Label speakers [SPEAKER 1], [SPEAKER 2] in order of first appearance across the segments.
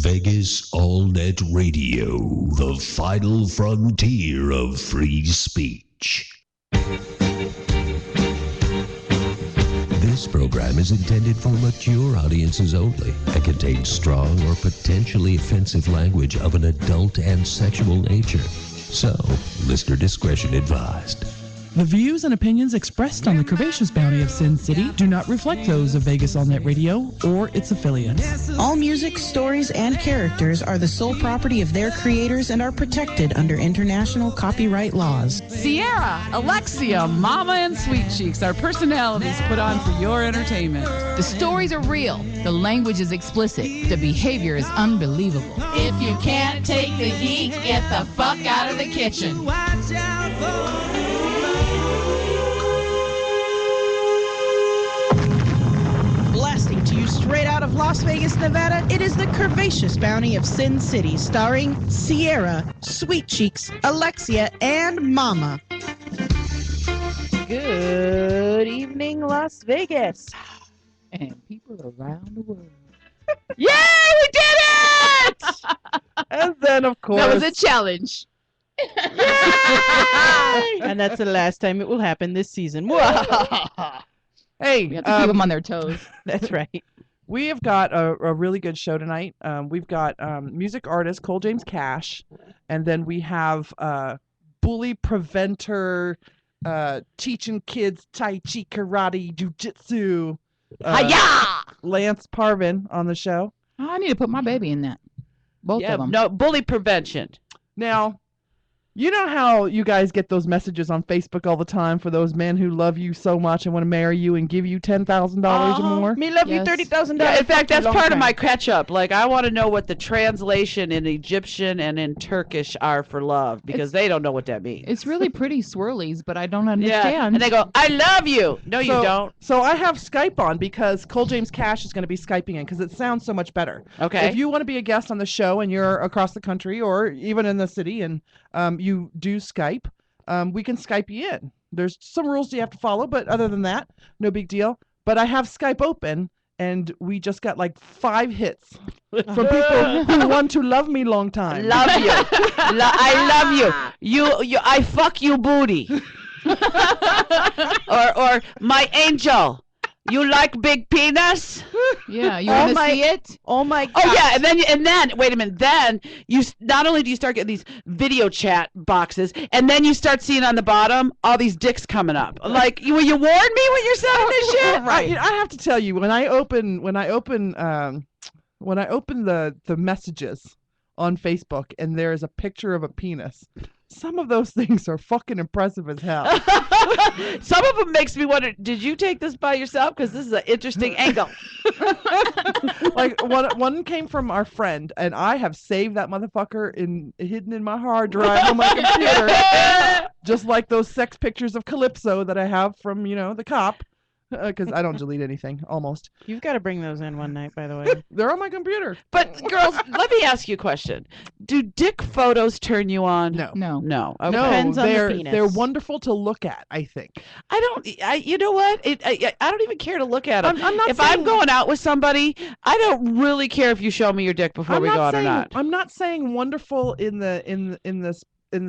[SPEAKER 1] Vegas All-Net Radio, the final frontier of free speech. This program is intended for mature audiences only and contains strong or potentially offensive language of an adult and sexual nature. So, listener discretion advised.
[SPEAKER 2] The views and opinions expressed on the Curvaceous Bounty of Sin City do not reflect those of Vegas All-Net Radio or its affiliates.
[SPEAKER 3] All music, stories, and characters are the sole property of their creators and are protected under international copyright laws.
[SPEAKER 4] Sierra, Alexia, Mama, and Sweet Cheeks are personalities put on for your entertainment.
[SPEAKER 5] The stories are real. The language is explicit. The behavior is unbelievable.
[SPEAKER 6] If you can't take the heat, get the fuck out of the kitchen.
[SPEAKER 3] Watch out for Blasting to you straight out of Las Vegas, Nevada, it is the Curvaceous Bounty of Sin City, starring Sierra, Sweet Cheeks, Alexia, and Mama.
[SPEAKER 7] Good evening, Las Vegas.
[SPEAKER 5] And people around the world.
[SPEAKER 7] Yay, we did it! And then, of course...
[SPEAKER 5] That was a challenge.
[SPEAKER 7] Yay! And that's the last time it will happen this season.
[SPEAKER 4] Hey,
[SPEAKER 5] We have to keep them on their toes.
[SPEAKER 7] That's right.
[SPEAKER 4] we have got a really good show tonight. We've got music artist Cole James Cash, and then we have bully preventer, teaching kids Tai Chi, karate, jujitsu. Lance Parvin on the show.
[SPEAKER 5] Oh, I need to put my baby in that. Both of them.
[SPEAKER 7] No, bully prevention.
[SPEAKER 4] Now, you know how you guys get those messages on Facebook all the time for those men who love you so much and want to marry you and give you $10,000 or more?
[SPEAKER 7] Me love you
[SPEAKER 5] Yes.
[SPEAKER 7] $30,000. Yeah, in fact, that's part of my catch-up. Like, I want to know what the translation in Egyptian and in Turkish are for love, because they don't know what that means.
[SPEAKER 5] It's really pretty swirlies, but I don't
[SPEAKER 7] Yeah,
[SPEAKER 5] understand.
[SPEAKER 7] and they go, I love you. No, you don't.
[SPEAKER 4] So I have Skype on because Cole James Cash is going to be Skyping in because it sounds so much better.
[SPEAKER 7] Okay.
[SPEAKER 4] If you want to be a guest on the show and you're across the country or even in the city and you do Skype, we can Skype you in. There's some rules you have to follow, but other than that, no big deal. But I have Skype open, and we just got like 5 hits from people who want to love me long time.
[SPEAKER 7] Love you. I love you. You. I fuck you booty. or my angel. You like big penis?
[SPEAKER 5] Yeah, you want to see it?
[SPEAKER 7] Oh my God. Oh yeah, and then wait a minute. Then you not only do you start getting these video chat boxes, and then you start seeing on the bottom all these dicks coming up. Like, will you warn me when you're sending this shit?
[SPEAKER 4] Right. I have to tell you, when I open the messages on Facebook and there is a picture of a penis, some of those things are fucking impressive as hell.
[SPEAKER 7] Some of them makes me wonder, did you take this by yourself? Because this is an interesting angle.
[SPEAKER 4] Like one came from our friend, and I have saved that motherfucker hidden in my hard drive on my computer. Just like those sex pictures of Calypso that I have from, the cop. Because I don't delete anything, almost.
[SPEAKER 7] You've got to bring those in one night, by the way.
[SPEAKER 4] They're on my computer.
[SPEAKER 7] But, girls, let me ask you a question. Do dick photos turn you on?
[SPEAKER 4] No.
[SPEAKER 5] No.
[SPEAKER 7] Okay.
[SPEAKER 4] No,
[SPEAKER 7] Depends on the
[SPEAKER 4] they're
[SPEAKER 7] penis.
[SPEAKER 4] wonderful to look at, I think.
[SPEAKER 7] You know what? I don't even care to look at them.
[SPEAKER 4] I'm not
[SPEAKER 7] if
[SPEAKER 4] saying-
[SPEAKER 7] I'm going out with somebody, I don't really care if you show me your dick before we go out or not.
[SPEAKER 4] I'm not saying wonderful in the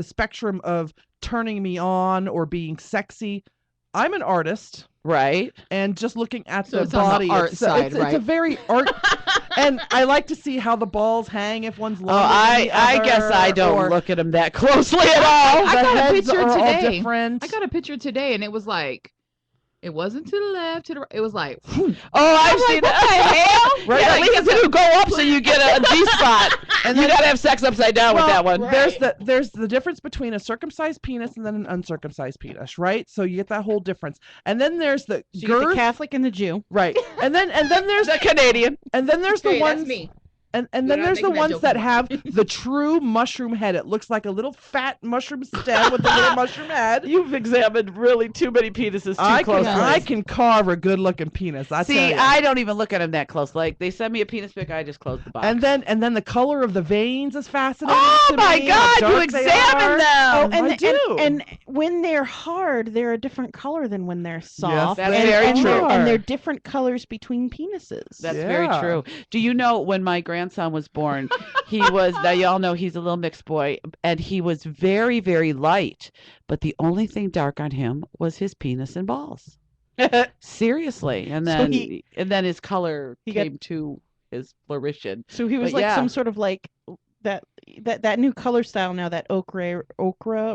[SPEAKER 4] spectrum of turning me on or being sexy. I'm an artist.
[SPEAKER 7] Right.
[SPEAKER 4] And just looking at
[SPEAKER 5] So
[SPEAKER 4] the
[SPEAKER 5] it's on the
[SPEAKER 4] body,
[SPEAKER 5] art side,
[SPEAKER 4] it's
[SPEAKER 5] right?
[SPEAKER 4] a very art, and I like to see how the balls hang if one's lower
[SPEAKER 7] Oh,
[SPEAKER 4] than the
[SPEAKER 7] I
[SPEAKER 4] other,
[SPEAKER 7] guess I don't
[SPEAKER 4] or
[SPEAKER 7] look at them that closely at all.
[SPEAKER 5] I got a
[SPEAKER 4] heads
[SPEAKER 5] picture
[SPEAKER 4] are all
[SPEAKER 5] today.
[SPEAKER 4] different.
[SPEAKER 5] I got a picture today, and it was like, it wasn't to the left, to the right. It was like,
[SPEAKER 7] Oh, I've seen
[SPEAKER 5] what the hell?
[SPEAKER 4] Right,
[SPEAKER 7] Yeah,
[SPEAKER 4] like,
[SPEAKER 7] at least it'll go up so you get a G spot. And you gotta have sex upside down with that one.
[SPEAKER 4] There's the difference between a circumcised penis and then an uncircumcised penis, right? So you get that whole difference. And then there's the
[SPEAKER 7] So you get
[SPEAKER 4] girth,
[SPEAKER 7] the Catholic and the Jew.
[SPEAKER 4] right? And then there's
[SPEAKER 7] The Canadian.
[SPEAKER 4] and then there's the
[SPEAKER 5] hey,
[SPEAKER 4] ones
[SPEAKER 5] that's me.
[SPEAKER 4] and
[SPEAKER 5] You're
[SPEAKER 4] then
[SPEAKER 5] not
[SPEAKER 4] there's the
[SPEAKER 5] making that
[SPEAKER 4] ones
[SPEAKER 5] joke
[SPEAKER 4] that
[SPEAKER 5] anymore.
[SPEAKER 4] have the true mushroom head. It looks like a little fat mushroom stem with a little mushroom head.
[SPEAKER 7] You've examined really too many penises
[SPEAKER 4] I
[SPEAKER 7] closely.
[SPEAKER 4] can carve a good looking penis. I tell
[SPEAKER 7] See,
[SPEAKER 4] ya.
[SPEAKER 7] I don't even look at them that close. Like, they send me a penis pic, I just close the box.
[SPEAKER 4] And then the color of the veins is fascinating.
[SPEAKER 7] Oh
[SPEAKER 4] to
[SPEAKER 7] my
[SPEAKER 4] me, how
[SPEAKER 7] God, you
[SPEAKER 4] dark they
[SPEAKER 7] examine
[SPEAKER 4] are.
[SPEAKER 7] them.
[SPEAKER 4] I do.
[SPEAKER 3] And when they're hard, they're a different color than when they're soft.
[SPEAKER 7] That's
[SPEAKER 3] and,
[SPEAKER 7] very
[SPEAKER 3] and
[SPEAKER 7] true.
[SPEAKER 3] They're, and they're different colors between penises.
[SPEAKER 7] That's
[SPEAKER 4] Yeah.
[SPEAKER 7] very true. Do you know when my grandson was born, he was, now y'all know he's a little mixed boy, and he was very, very light. But the only thing dark on him was his penis and balls. Seriously. And
[SPEAKER 3] So
[SPEAKER 7] then his color
[SPEAKER 3] he
[SPEAKER 7] came to his flourishing.
[SPEAKER 3] So he was
[SPEAKER 7] But
[SPEAKER 3] like
[SPEAKER 7] yeah.
[SPEAKER 3] some sort of like that new color style now, that ochre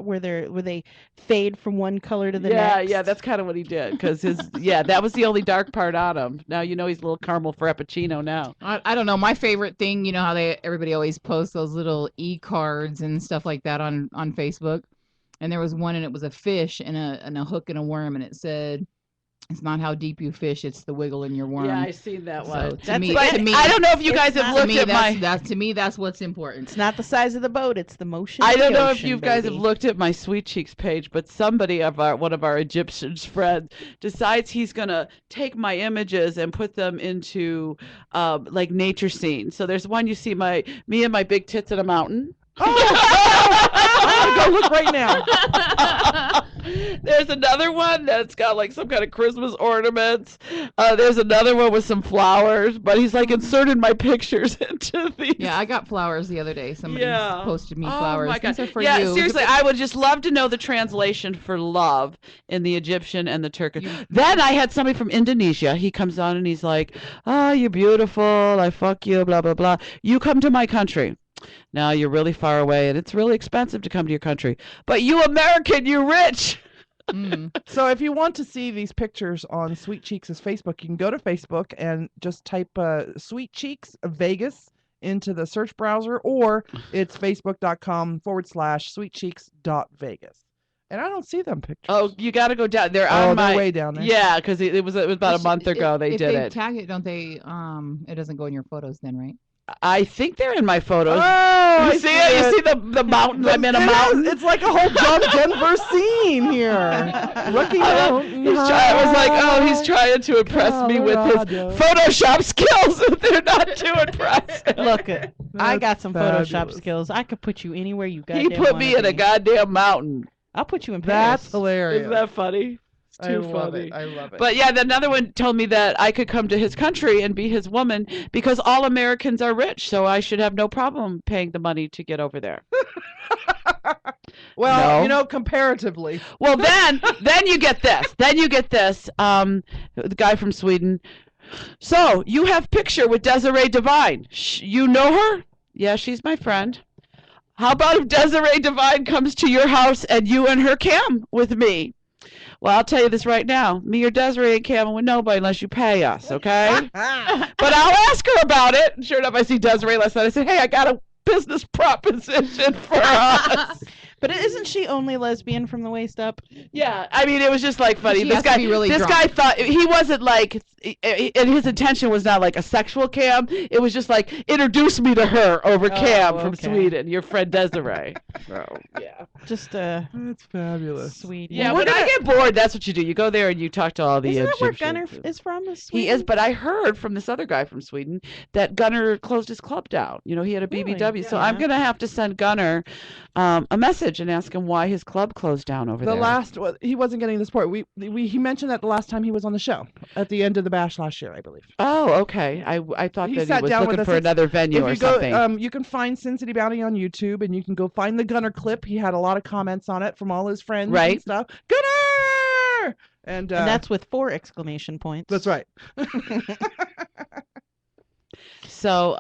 [SPEAKER 3] where they fade from one color to the next.
[SPEAKER 7] Yeah, that's kind of what he did, because that was the only dark part on him. Now he's a little caramel frappuccino now.
[SPEAKER 5] I don't know. My favorite thing, how everybody always posts those little e-cards and stuff like that on Facebook. And there was one, and it was a fish and a hook and a worm, and it said, "It's not how deep you fish; it's the wiggle in your worm."
[SPEAKER 7] Yeah, I seen that one.
[SPEAKER 5] To me,
[SPEAKER 7] I don't know if you guys have looked at my.
[SPEAKER 5] To me, that's what's important.
[SPEAKER 3] It's not the size of the boat; it's the motion.
[SPEAKER 7] I
[SPEAKER 3] of
[SPEAKER 7] don't
[SPEAKER 3] the
[SPEAKER 7] know if
[SPEAKER 3] ocean,
[SPEAKER 7] you guys have
[SPEAKER 3] baby.
[SPEAKER 7] looked at my Sweet Cheeks page, but somebody one of our Egyptian friends decides he's gonna take my images and put them into like nature scenes. So there's one you see me and my big tits at a mountain.
[SPEAKER 4] I'm gonna go look right now.
[SPEAKER 7] There's another one that's got like some kind of Christmas ornaments. There's another one with some flowers, but he's like inserted my pictures into these.
[SPEAKER 5] Yeah, I got flowers the other day. Somebody posted me flowers.
[SPEAKER 7] Oh my God.
[SPEAKER 5] These are for
[SPEAKER 7] yeah,
[SPEAKER 5] you.
[SPEAKER 7] seriously, I would just love to know the translation for love in the Egyptian and the Turkish. Then I had somebody from Indonesia. He comes on and he's like, "Oh, you're beautiful. I fuck you, blah, blah, blah. You come to my country. Now you're really far away and it's really expensive to come to your country. But you American, you're rich."
[SPEAKER 4] So if you want to see these pictures on Sweet Cheeks' Facebook, you can go to Facebook and just type Sweet Cheeks Vegas into the search browser, or it's facebook.com/sweetcheeks.vegas. And I don't see them pictures.
[SPEAKER 7] Oh, you got to go down. They're on
[SPEAKER 4] they're way down there.
[SPEAKER 7] Yeah, because it was about a month ago they
[SPEAKER 5] if
[SPEAKER 7] did
[SPEAKER 5] they
[SPEAKER 7] it.
[SPEAKER 5] tag it, don't they? It doesn't go in your photos then, right?
[SPEAKER 7] I think they're in my photos.
[SPEAKER 4] Oh,
[SPEAKER 7] you see it? You see the mountain? I'm in a mountain.
[SPEAKER 4] It's like a whole John Denver scene here. Rocky Mountain.
[SPEAKER 7] I was like, oh, he's trying to impress me with his
[SPEAKER 4] Colorado.
[SPEAKER 7] Photoshop skills. They're not too impressive.
[SPEAKER 3] Look, I got some
[SPEAKER 4] fabulous.
[SPEAKER 3] Photoshop skills. I could put you anywhere you got.
[SPEAKER 7] He put me in a goddamn mountain.
[SPEAKER 3] I'll put you in Paris.
[SPEAKER 4] That's hilarious.
[SPEAKER 7] Isn't that funny? It's too funny.
[SPEAKER 4] I love it.
[SPEAKER 7] But yeah, another one told me that I could come to his country and be his woman because all Americans are rich, so I should have no problem paying the money to get over there.
[SPEAKER 4] Well,
[SPEAKER 7] No.
[SPEAKER 4] comparatively.
[SPEAKER 7] Well, then you get this. The guy from Sweden. So you have picture with Desiree Devine. You know her? Yeah, she's my friend. How about if Desiree Devine comes to your house and you and her cam with me? Well, I'll tell you this right now. Me or Desiree and Cam with nobody unless you pay us, okay? But I'll ask her about it. And sure enough, I see Desiree last night. I said, hey, I got a business proposition for us.
[SPEAKER 3] But isn't she only lesbian from the waist up?
[SPEAKER 7] Yeah, I mean, it was just like funny.
[SPEAKER 5] She
[SPEAKER 7] This
[SPEAKER 5] has to
[SPEAKER 7] guy,
[SPEAKER 5] be really
[SPEAKER 7] this
[SPEAKER 5] drunk.
[SPEAKER 7] guy thought he wasn't like, and his intention was not like a sexual cam. It was just like introduce me to her over cam from
[SPEAKER 3] okay.
[SPEAKER 7] Sweden, your friend Desiree. So yeah,
[SPEAKER 3] Just
[SPEAKER 4] That's fabulous.
[SPEAKER 3] sweet.
[SPEAKER 7] yeah. When I get bored, that's what you do. You go there and you talk to all the.
[SPEAKER 3] Isn't that where
[SPEAKER 7] Egyptians.
[SPEAKER 3] Gunnar is from?
[SPEAKER 7] He is, but I heard from this other guy from Sweden that Gunnar closed his club down. He had a
[SPEAKER 3] Really?
[SPEAKER 7] BBW. So
[SPEAKER 3] Yeah.
[SPEAKER 7] I'm gonna have to send Gunnar a message and ask him why his club closed down over there.
[SPEAKER 4] He wasn't getting the support. He mentioned that the last time he was on the show at the end of the bash last year, I believe.
[SPEAKER 7] Oh, okay. I thought
[SPEAKER 4] He
[SPEAKER 7] that
[SPEAKER 4] sat
[SPEAKER 7] he was
[SPEAKER 4] down with
[SPEAKER 7] looking
[SPEAKER 4] us.
[SPEAKER 7] for another venue
[SPEAKER 4] If
[SPEAKER 7] or
[SPEAKER 4] you go,
[SPEAKER 7] something.
[SPEAKER 4] you can find Sin City Bounty on YouTube, and you can go find the Gunner clip. He had a lot of comments on it from all his friends
[SPEAKER 7] Right.
[SPEAKER 4] and stuff. Gunner! And
[SPEAKER 3] that's with 4 exclamation points.
[SPEAKER 4] that's right.
[SPEAKER 7] So,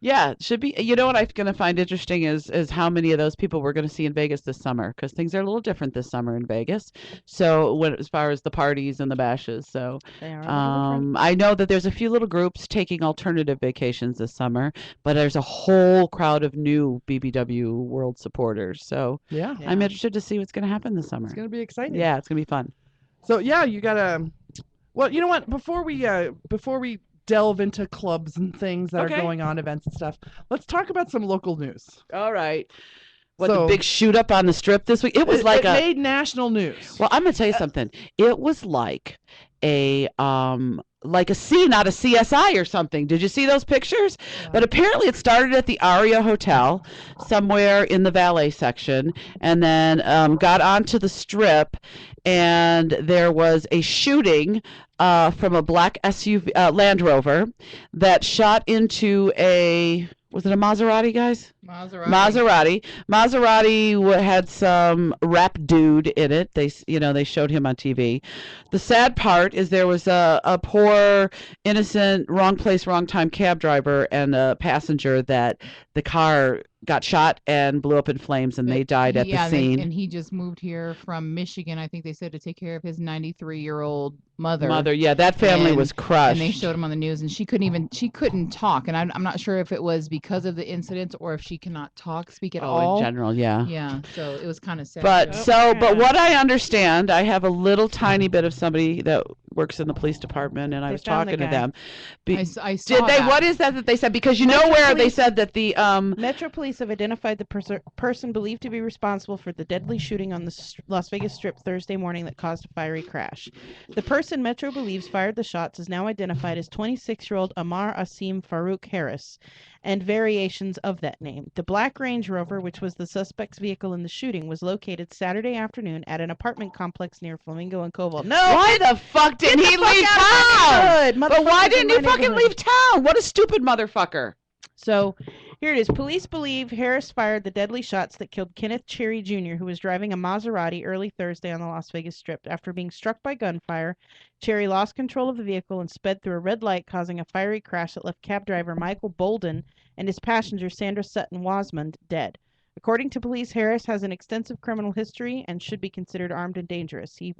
[SPEAKER 7] yeah, it should be. You know what I'm going to find interesting is how many of those people we're going to see in Vegas this summer, because things are a little different this summer in Vegas. So, as far as the parties and the bashes, so
[SPEAKER 3] They are a little different.
[SPEAKER 7] I know that there's a few little groups taking alternative vacations this summer, but there's a whole crowd of new BBW World supporters. So,
[SPEAKER 4] Yeah.
[SPEAKER 7] I'm interested to see what's going to happen this summer.
[SPEAKER 4] It's going to be exciting.
[SPEAKER 7] Yeah, it's going to be fun.
[SPEAKER 4] So, yeah, you got to. Well, you know what? Before we delve into clubs and things that
[SPEAKER 7] Okay.
[SPEAKER 4] are going on, events and stuff, let's talk about some local news.
[SPEAKER 7] All right. What,
[SPEAKER 4] So-
[SPEAKER 7] the big shoot up on the strip this week? It was
[SPEAKER 4] It made national news.
[SPEAKER 7] Well, I'm gonna tell you something. It was like a scene out of CSI or something. Did you see those pictures? But apparently it started at the Aria Hotel somewhere in the valet section, and then got onto the strip, and there was a shooting from a black SUV Land Rover that shot into a, was it a Maserati, guys? Maserati had some rap dude in it. They showed him on TV. The sad part is there was a poor, innocent, wrong place, wrong time cab driver and a passenger that the car got shot and blew up in flames, and they died at the scene.
[SPEAKER 5] And he just moved here from Michigan, I think they said, to take care of his 93-year-old mother.
[SPEAKER 7] Yeah, that family was crushed.
[SPEAKER 5] And they showed him on the news, and she couldn't talk. And I'm not sure if it was because of the incident or if she cannot speak at all.
[SPEAKER 7] In general, yeah.
[SPEAKER 5] Yeah, so it was kind of sad.
[SPEAKER 7] But what I understand, I have a little tiny bit of somebody that works in the police department, and I was talking to them.
[SPEAKER 5] I saw
[SPEAKER 7] did they?
[SPEAKER 5] that.
[SPEAKER 7] What is that they said? Because they said that the
[SPEAKER 3] Metro Police have identified the person believed to be responsible for the deadly shooting on the Las Vegas Strip Thursday morning that caused a fiery crash. The person Metro believes fired the shots is now identified as 26-year-old Amar Asim Farouk Harris, and variations of that name. The black Range Rover, which was the suspect's vehicle in the shooting, was located Saturday afternoon at an apartment complex near Flamingo and Koval. No!
[SPEAKER 7] Why the fuck didn't he leave town?
[SPEAKER 3] But
[SPEAKER 7] why didn't he fucking leave town? What a stupid motherfucker.
[SPEAKER 3] So, here it is. Police believe Harris fired the deadly shots that killed Kenneth Cherry Jr., who was driving a Maserati early Thursday on the Las Vegas Strip. After being struck by gunfire, Cherry lost control of the vehicle and sped through a red light, causing a fiery crash that left cab driver Michael Bolden and his passenger Sandra Sutton-Wasmond dead. According to police, Harris has an extensive criminal history and should be considered armed and dangerous. He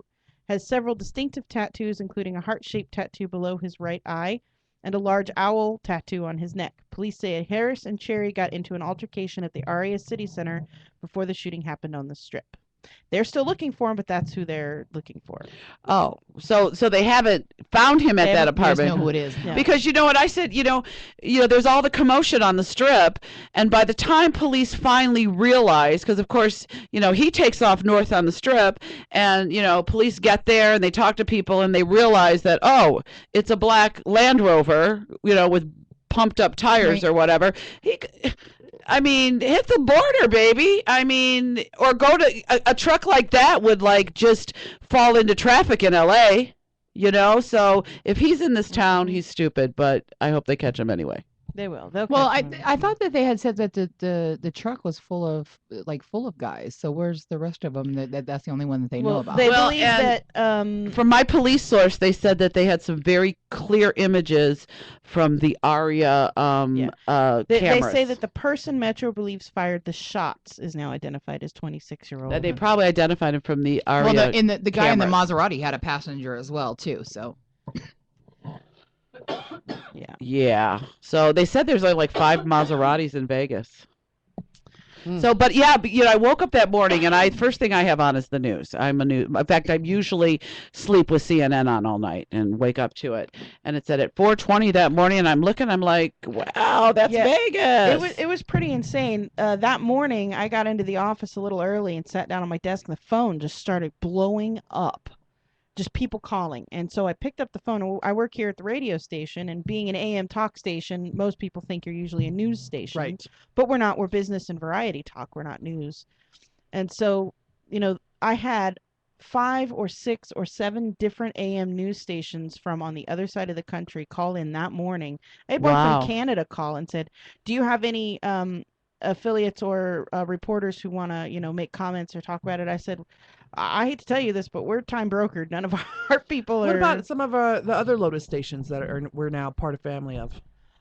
[SPEAKER 3] has several distinctive tattoos, including a heart-shaped tattoo below his right eye and a large owl tattoo on his neck. Police say Harris and Cherry got into an altercation at the Aria City Center before the shooting happened on the Strip. They're still looking for him, but that's who they're looking for.
[SPEAKER 7] Oh, so they haven't found him at that apartment.
[SPEAKER 5] Know who it is.
[SPEAKER 3] Yeah.
[SPEAKER 7] Because you know what I said, there's all the commotion on the Strip, and by the time police finally realized, because of course, he takes off north on the Strip, and police get there and they talk to people and they realize that, oh, it's a black Land Rover, with pumped up tires or whatever. Hit the border, baby. Or go to a truck like that would just fall into traffic in LA, So if he's in this town, he's stupid, but I hope they catch him anyway.
[SPEAKER 3] They will.
[SPEAKER 5] I thought that they had said that the truck was full of guys. So where's the rest of them? That's the only one that they know about.
[SPEAKER 3] They believe that
[SPEAKER 7] from my police source, they said that they had some very clear images from the Aria cameras.
[SPEAKER 3] They say that the person Metro believes fired the shots is now identified as 26-year-old.
[SPEAKER 7] They probably identified him from the Aria.
[SPEAKER 5] Well, the guy in the Maserati had a passenger as well too. So.
[SPEAKER 7] Yeah. So they said there's like 5 Maseratis in Vegas. So, but I woke up that morning and first thing I have on is the news. In fact, I usually sleep with CNN on all night and wake up to it. And it said at 4:20 that morning, and I'm like, wow, that's Vegas.
[SPEAKER 3] It was pretty insane. That morning, I got into the office a little early and sat down on my desk, and the phone just started blowing up. Just people calling. And so I picked up the phone. I work here at the radio station, and being an AM talk station, most people think you're usually a news station.
[SPEAKER 4] Right.
[SPEAKER 3] But we're not. We're business and variety talk. We're not news. And so, I had 5 or 6 or 7 different AM news stations from on the other side of the country call in that morning. I had one from Canada call and said, do you have any affiliates or reporters who want to, make comments or talk about it? I said, I hate to tell you this, but we're time brokered. None of our people are.
[SPEAKER 4] What about some of the other Lotus stations that we're now part of family of?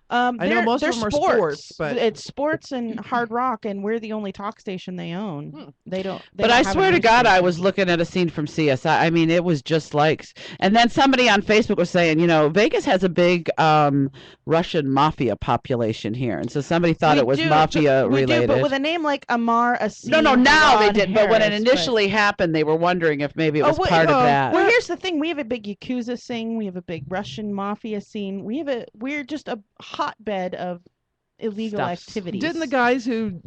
[SPEAKER 3] I
[SPEAKER 4] know most of them are sports, but
[SPEAKER 3] it's sports and hard rock, and we're the only talk station they own. They don't.
[SPEAKER 7] But I swear to God, I was looking at a scene from CSI. It was just like. And then somebody on Facebook was saying, Vegas has a big Russian mafia population here, and so somebody thought it was mafia related.
[SPEAKER 3] We do, but with a name like Amar Asim.
[SPEAKER 7] No, now they didn't. But when it initially happened, they were wondering if maybe it was part of that.
[SPEAKER 3] Well, here's the thing: we have a big Yakuza scene. We have a big Russian mafia scene. We're just a hotbed of illegal activities.
[SPEAKER 4] Didn't the guys who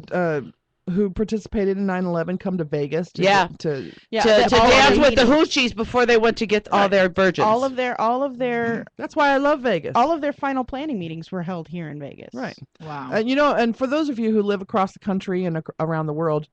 [SPEAKER 4] participated in 9/11 come to Vegas to dance
[SPEAKER 7] with the hoochies before they went to get all their virgins?
[SPEAKER 3] All of their
[SPEAKER 4] That's why I love Vegas.
[SPEAKER 3] All of their final planning meetings were held here in Vegas.
[SPEAKER 4] Right.
[SPEAKER 5] Wow.
[SPEAKER 4] And for those of you who live across the country and around the world,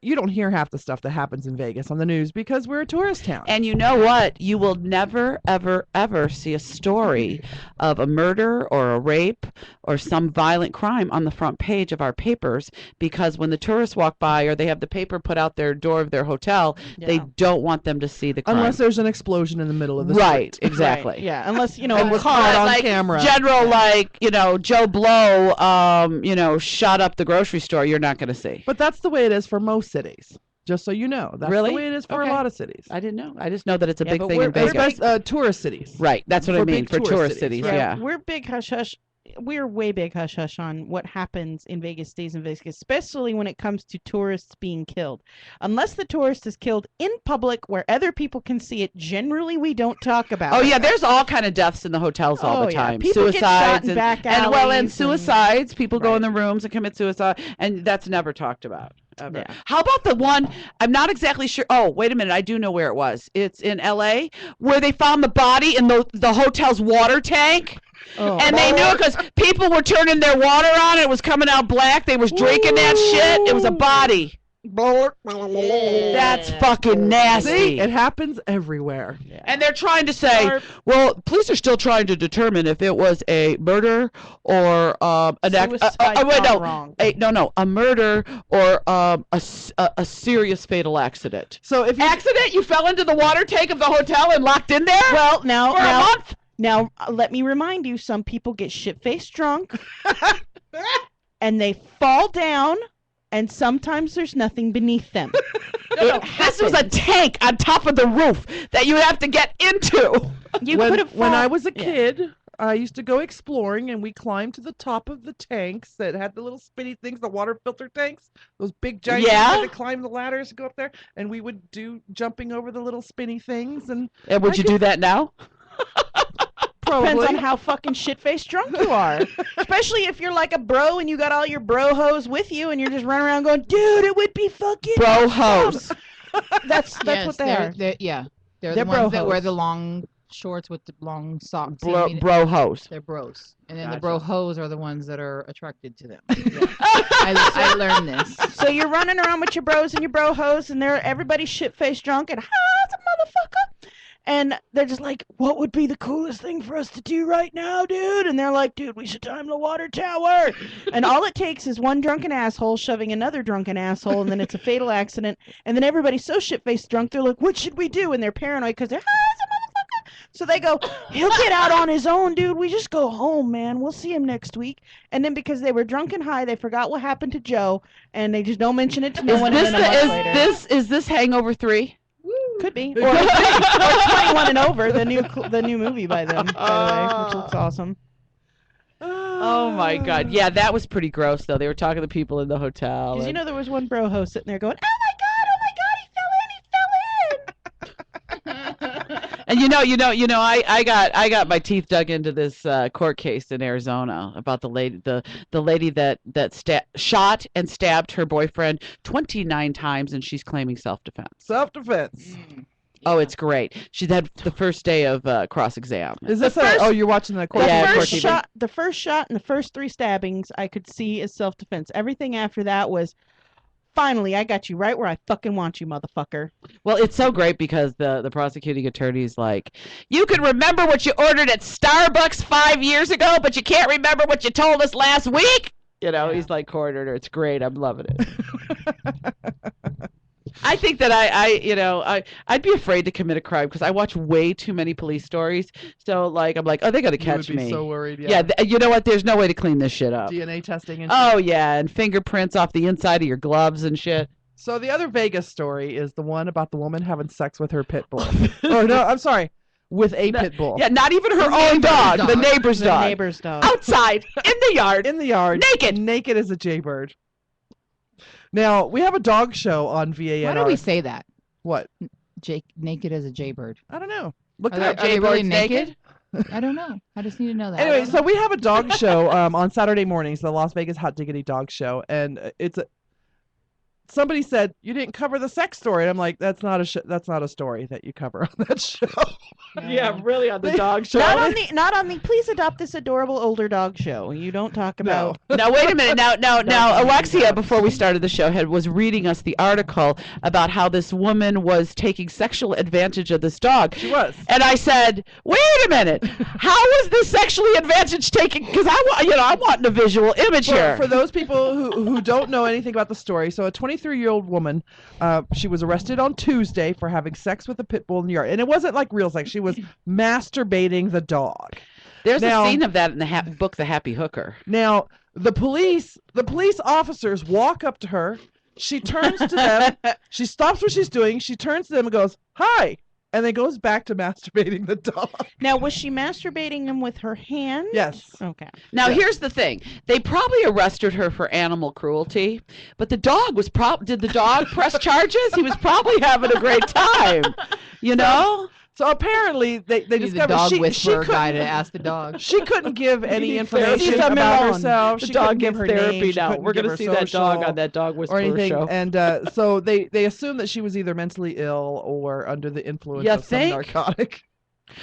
[SPEAKER 4] you don't hear half the stuff that happens in Vegas on the news because we're a tourist town.
[SPEAKER 7] And you know what? You will never, ever, ever see a story of a murder or a rape or some violent crime on the front page of our papers, because when the tourists walk by or they have the paper put out their door of their hotel, they don't want them to see the crime.
[SPEAKER 4] Unless there's an explosion in the middle of the
[SPEAKER 7] right,
[SPEAKER 4] street.
[SPEAKER 7] exactly.
[SPEAKER 3] Right, yeah, unless, you know,
[SPEAKER 4] And
[SPEAKER 3] a
[SPEAKER 4] was
[SPEAKER 3] car,
[SPEAKER 4] caught on
[SPEAKER 7] like
[SPEAKER 4] camera.
[SPEAKER 7] General, like, you know, Joe Blow, you know, shot up the grocery store, you're not going to see.
[SPEAKER 4] But that's the way it is for most cities. Just so you know, that's
[SPEAKER 7] Really?
[SPEAKER 4] the way it is for
[SPEAKER 7] Okay.
[SPEAKER 4] a lot of cities.
[SPEAKER 7] I didn't know. I just know that it's a
[SPEAKER 3] Yeah,
[SPEAKER 7] big
[SPEAKER 3] but
[SPEAKER 7] thing
[SPEAKER 3] we're-
[SPEAKER 7] in Vegas.
[SPEAKER 4] Especially tourist cities.
[SPEAKER 7] Right, that's what I
[SPEAKER 4] For
[SPEAKER 7] mean,
[SPEAKER 4] big
[SPEAKER 7] for
[SPEAKER 4] tourist
[SPEAKER 7] tourist
[SPEAKER 4] cities,
[SPEAKER 7] cities,
[SPEAKER 4] right.
[SPEAKER 7] yeah.
[SPEAKER 3] We're big hush hush. We're way big hush hush on what happens in Vegas stays in Vegas, especially when it comes to tourists being killed. Unless the tourist is killed in public where other people can see it, generally we don't talk about
[SPEAKER 7] Oh
[SPEAKER 3] it.
[SPEAKER 7] yeah, there's all kind of deaths in the hotels all
[SPEAKER 3] Oh,
[SPEAKER 7] the
[SPEAKER 3] yeah.
[SPEAKER 7] time.
[SPEAKER 3] People get shot
[SPEAKER 7] Suicides
[SPEAKER 3] in back
[SPEAKER 7] and
[SPEAKER 3] alleys
[SPEAKER 7] suicides. People go in
[SPEAKER 3] Right.
[SPEAKER 7] the rooms and commit suicide, and that's never talked about. Ever.
[SPEAKER 3] Yeah.
[SPEAKER 7] How about the one? I'm not exactly sure. Oh, wait a minute. I do know where it was. It's in L.A. where they found the body in the hotel's water tank.
[SPEAKER 3] Oh.
[SPEAKER 7] And they knew it because people were turning their water on. It was coming out black. They was drinking that shit. It was a body. That's fucking nasty.
[SPEAKER 4] See, it happens everywhere.
[SPEAKER 7] And they're trying to say, well, police are still trying to determine if it was a murder or an
[SPEAKER 3] Suicide gone wrong.
[SPEAKER 7] a murder or a serious fatal accident.
[SPEAKER 4] So if you
[SPEAKER 7] Accident? You fell into the water tank of the hotel and locked in there?
[SPEAKER 3] Well, now,
[SPEAKER 7] for a month?
[SPEAKER 3] Now, let me remind you, some people get shit-faced drunk, and they fall down, and sometimes there's nothing beneath them.
[SPEAKER 7] This was a tank on top of the roof that you have to get into.
[SPEAKER 3] You could have
[SPEAKER 4] when I was a kid, I used to go exploring, and we climbed to the top of the tanks that had the little spinny things, the water filter tanks, those big giant things
[SPEAKER 7] Yeah.
[SPEAKER 4] that had to climb the ladders to go up there, and we would do jumping over the little spinny things, and
[SPEAKER 7] And would you do that now?
[SPEAKER 3] Depends
[SPEAKER 4] probably
[SPEAKER 3] on how fucking shit-faced drunk you are. Especially if you're like a bro and you got all your bro hoes with you and you're just running around going, dude, it would be fucking
[SPEAKER 7] Bro
[SPEAKER 3] awesome."
[SPEAKER 7] hose.
[SPEAKER 3] That's
[SPEAKER 5] Yes,
[SPEAKER 3] what they are.
[SPEAKER 5] They're
[SPEAKER 3] They're
[SPEAKER 5] the ones that wear
[SPEAKER 3] bro-hos.
[SPEAKER 5] the long shorts with the long socks. I
[SPEAKER 7] Bro,
[SPEAKER 5] mean,
[SPEAKER 7] bro hose.
[SPEAKER 5] They're bros. And then the
[SPEAKER 7] Gotcha.
[SPEAKER 5] bro hoes are the ones that are attracted to them. I learned this.
[SPEAKER 3] So you're running around with your bros and your bro hoes, and everybody's shit-faced drunk, and it's a motherfucker. And they're just like, what would be the coolest thing for us to do right now, dude? And they're like, dude, we should time the water tower. And all it takes is one drunken asshole shoving another drunken asshole, and then it's a fatal accident. And then everybody's so shit-faced drunk, they're like, what should we do? And they're paranoid because they're, it's a motherfucker. So they go, he'll get out on his own, dude. We just go home, man. We'll see him next week. And then because they were drunk and high, they forgot what happened to Joe, and they just don't mention it to no one. And then a month later,
[SPEAKER 7] Is this Hangover 3?
[SPEAKER 3] could be, or 21 and Over, the new movie by them, by the way, which looks awesome.
[SPEAKER 7] Oh my God. Yeah, that was pretty gross though. They were talking to people in the hotel.
[SPEAKER 3] Because you
[SPEAKER 7] and-
[SPEAKER 3] know there was one bro host sitting there going, oh my god, he fell in.
[SPEAKER 7] And I got my teeth dug into this court case in Arizona about the lady that shot and stabbed her boyfriend 29 times, and she's claiming self-defense.
[SPEAKER 4] self-defense.
[SPEAKER 7] Oh, it's great. She had the first day of cross-exam.
[SPEAKER 4] Is this you're watching the court?
[SPEAKER 7] Yeah,
[SPEAKER 3] The
[SPEAKER 7] court
[SPEAKER 3] first
[SPEAKER 7] TV.
[SPEAKER 3] shot, the first shot, and the first 3 stabbings I could see as self-defense. Everything after that was, finally, I got you right where I fucking want you, motherfucker.
[SPEAKER 7] Well, it's so great because the prosecuting attorney's like, you can remember what you ordered at Starbucks 5 years ago, but you can't remember what you told us last week. He's like cornered her. It's great. I'm loving it. I think that I'd be afraid to commit a crime because I watch way too many police stories. So I'm like, oh, they gotta catch
[SPEAKER 4] you would be
[SPEAKER 7] me.
[SPEAKER 4] so worried.
[SPEAKER 7] Yeah, you know what? There's no way to clean this shit up.
[SPEAKER 4] DNA testing and
[SPEAKER 7] Oh yeah, and fingerprints off the inside of your gloves and shit.
[SPEAKER 4] So the other Vegas story is the one about the woman having sex with her pit bull. Oh no, I'm sorry, with a pit bull.
[SPEAKER 7] Yeah, not even her own dog, the neighbor's
[SPEAKER 3] The
[SPEAKER 7] dog.
[SPEAKER 3] neighbor's dog.
[SPEAKER 7] Outside, in the yard.
[SPEAKER 4] In the yard,
[SPEAKER 7] Naked
[SPEAKER 4] as a jaybird. Now we have a dog show on VANR.
[SPEAKER 5] Why do we say that?
[SPEAKER 4] What?
[SPEAKER 5] Jake naked as a jaybird.
[SPEAKER 4] I don't know. Look
[SPEAKER 5] Are
[SPEAKER 4] it up.
[SPEAKER 5] they really
[SPEAKER 7] Jaybirds
[SPEAKER 5] naked? I don't know. I just need to know that.
[SPEAKER 4] Anyway, so we have a dog show on Saturday mornings, the Las Vegas Hot Diggity Dog Show, and it's somebody said you didn't cover the sex story. And I'm like, that's not a story that you cover on that show.
[SPEAKER 7] Yeah, really on the dog show.
[SPEAKER 3] Not on the please adopt this adorable older dog show. You don't talk about.
[SPEAKER 7] Now wait a minute. Now Alexia, before we started the show, was reading us the article about how this woman was taking sexual advantage of this dog.
[SPEAKER 4] She was.
[SPEAKER 7] And I said, wait a minute. How was this sexually advantage taken? Because I want a visual image here.
[SPEAKER 4] For those people who don't know anything about the story, so a 23-year-old woman, she was arrested on Tuesday for having sex with a pit bull in the yard, and it wasn't like real sex. She was masturbating the dog.
[SPEAKER 7] There's a scene of that in the book, The Happy Hooker.
[SPEAKER 4] Now, the police officers walk up to her. She turns to them. She stops what she's doing. She turns to them and goes, "Hi," and then goes back to masturbating the dog.
[SPEAKER 3] Now, was she masturbating him with her hands?
[SPEAKER 4] Yes.
[SPEAKER 3] Okay.
[SPEAKER 7] Now, here's the thing. They probably arrested her for animal cruelty, but the dog was did the dog press charges? He was probably having a great time, you know?
[SPEAKER 4] So apparently they discovered
[SPEAKER 5] the dog
[SPEAKER 4] she
[SPEAKER 5] whisperer guy to
[SPEAKER 4] couldn't
[SPEAKER 5] ask the dog.
[SPEAKER 4] she couldn't give any
[SPEAKER 7] He's
[SPEAKER 4] information
[SPEAKER 7] a
[SPEAKER 4] about
[SPEAKER 7] melon.
[SPEAKER 4] herself.
[SPEAKER 7] The
[SPEAKER 4] She
[SPEAKER 7] dog
[SPEAKER 4] couldn't give
[SPEAKER 7] gives
[SPEAKER 4] her
[SPEAKER 7] therapy
[SPEAKER 4] name. She
[SPEAKER 7] now.
[SPEAKER 4] couldn't
[SPEAKER 7] We're
[SPEAKER 4] give
[SPEAKER 7] going
[SPEAKER 4] her
[SPEAKER 7] to see that dog
[SPEAKER 4] social
[SPEAKER 7] on that dog
[SPEAKER 4] or
[SPEAKER 7] whisperer
[SPEAKER 4] anything.
[SPEAKER 7] show.
[SPEAKER 4] And so they assumed that she was either mentally ill or under the influence
[SPEAKER 7] You
[SPEAKER 4] of some
[SPEAKER 7] think?
[SPEAKER 4] narcotic.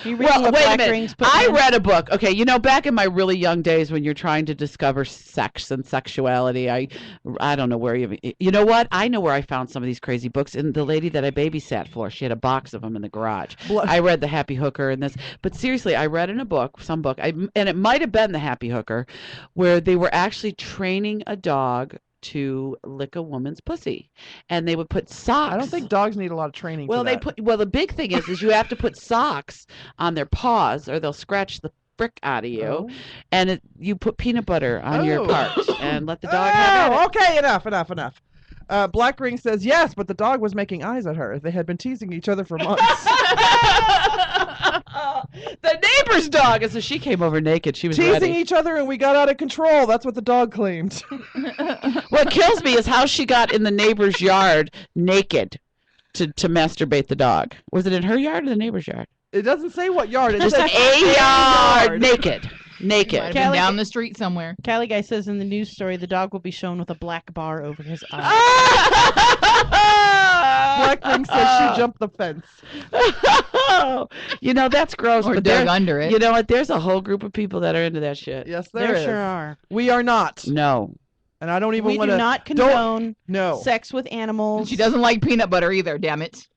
[SPEAKER 3] You reading what
[SPEAKER 7] Wait a
[SPEAKER 3] Black
[SPEAKER 7] minute.
[SPEAKER 3] Rings put
[SPEAKER 7] I
[SPEAKER 3] in?
[SPEAKER 7] read a book. Okay, back in my really young days when you're trying to discover sex and sexuality, I don't know where you know what? I know where I found some of these crazy books. And the lady that I babysat for, she had a box of them in the garage. I read The Happy Hooker and this. But seriously, I read in a book, and it might have been The Happy Hooker, where they were actually training a dog to lick a woman's pussy, and they would put socks.
[SPEAKER 4] I don't think dogs need a lot of training.
[SPEAKER 7] Well,
[SPEAKER 4] for that.
[SPEAKER 7] the big thing is you have to put socks on their paws, or they'll scratch the frick out of you.
[SPEAKER 4] Oh.
[SPEAKER 7] And you put peanut butter on your
[SPEAKER 4] Oh.
[SPEAKER 7] parts and let the dog have it.
[SPEAKER 4] Okay, enough. Black Ring says yes, but the dog was making eyes at her. They had been teasing each other for months.
[SPEAKER 7] The neighbor's dog. And so she came over naked. She was
[SPEAKER 4] Teasing
[SPEAKER 7] ready.
[SPEAKER 4] each other, and we got out of control. That's what the dog claimed.
[SPEAKER 7] What kills me is how she got in the neighbor's yard naked to masturbate the dog. Was it in her yard or the neighbor's yard?
[SPEAKER 4] It doesn't say what yard. It
[SPEAKER 7] Just
[SPEAKER 4] says
[SPEAKER 7] a yard. Naked.
[SPEAKER 5] Might have been
[SPEAKER 3] Callie-
[SPEAKER 5] down the street somewhere.
[SPEAKER 3] Callie Guy says in the news story the dog will be shown with a black bar over his eye.
[SPEAKER 4] Black Ring says she jumped the fence.
[SPEAKER 7] That's gross.
[SPEAKER 5] Or
[SPEAKER 7] but
[SPEAKER 5] dug
[SPEAKER 7] there-
[SPEAKER 5] under it.
[SPEAKER 7] You know what? There's a whole group of people that are into that shit.
[SPEAKER 4] Yes,
[SPEAKER 3] There
[SPEAKER 4] is.
[SPEAKER 3] sure are.
[SPEAKER 4] We are not,
[SPEAKER 7] No.
[SPEAKER 4] and I don't even
[SPEAKER 3] We
[SPEAKER 4] want
[SPEAKER 3] do
[SPEAKER 4] to.
[SPEAKER 3] not condone
[SPEAKER 4] No.
[SPEAKER 3] sex with animals.
[SPEAKER 5] She doesn't like peanut butter either, damn it.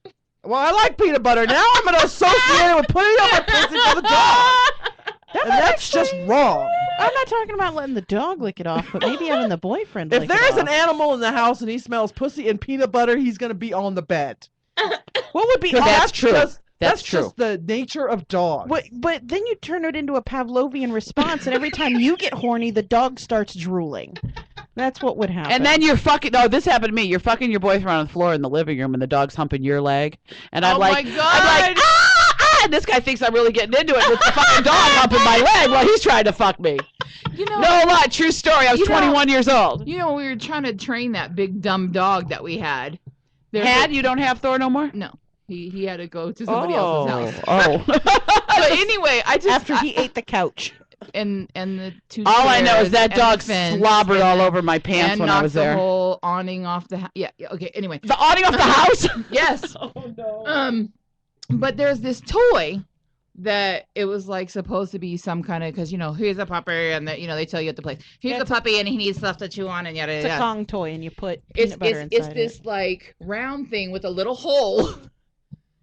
[SPEAKER 4] Well, I like peanut butter. Now I'm going to associate it with putting it on my pussy for the dog. And that's just wrong.
[SPEAKER 3] I'm not talking about letting the dog lick it off, but maybe having the boyfriend
[SPEAKER 4] If
[SPEAKER 3] lick it
[SPEAKER 4] there's
[SPEAKER 3] off.
[SPEAKER 4] an animal in the house and he smells pussy and peanut butter, he's going to be on the bed.
[SPEAKER 3] What would be
[SPEAKER 7] That's true.
[SPEAKER 4] That's
[SPEAKER 7] true.
[SPEAKER 4] just the nature of dogs.
[SPEAKER 3] But then you turn it into a Pavlovian response, and every time you get horny, the dog starts drooling. That's what would happen.
[SPEAKER 7] And then you're fucking. No, this happened to me. You're fucking your boyfriend on the floor in the living room, and the dog's humping your leg. And I'm
[SPEAKER 5] Oh
[SPEAKER 7] like,
[SPEAKER 5] my
[SPEAKER 7] I'm
[SPEAKER 5] God.
[SPEAKER 7] like, ah! And this guy thinks I'm really getting into it with the fucking dog humping my leg while he's trying to fuck me.
[SPEAKER 5] You know,
[SPEAKER 7] No lie, true story. I was
[SPEAKER 5] You know-
[SPEAKER 7] 21 years old.
[SPEAKER 5] we were trying to train that big dumb dog that we had. There's
[SPEAKER 7] You don't have Thor no more?
[SPEAKER 5] No. He had to go to somebody else's house.
[SPEAKER 7] Oh.
[SPEAKER 5] But anyway, I just
[SPEAKER 3] after he ate the couch.
[SPEAKER 5] and the two
[SPEAKER 7] All I know is
[SPEAKER 5] chairs
[SPEAKER 7] that
[SPEAKER 5] and
[SPEAKER 7] dog
[SPEAKER 5] the fence
[SPEAKER 7] slobbered
[SPEAKER 5] and
[SPEAKER 7] all
[SPEAKER 5] the-
[SPEAKER 7] over my pants
[SPEAKER 5] and
[SPEAKER 7] when I
[SPEAKER 5] knocked
[SPEAKER 7] was there.
[SPEAKER 5] the whole awning off the yeah, okay, anyway.
[SPEAKER 7] The awning off the house?
[SPEAKER 5] Yes.
[SPEAKER 7] Oh no.
[SPEAKER 5] But there's this toy that it was like supposed to be some kind of because here's a puppy and they tell you at the place here's
[SPEAKER 3] Yeah,
[SPEAKER 5] a puppy and he needs stuff to chew on and yada
[SPEAKER 3] It's a
[SPEAKER 5] yada.
[SPEAKER 3] Kong toy, and you put
[SPEAKER 5] It's
[SPEAKER 3] peanut butter
[SPEAKER 5] it's
[SPEAKER 3] inside
[SPEAKER 5] this like round thing with a little hole,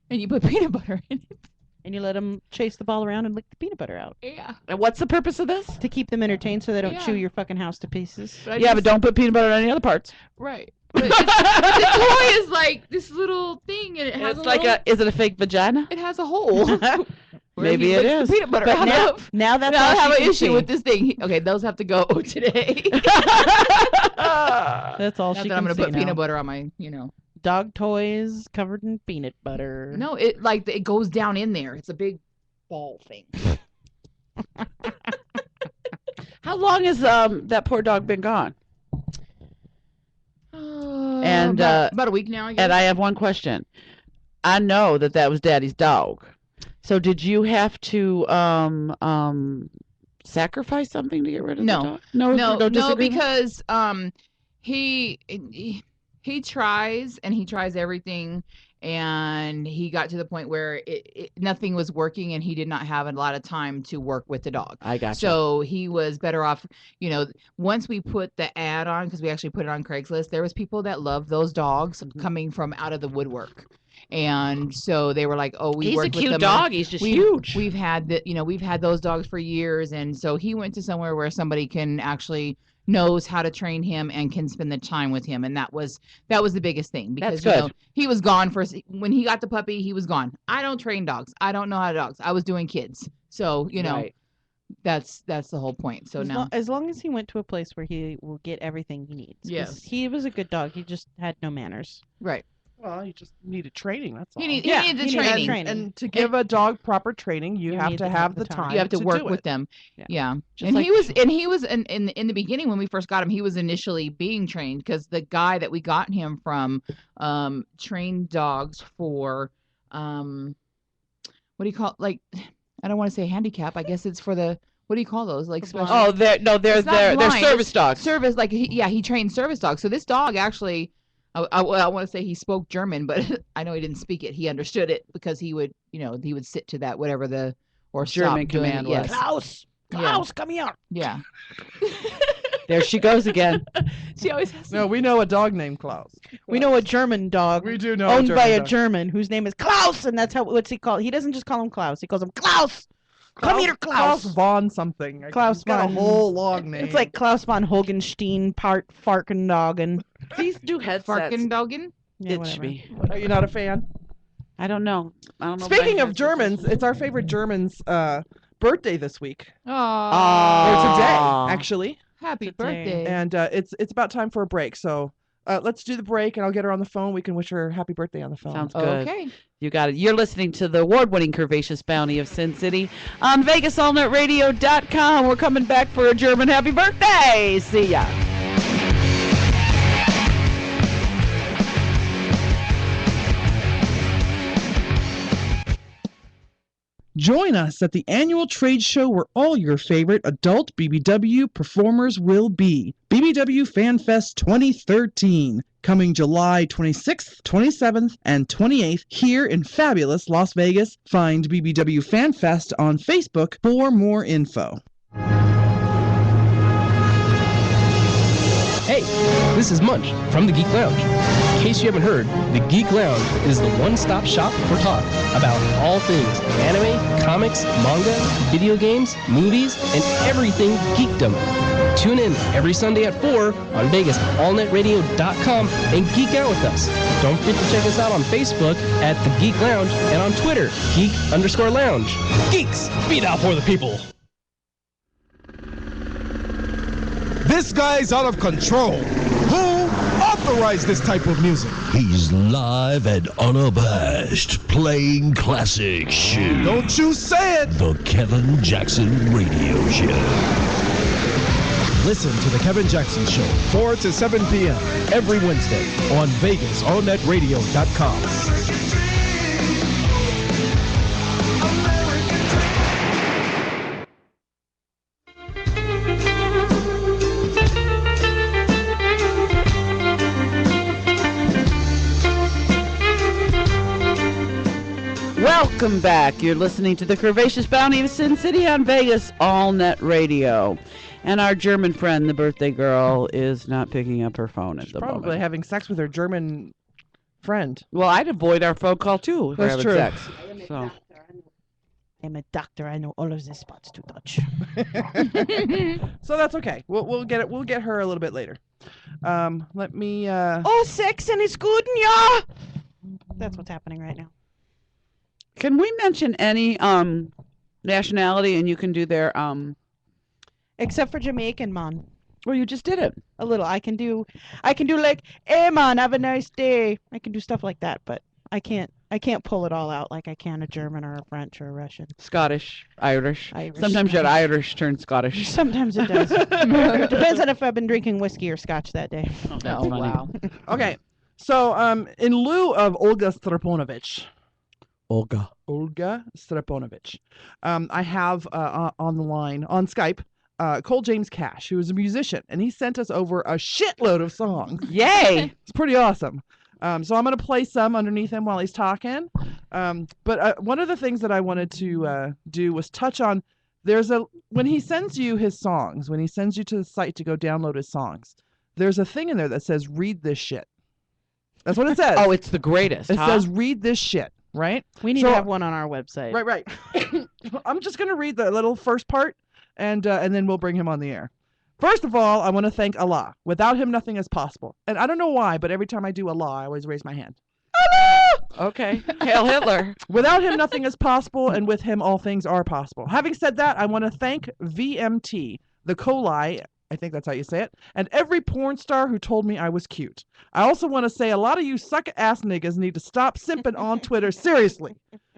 [SPEAKER 5] and you put peanut butter in it.
[SPEAKER 3] and you let them chase the ball around and lick the peanut butter out
[SPEAKER 5] Yeah.
[SPEAKER 7] And what's the purpose of this?
[SPEAKER 3] to keep them entertained, so they don't
[SPEAKER 5] Yeah.
[SPEAKER 3] chew your fucking house to pieces.
[SPEAKER 5] But I
[SPEAKER 7] Yeah,
[SPEAKER 5] just-
[SPEAKER 7] but don't put peanut butter on any other parts.
[SPEAKER 5] right. But the toy is like this little thing, and it has
[SPEAKER 7] It's
[SPEAKER 5] a
[SPEAKER 7] like
[SPEAKER 5] little,
[SPEAKER 7] is it a fake vagina?
[SPEAKER 5] it has a hole. where
[SPEAKER 7] Maybe
[SPEAKER 5] he
[SPEAKER 7] it
[SPEAKER 5] licks
[SPEAKER 7] is.
[SPEAKER 5] the peanut butter
[SPEAKER 7] But
[SPEAKER 5] out
[SPEAKER 7] now-
[SPEAKER 5] of.
[SPEAKER 3] Now that's
[SPEAKER 5] Now I
[SPEAKER 3] all
[SPEAKER 5] have
[SPEAKER 3] she
[SPEAKER 5] an
[SPEAKER 3] can
[SPEAKER 5] issue
[SPEAKER 3] see.
[SPEAKER 5] with this thing. Okay, those have to go today.
[SPEAKER 3] That's all
[SPEAKER 5] Not
[SPEAKER 3] she
[SPEAKER 5] that
[SPEAKER 3] can
[SPEAKER 5] I'm gonna
[SPEAKER 3] see
[SPEAKER 5] put
[SPEAKER 3] now.
[SPEAKER 5] peanut butter on my,
[SPEAKER 3] Dog toys covered in peanut butter.
[SPEAKER 5] No, it like it goes down in there. It's a big ball thing.
[SPEAKER 7] How long has that poor dog been gone? And,
[SPEAKER 5] about a week now, I guess.
[SPEAKER 7] And I have one question. I know that was Daddy's dog. So did you have to sacrifice something to get rid of
[SPEAKER 5] No.
[SPEAKER 7] the dog? No,
[SPEAKER 5] no,
[SPEAKER 7] disagreement?
[SPEAKER 5] because he he tries everything, and he got to the point where nothing was working, and he did not have a lot of time to work with the dog.
[SPEAKER 7] I got you.
[SPEAKER 5] So he was better off, once we put the ad on, because we actually put it on Craigslist, there was people that loved those dogs coming from out of the woodwork. And so they were like, "Oh, we
[SPEAKER 7] He's a
[SPEAKER 5] worked with
[SPEAKER 7] cute
[SPEAKER 5] them.
[SPEAKER 7] dog. He's just huge.
[SPEAKER 5] We've had we've had those dogs for years." And so he went to somewhere where somebody can actually knows how to train him and can spend the time with him, and that was the biggest thing, because
[SPEAKER 7] That's good.
[SPEAKER 5] he was gone when he got the puppy. He was gone. I don't train dogs. I don't know how to dogs. I was doing kids. So
[SPEAKER 7] Right.
[SPEAKER 5] that's the whole point. So now,
[SPEAKER 3] as long as he went to a place where he will get everything he needs. 'Cause
[SPEAKER 5] Yes.
[SPEAKER 3] he was a good dog. He just had no manners.
[SPEAKER 5] right.
[SPEAKER 4] Well, you just needed training. That's all.
[SPEAKER 5] He needs
[SPEAKER 3] he
[SPEAKER 5] the
[SPEAKER 3] needs
[SPEAKER 5] training.
[SPEAKER 3] training.
[SPEAKER 4] And to give a dog proper training, you
[SPEAKER 3] You
[SPEAKER 4] have
[SPEAKER 3] need
[SPEAKER 4] to
[SPEAKER 3] to
[SPEAKER 4] have
[SPEAKER 3] have
[SPEAKER 4] the
[SPEAKER 3] the time.
[SPEAKER 4] time.
[SPEAKER 5] You have to work
[SPEAKER 4] do
[SPEAKER 5] with
[SPEAKER 4] it.
[SPEAKER 5] them.
[SPEAKER 3] Yeah.
[SPEAKER 5] Yeah.
[SPEAKER 3] Just
[SPEAKER 5] And
[SPEAKER 3] like-
[SPEAKER 5] he was in the beginning when we first got him, he was initially being trained, because the guy that we got him from trained dogs for what do you call, like, I don't want to say handicap. I guess it's for the, what do you call those? Like special.
[SPEAKER 7] Oh, they're
[SPEAKER 5] It's not
[SPEAKER 7] they're
[SPEAKER 5] blind,
[SPEAKER 7] service
[SPEAKER 5] it's
[SPEAKER 7] dogs.
[SPEAKER 5] Service, like he trained service dogs. So this dog actually, I want to say he spoke German, but I know he didn't speak it. He understood it, because he would sit to that, whatever the, or
[SPEAKER 7] German
[SPEAKER 5] stop doing
[SPEAKER 7] command
[SPEAKER 5] it.
[SPEAKER 7] was.
[SPEAKER 5] Yes.
[SPEAKER 3] Klaus, come here.
[SPEAKER 5] Yeah.
[SPEAKER 7] There she goes again.
[SPEAKER 5] She always has.
[SPEAKER 4] No, we know a dog named Klaus.
[SPEAKER 3] We know a German dog.
[SPEAKER 4] We do know
[SPEAKER 3] owned by a
[SPEAKER 4] dog.
[SPEAKER 3] German whose name is Klaus, and that's what's he called? He doesn't just call him Klaus. He calls him Klaus. Come here, Klaus.
[SPEAKER 4] Von something.
[SPEAKER 3] Klaus
[SPEAKER 4] He's got
[SPEAKER 3] von-
[SPEAKER 4] a whole long name.
[SPEAKER 3] It's like Klaus von Hogenstein, part Farkendogen.
[SPEAKER 7] Please do headsets.
[SPEAKER 5] Farkendogen?
[SPEAKER 3] Yeah,
[SPEAKER 7] Itch
[SPEAKER 3] whatever.
[SPEAKER 7] me.
[SPEAKER 4] Are you not a fan?
[SPEAKER 7] I don't know. I don't know. if I
[SPEAKER 4] Speaking
[SPEAKER 7] have
[SPEAKER 4] of Germans, it's our favorite German's birthday this week.
[SPEAKER 5] Oh,
[SPEAKER 4] Or today,
[SPEAKER 7] Aw.
[SPEAKER 4] actually.
[SPEAKER 5] happy
[SPEAKER 3] Today.
[SPEAKER 5] birthday.
[SPEAKER 4] And it's about time for a break. So let's do the break, and I'll get her on the phone. We can wish her happy birthday on the phone.
[SPEAKER 7] Sounds good.
[SPEAKER 5] Okay.
[SPEAKER 7] You got it. You're listening to the award-winning Curvaceous Bounty of Sin City on VegasAllNetRadio.com. We're coming back for a German happy birthday. See ya.
[SPEAKER 2] Join us at the annual trade show where all your favorite adult BBW performers will be. BBW Fan Fest 2013, coming July 26th, 27th, and 28th here in fabulous Las Vegas. Find BBW Fan Fest on Facebook for more info.
[SPEAKER 8] Hey, this is Munch from the Geek Lounge. In case you haven't heard, the Geek Lounge is the one-stop shop for talk about all things anime, comics, manga, video games, movies, and everything geekdom. Tune in every Sunday at 4 on VegasAllNetRadio.com and geek out with us. Don't forget to check us out on Facebook at the Geek Lounge and on Twitter, Geek_Lounge. Geeks, be thou for the people.
[SPEAKER 9] This guy's out of control. Who authorized this type of music?
[SPEAKER 1] He's live and unabashed, playing classic shit.
[SPEAKER 9] Don't you say it!
[SPEAKER 1] The Kevin Jackson Radio Show.
[SPEAKER 9] Listen to The Kevin Jackson Show, 4 to 7 p.m. every Wednesday on VegasAllNetRadio.com.
[SPEAKER 7] Welcome back. You're listening to the Curvaceous Bounty of Sin City on Vegas All Net Radio. And our German friend, the birthday girl, is not picking up her phone at the
[SPEAKER 4] Probably
[SPEAKER 7] moment.
[SPEAKER 4] having sex with her German friend.
[SPEAKER 7] Well, I'd avoid our phone call too if we're
[SPEAKER 4] That's
[SPEAKER 7] having
[SPEAKER 4] true.
[SPEAKER 7] sex. So.
[SPEAKER 3] I'm a doctor. I know all of the spots to touch.
[SPEAKER 4] So that's okay. We'll get it. We'll get her a little bit later. Let me.
[SPEAKER 3] Oh, sex and it's good, yeah. That's what's happening right now.
[SPEAKER 7] Can we mention any nationality and you can do their
[SPEAKER 3] Except for Jamaican, man.
[SPEAKER 7] well, you just did it.
[SPEAKER 3] A little. I can do like, hey man, have a nice day. I can do stuff like that, but I can't pull it all out like I can a German or a French or a Russian.
[SPEAKER 7] Scottish, Irish.
[SPEAKER 3] Irish,
[SPEAKER 7] Sometimes your
[SPEAKER 3] Scottish.
[SPEAKER 7] Irish turns Scottish.
[SPEAKER 3] Sometimes it does. Depends on if I've been drinking whiskey or scotch that day.
[SPEAKER 7] Oh,
[SPEAKER 5] Oh, wow.
[SPEAKER 4] Okay. So in lieu of Olga Streponovich.
[SPEAKER 7] Olga.
[SPEAKER 4] I have on the line on Skype Cole James Cash, who is a musician, and he sent us over a shitload of songs.
[SPEAKER 7] Yay!
[SPEAKER 4] It's pretty awesome. So I'm going to play some underneath him while he's talking. But one of the things that I wanted to do was touch on, when he sends you his songs, when he sends you to the site to go download his songs, there's a thing in there that says, read this shit. That's what it says.
[SPEAKER 7] Oh, it's the greatest.
[SPEAKER 4] It says, read this shit, right?
[SPEAKER 3] We need to have one on our website.
[SPEAKER 4] Right. I'm just going to read the little first part, and then we'll bring him on the air. First of all, I want to thank Allah. Without him, nothing is possible. And I don't know why, but every time I do Allah, I always raise my hand. Allah!
[SPEAKER 7] Okay. Hail Hitler.
[SPEAKER 4] Without him, nothing is possible, and with him, all things are possible. Having said that, I want to thank VMT, the Coli, I think that's how you say it, and every porn star who told me I was cute. I also want to say a lot of you suck-ass niggas need to stop simping on Twitter. Seriously.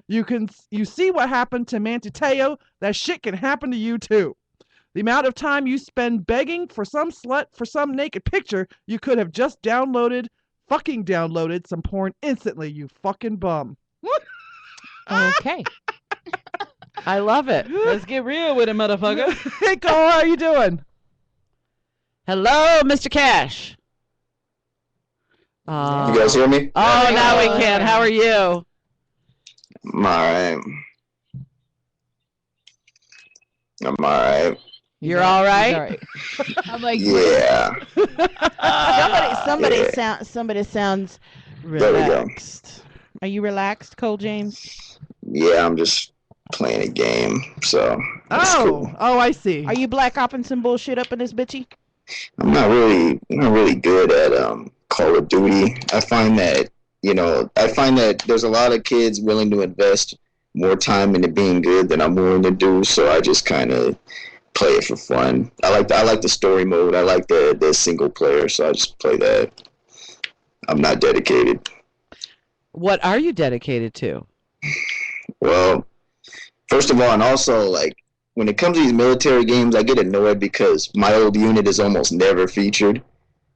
[SPEAKER 4] You see what happened to Manti Te'o? That shit can happen to you, too. The amount of time you spend begging for some slut for some naked picture, you could have just fucking downloaded some porn instantly, you fucking bum.
[SPEAKER 5] Okay.
[SPEAKER 7] I love it. Let's get real with it, motherfucker.
[SPEAKER 4] Hey, Cole, how are you doing?
[SPEAKER 7] Hello, Mr. Cash.
[SPEAKER 10] You guys hear me?
[SPEAKER 7] Oh, now we can. How are you?
[SPEAKER 10] I'm alright.
[SPEAKER 7] You're all right?
[SPEAKER 5] I'm like,
[SPEAKER 10] Yeah.
[SPEAKER 3] Somebody sounds
[SPEAKER 10] There we go.
[SPEAKER 3] relaxed. Are you relaxed, Cole James?
[SPEAKER 10] Yeah, I'm just playing a game, so that's cool.
[SPEAKER 4] Oh, I see.
[SPEAKER 3] Are you black opping some bullshit up in this bitchy?
[SPEAKER 10] I'm not really good at Call of Duty. I find that there's a lot of kids willing to invest more time into being good than I'm willing to do, so I just kind of play it for fun. I like the story mode. I like the single player, so I just play that. I'm not dedicated.
[SPEAKER 7] What are you dedicated to?
[SPEAKER 10] Well, first of all, and also, like, when it comes to these military games, I get annoyed because my old unit is almost never featured.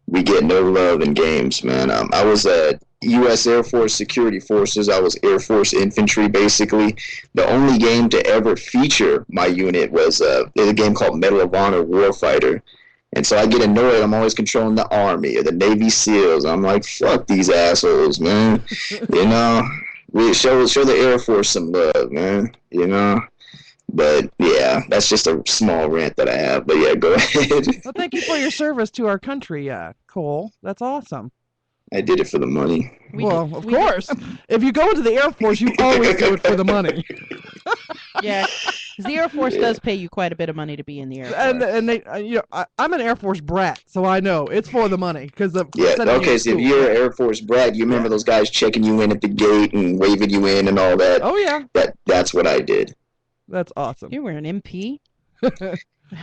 [SPEAKER 10] We get no love in games, man. I was at U.S. Air Force Security Forces. I was Air Force Infantry, basically. The only game to ever feature my unit was a game called Medal of Honor Warfighter. And so I get annoyed. I'm always controlling the Army or the Navy SEALs. I'm like, fuck these assholes, man. We show the Air Force some love, man. But yeah, that's just a small rant that I have. But yeah, go ahead.
[SPEAKER 4] Well, thank you for your service to our country, Cole. That's awesome.
[SPEAKER 10] I did it for the money.
[SPEAKER 4] Of course. If you go into the Air Force, you always do it for the money.
[SPEAKER 3] Yeah, 'cause the Air Force does pay you quite a bit of money to be in the Air Force.
[SPEAKER 4] And they, I'm an Air Force brat, so I know it's for the money. So
[SPEAKER 10] if you're an Air Force brat, you remember those guys checking you in at the gate and waving you in and all that?
[SPEAKER 4] Oh yeah.
[SPEAKER 10] That's what I did.
[SPEAKER 4] That's awesome.
[SPEAKER 3] You were an MP?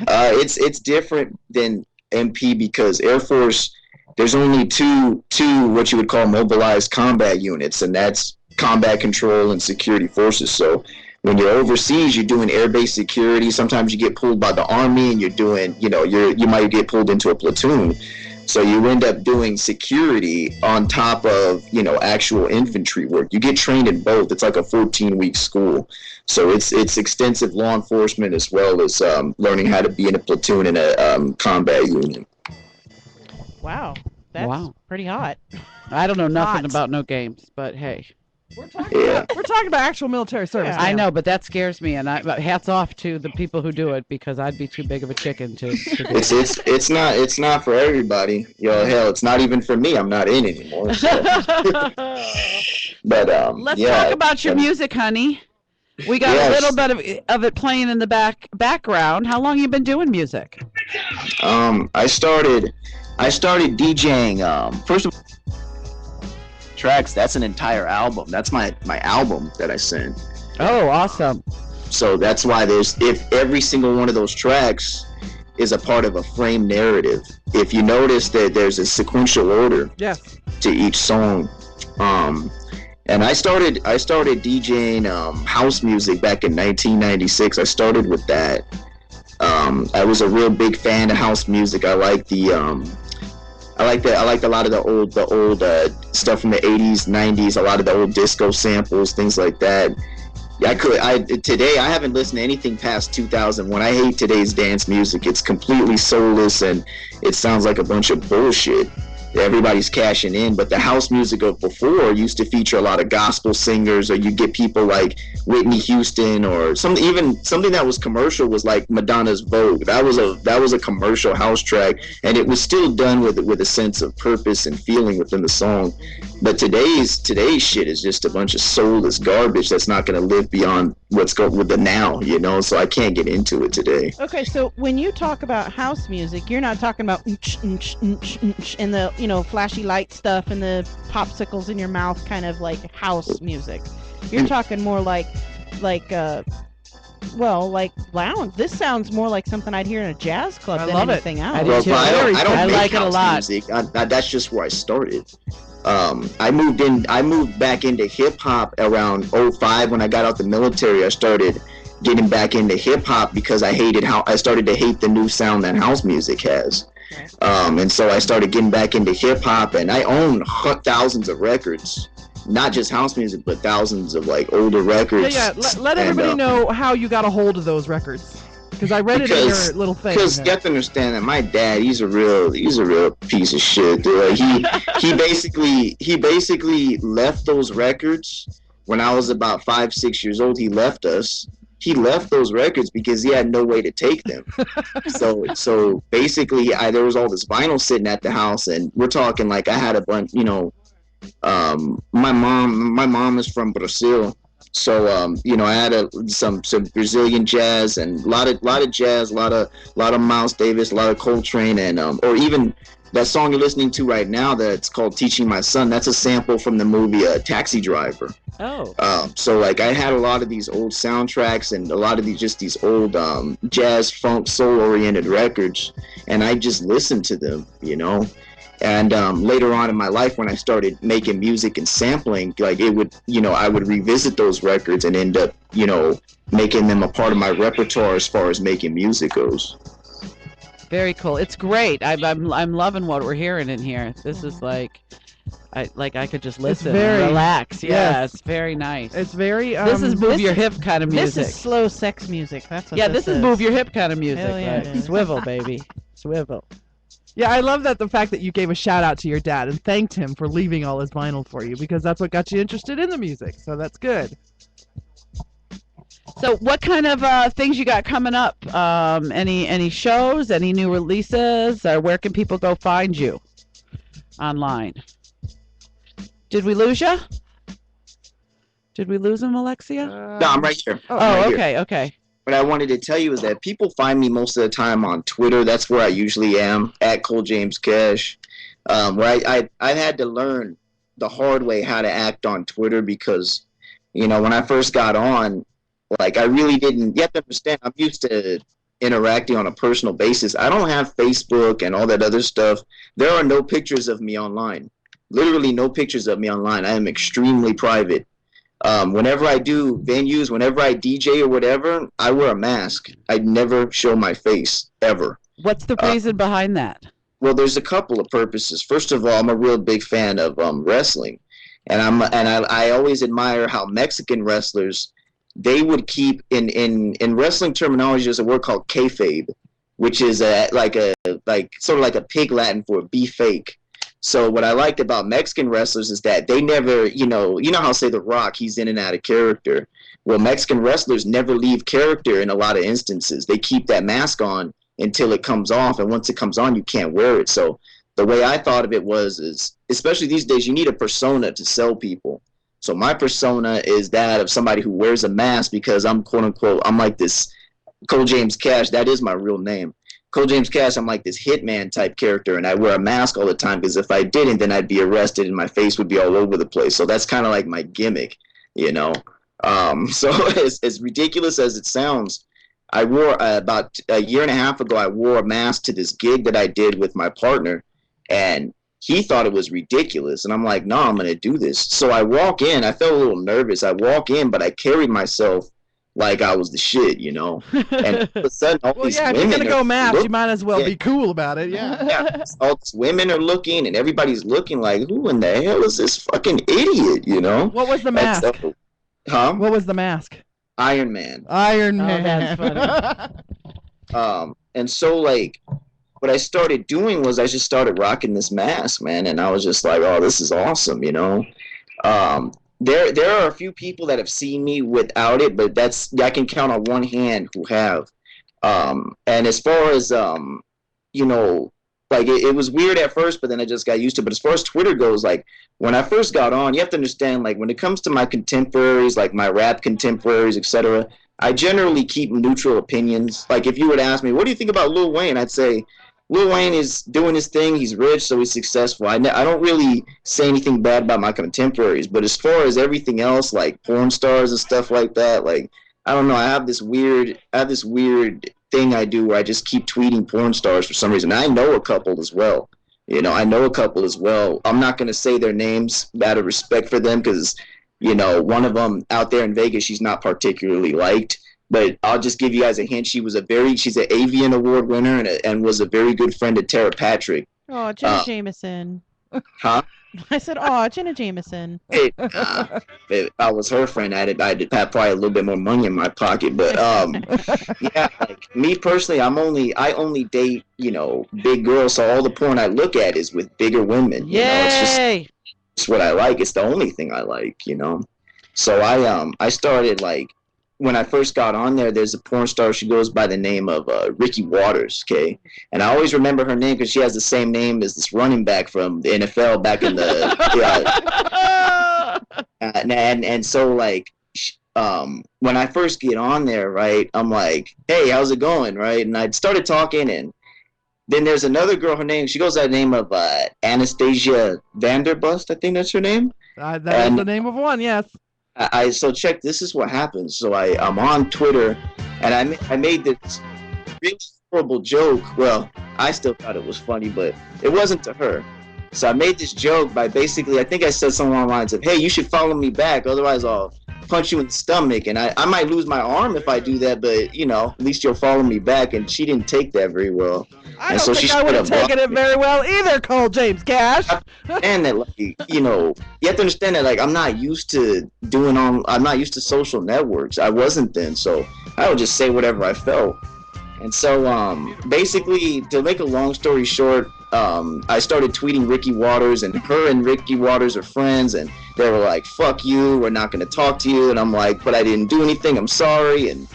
[SPEAKER 10] It's different than MP because Air Force, there's only two what you would call mobilized combat units, and that's combat control and security forces. So when you're overseas, you're doing air-based security. Sometimes you get pulled by the Army, and you're doing, you might get pulled into a platoon. So you end up doing security on top of, actual infantry work. You get trained in both. It's like a 14-week school. So it's extensive law enforcement as well as learning how to be in a platoon in a combat unit.
[SPEAKER 3] Wow. That's pretty hot.
[SPEAKER 7] I don't know nothing about no games, but hey.
[SPEAKER 4] We're talking about actual military service.
[SPEAKER 7] I know, but that scares me, and hats off to the people who do it because I'd be too big of a chicken to do it.
[SPEAKER 10] It's not for everybody. Hell, it's not even for me. I'm not in anymore. So. But
[SPEAKER 7] let's talk about your music, honey. We got a little bit of it playing in the background. How long you been doing music?
[SPEAKER 10] I started DJing. First of all, tracks. That's an entire album. That's my album that I sent.
[SPEAKER 7] Oh, awesome.
[SPEAKER 10] So that's why if every single one of those tracks is a part of a frame narrative. If you notice that there's a sequential order to each song. And I started DJing house music back in 1996. I started with that. I was a real big fan of house music. I liked I liked a lot of the old stuff from the 80s, 90s, a lot of the old disco samples, things like that. Today I haven't listened to anything past 2001. I hate today's dance music. It's completely soulless and it sounds like a bunch of bullshit. Everybody's cashing in, but the house music of before used to feature a lot of gospel singers, or you get people like Whitney Houston, or something that was commercial was like Madonna's Vogue. That was a commercial house track, and it was still done with a sense of purpose and feeling within the song. But today's shit is just a bunch of soulless garbage that's not going to live beyond what's going with the now, you know. So I can't get into it today.
[SPEAKER 3] Okay, so when you talk about house music, you're not talking about and the, you know, flashy light stuff and the popsicles in your mouth kind of like house music. You're talking more like lounge. This sounds more like something I'd hear in a jazz club than anything else.
[SPEAKER 10] I like it a lot. Music. That's just where I started. I moved back into hip hop around 05 when I got out the military. I started getting back into hip hop because I started to hate the new sound that house music has. And so I started getting back into hip hop, and I own thousands of records, not just house music, but thousands of like older records.
[SPEAKER 4] Yeah. Let everybody know how you got a hold of those records, because I read it in your little thing.
[SPEAKER 10] Because you have to understand that my dad, he's a real piece of shit. Dude. Like, he basically left those records when I was about 5-6 years old. He left us. He left those records because he had no way to take them. So basically, there was all this vinyl sitting at the house, and we're talking like I had a bunch. You know, my mom is from Brazil, so you know, I had some Brazilian jazz and a lot of jazz, a lot of Miles Davis, a lot of Coltrane, and or even that song you're listening to right now that's called "Teaching My Son." That's a sample from the movie Taxi Driver.
[SPEAKER 7] Oh.
[SPEAKER 10] So like I had a lot of these old soundtracks and a lot of these old jazz, funk, soul-oriented records, and I just listened to them, you know. And later on in my life, when I started making music and sampling, like I would revisit those records and end up, you know, making them a part of my repertoire as far as making music goes.
[SPEAKER 7] Very cool. It's great. I'm loving what we're hearing in here. This is like I could just listen and relax. Yeah, it's very nice.
[SPEAKER 4] It's very
[SPEAKER 7] this is move your hip kind of music.
[SPEAKER 3] This is slow sex music. That's what
[SPEAKER 7] this is move your hip kind of music.
[SPEAKER 3] Hell yeah,
[SPEAKER 7] like, swivel, baby. Swivel.
[SPEAKER 4] Yeah, I love the fact that you gave a shout out to your dad and thanked him for leaving all his vinyl for you, because that's what got you interested in the music. So that's good.
[SPEAKER 7] So what kind of things you got coming up? Any shows, any new releases, or where can people go find you online? Did we lose you? Did we lose him, Alexia?
[SPEAKER 10] No, I'm right here.
[SPEAKER 7] Okay.
[SPEAKER 10] What I wanted to tell you is that people find me most of the time on Twitter. That's where I usually am, at Cole James Cash. Where I had to learn the hard way how to act on Twitter, because, you know, when I first got on, like, I really didn't. You have to understand, I'm used to interacting on a personal basis. I don't have Facebook and all that other stuff. There are no pictures of me online. Literally no pictures of me online. I am extremely private. Whenever I do venues, whenever I DJ or whatever, I wear a mask. I never show my face, ever.
[SPEAKER 7] What's the reason behind that?
[SPEAKER 10] Well, there's a couple of purposes. First of all, I'm a real big fan of wrestling, and I always admire how Mexican wrestlers, they would keep in wrestling terminology. There's a word called kayfabe, which is sort of like a pig Latin for be fake. So what I liked about Mexican wrestlers is that they never, you know how, say, The Rock, he's in and out of character. Well, Mexican wrestlers never leave character in a lot of instances. They keep that mask on until it comes off, and once it comes on, you can't wear it. So the way I thought of it is, especially these days, you need a persona to sell people. So my persona is that of somebody who wears a mask, because I'm, quote unquote, I'm like this Cole James Cash. That is my real name. Cole James Cash, I'm like this hitman type character, and I wear a mask all the time, because if I didn't, then I'd be arrested and my face would be all over the place. So that's kind of like my gimmick, you know. So as ridiculous as it sounds, I wore about a year and a half ago, I wore a mask to this gig that I did with my partner, and he thought it was ridiculous, and I'm like, no, I'm going to do this. So I walk in. I felt a little nervous. I walk in, but I carried myself like I was the shit, you know. And all of a sudden, all these women,
[SPEAKER 4] if you're gonna go masked, you might as well be cool about it. Yeah.
[SPEAKER 10] All these women are looking, and everybody's looking like, who in the hell is this fucking idiot, you know?
[SPEAKER 4] What was the mask?
[SPEAKER 10] Huh?
[SPEAKER 4] What was the mask?
[SPEAKER 10] Iron Man.
[SPEAKER 4] Iron
[SPEAKER 3] Oh,
[SPEAKER 4] Man.
[SPEAKER 3] that's funny.
[SPEAKER 10] And so like what I started doing was I just started rocking this mask, man, and I was just like, oh, this is awesome, you know. There are a few people that have seen me without it, but I can count on one hand who have. And as far as you know, like it was weird at first, but then I just got used to it. But as far as Twitter goes, like when I first got on, you have to understand, like when it comes to my contemporaries, like my rap contemporaries, etc., I generally keep neutral opinions. Like if you would ask me, what do you think about Lil Wayne? I'd say Lil Wayne is doing his thing. He's rich, so he's successful. I don't really say anything bad about my contemporaries. But as far as everything else, like porn stars and stuff like that, like I don't know. I have this weird thing I do where I just keep tweeting porn stars for some reason. I know a couple as well. You know, I know a couple as well. I'm not gonna say their names out of respect for them because, you know, one of them out there in Vegas, she's not particularly liked. But I'll just give you guys a hint. She's an Avian Award winner and was a very good friend of Tara Patrick.
[SPEAKER 3] Oh, Jenna Jameson.
[SPEAKER 10] Huh?
[SPEAKER 3] I said, oh, Jenna Jameson.
[SPEAKER 10] If I was her friend, I'd have probably a little bit more money in my pocket. But yeah, like me personally, I only date, you know, big girls. So all the porn I look at is with bigger women. You know, it's what I like. It's the only thing I like, you know. So I started like when I first got on there. There's a porn star. She goes by the name of Ricky Waters. Okay, and I always remember her name because she has the same name as this running back from the NFL back in the. And so like when I first get on there, right, I'm like, hey, how's it going, right? And I started talking, and then there's another girl. Her name, she goes by the name of Anastasia Vanderbust. I think that's her name.
[SPEAKER 4] That is the name of one, yes.
[SPEAKER 10] So check. This is what happens. So I'm on Twitter, and I made this really horrible joke. Well, I still thought it was funny, but it wasn't to her. So I made this joke by basically, I think I said something along the lines of, hey, you should follow me back, otherwise I'll punch you in the stomach. And I might lose my arm if I do that, but, you know, at least you'll follow me back. And she didn't take that very well.
[SPEAKER 4] I don't think I would have taken it very well either, Cole James Cash.
[SPEAKER 10] And that, like, you know, you have to understand that, like, I'm not used to social networks. I wasn't then, so I would just say whatever I felt. And so, basically, to make a long story short, I started tweeting Ricky Waters, and her and Ricky Waters are friends, and they were like, fuck you, we're not going to talk to you. And I'm like, but I didn't do anything, I'm sorry. And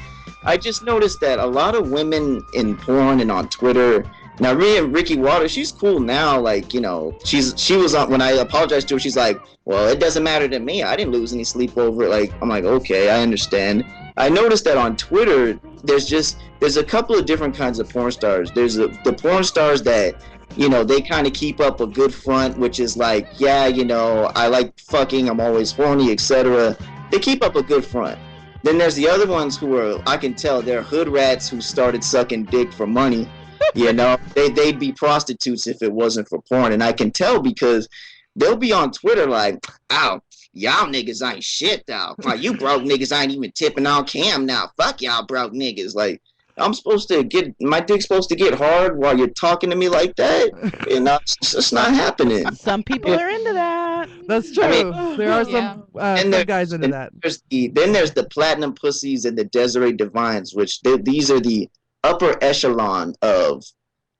[SPEAKER 10] I just noticed that a lot of women in porn and on Twitter, now Ricky Waters, she's cool now, like, you know, she was on, when I apologized to her, she's like, well, it doesn't matter to me, I didn't lose any sleep over it. Like, I'm like, okay, I understand. I noticed that on Twitter, there's a couple of different kinds of porn stars. There's the porn stars that, you know, they kind of keep up a good front, which is like, yeah, you know, I like fucking, I'm always horny, etc. They keep up a good front. Then there's the other ones who are, I can tell, they're hood rats who started sucking dick for money. You know, they'd be prostitutes if it wasn't for porn. And I can tell because they'll be on Twitter like, oh, y'all niggas ain't shit, though. Like, you broke niggas ain't even tipping on cam now. Fuck y'all broke niggas. Like, my dick's supposed to get hard while you're talking to me like that? You know, it's not happening.
[SPEAKER 3] Some people are into that.
[SPEAKER 4] That's true. I mean, there are some guys into that.
[SPEAKER 10] Then there's the platinum pussies and the Desiree Divines, which these are the upper echelon of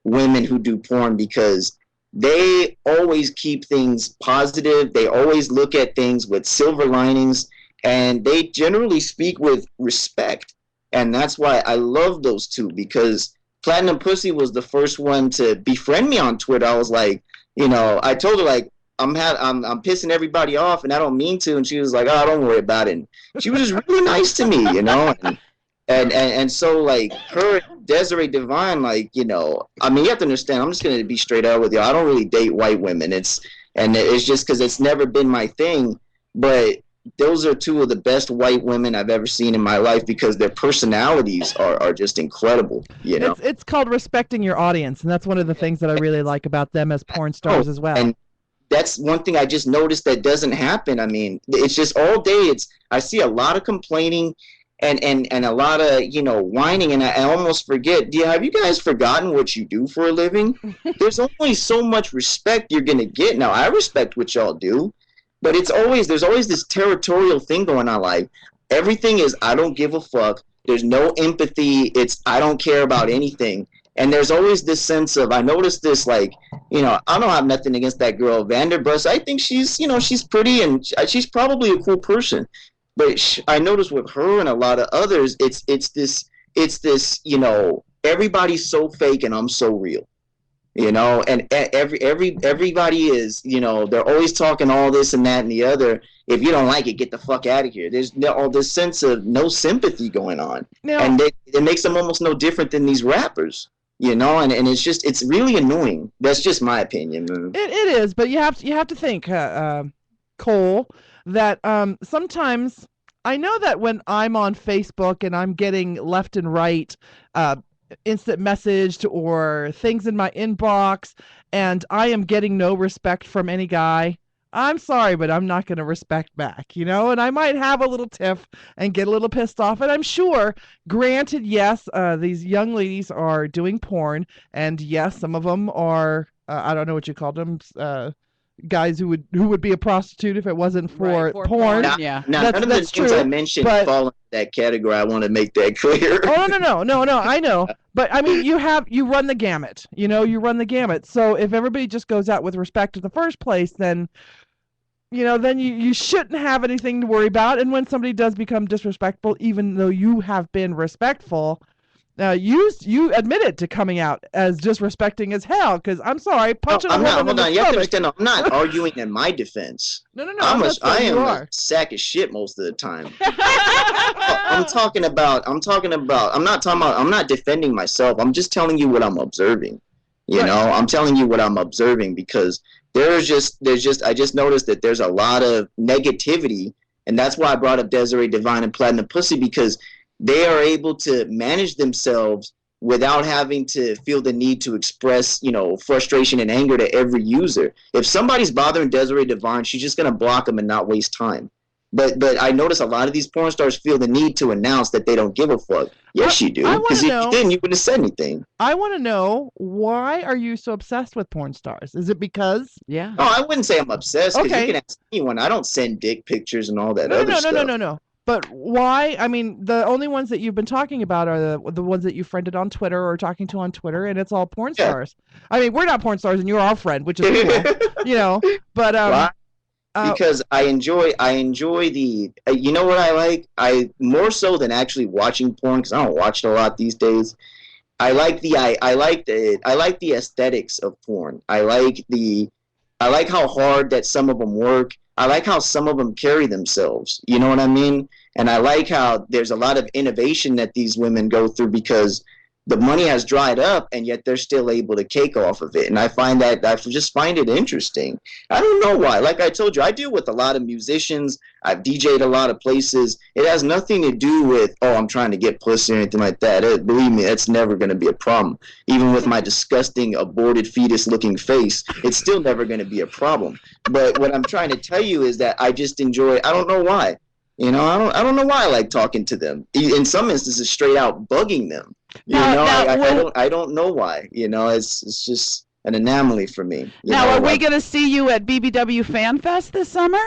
[SPEAKER 10] women who do porn because they always keep things positive. They always look at things with silver linings, and they generally speak with respect. And that's why I love those two, because Platinum Pussy was the first one to befriend me on Twitter. I was like, you know, I told her like, I'm pissing everybody off and I don't mean to. And she was like, oh, don't worry about it. And she was just really nice to me, you know? And so like her, Desiree Divine, like, you know, I mean, you have to understand, I'm just going to be straight up with you. I don't really date white women. It's just because it's never been my thing. But those are two of the best white women I've ever seen in my life because their personalities are just incredible, you know?
[SPEAKER 4] It's called respecting your audience, and that's one of the things that I really like about them as porn stars as well.
[SPEAKER 10] And that's one thing I just noticed that doesn't happen. I mean, it's just all day. I see a lot of complaining and a lot of, you know, whining, and I almost forget, have you guys forgotten what you do for a living? There's only so much respect you're going to get. Now, I respect what y'all do. But there's always this territorial thing going on, like, Everything is I don't give a fuck. There's no empathy. It's I don't care about anything. And there's always this sense of I noticed this like, I don't have nothing against that girl Vanderbush. I think she's she's pretty and she's probably a cool person. But I noticed with her and a lot of others, it's this everybody's so fake and I'm so real. And everybody is, they're always talking all this and that and the other. If you don't like it, get the fuck out of here. There's all this sense of no sympathy going on. Now, and it makes them almost no different than these rappers, and it's really annoying. That's just my opinion.
[SPEAKER 4] It is, but you have to think, Cole, that sometimes I know that when I'm on Facebook and I'm getting left and right instant messaged or things in my inbox and I am getting no respect from any guy, I'm sorry, but I'm not going to respect back, and I might have a little tiff and get a little pissed off. And I'm sure, granted, yes, these young ladies are doing porn, and yes, some of them are, I don't know what you called them, guys who would be a prostitute if it wasn't for porn.
[SPEAKER 10] Now, none of the things I mentioned fall into that category. I want to make that clear.
[SPEAKER 4] Oh, no, I know. But I mean, you run the gamut. You run the gamut. So if everybody just goes out with respect in the first place, then then you shouldn't have anything to worry about. And when somebody does become disrespectful, even though you have been respectful, you admitted to coming out as disrespecting as hell. Because I'm sorry, punching a woman in the
[SPEAKER 10] You have to
[SPEAKER 4] stomach.
[SPEAKER 10] understand. I'm not arguing in my defense.
[SPEAKER 4] No.
[SPEAKER 10] I am a sack of shit most of the time. I'm not defending myself. I'm just telling you what I'm observing. I'm telling you what I'm observing because I just noticed that there's a lot of negativity, and that's why I brought up Desiree Divine and Platinum Pussy, because they are able to manage themselves without having to feel the need to express, frustration and anger to every user. If somebody's bothering Desiree Divine, she's just going to block them and not waste time. But I notice a lot of these porn stars feel the need to announce that they don't give a fuck. Yes, you do. Because if you didn't, you wouldn't have said anything.
[SPEAKER 4] I want to know, why are you so obsessed with porn stars? Is it because?
[SPEAKER 7] Yeah.
[SPEAKER 10] Oh, I wouldn't say I'm obsessed. Because
[SPEAKER 4] Okay.
[SPEAKER 10] you can ask anyone. I don't send dick pictures and all that other stuff.
[SPEAKER 4] No. But why? I mean, the only ones that you've been talking about are the ones that you friended on Twitter or talking to on Twitter, and it's all porn stars. I mean, we're not porn stars, and you're our friend, which is cool, But
[SPEAKER 10] Why? Because I enjoy the. You know what I like? I more so than actually watching porn, because I don't watch it a lot these days. I like the aesthetics of porn. I like how hard that some of them work. I like how some of them carry themselves. You know what I mean? And I like how there's a lot of innovation that these women go through because the money has dried up and yet they're still able to cake off of it. And I just find it interesting. I don't know why. Like I told you, I deal with a lot of musicians. I've DJ'd a lot of places. It has nothing to do with, I'm trying to get pussy or anything like that. Believe me, that's never going to be a problem. Even with my disgusting aborted fetus looking face, it's still never going to be a problem. But what I'm trying to tell you is that I just enjoy, I don't know why. I don't know why I like talking to them. In some instances, straight out bugging them. I don't know why. It's just an anomaly for me.
[SPEAKER 7] Are we going to see you at BBW Fan Fest this summer?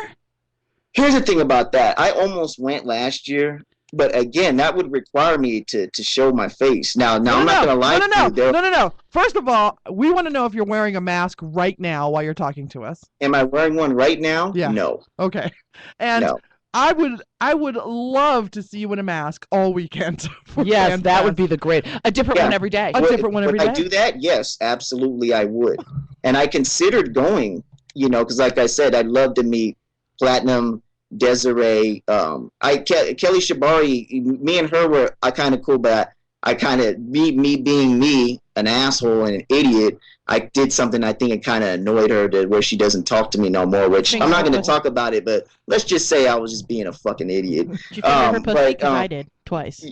[SPEAKER 10] Here's the thing about that. I almost went last year, but again, that would require me to show my face. Now I'm not going to lie to you.
[SPEAKER 4] No. First of all, we want to know if you're wearing a mask right now while you're talking to us.
[SPEAKER 10] Am I wearing one right now?
[SPEAKER 4] Yeah.
[SPEAKER 10] No.
[SPEAKER 4] Okay. And
[SPEAKER 10] no.
[SPEAKER 4] I would love to see you in a mask all weekend.
[SPEAKER 7] Yes, that would be the great. A different one every day.
[SPEAKER 10] Would I do that? Yes, absolutely I would. And I considered going, because like I said, I'd love to meet Platinum, Desiree, Kelly Shabari. Me and her were kind of cool, but I kind of, me being me, an asshole and an idiot, I did something I think it kind of annoyed her to where she doesn't talk to me no more, which I'm not going to talk about it, but let's just say I was just being a fucking idiot.
[SPEAKER 3] Did you finger her pussy? Because I did twice.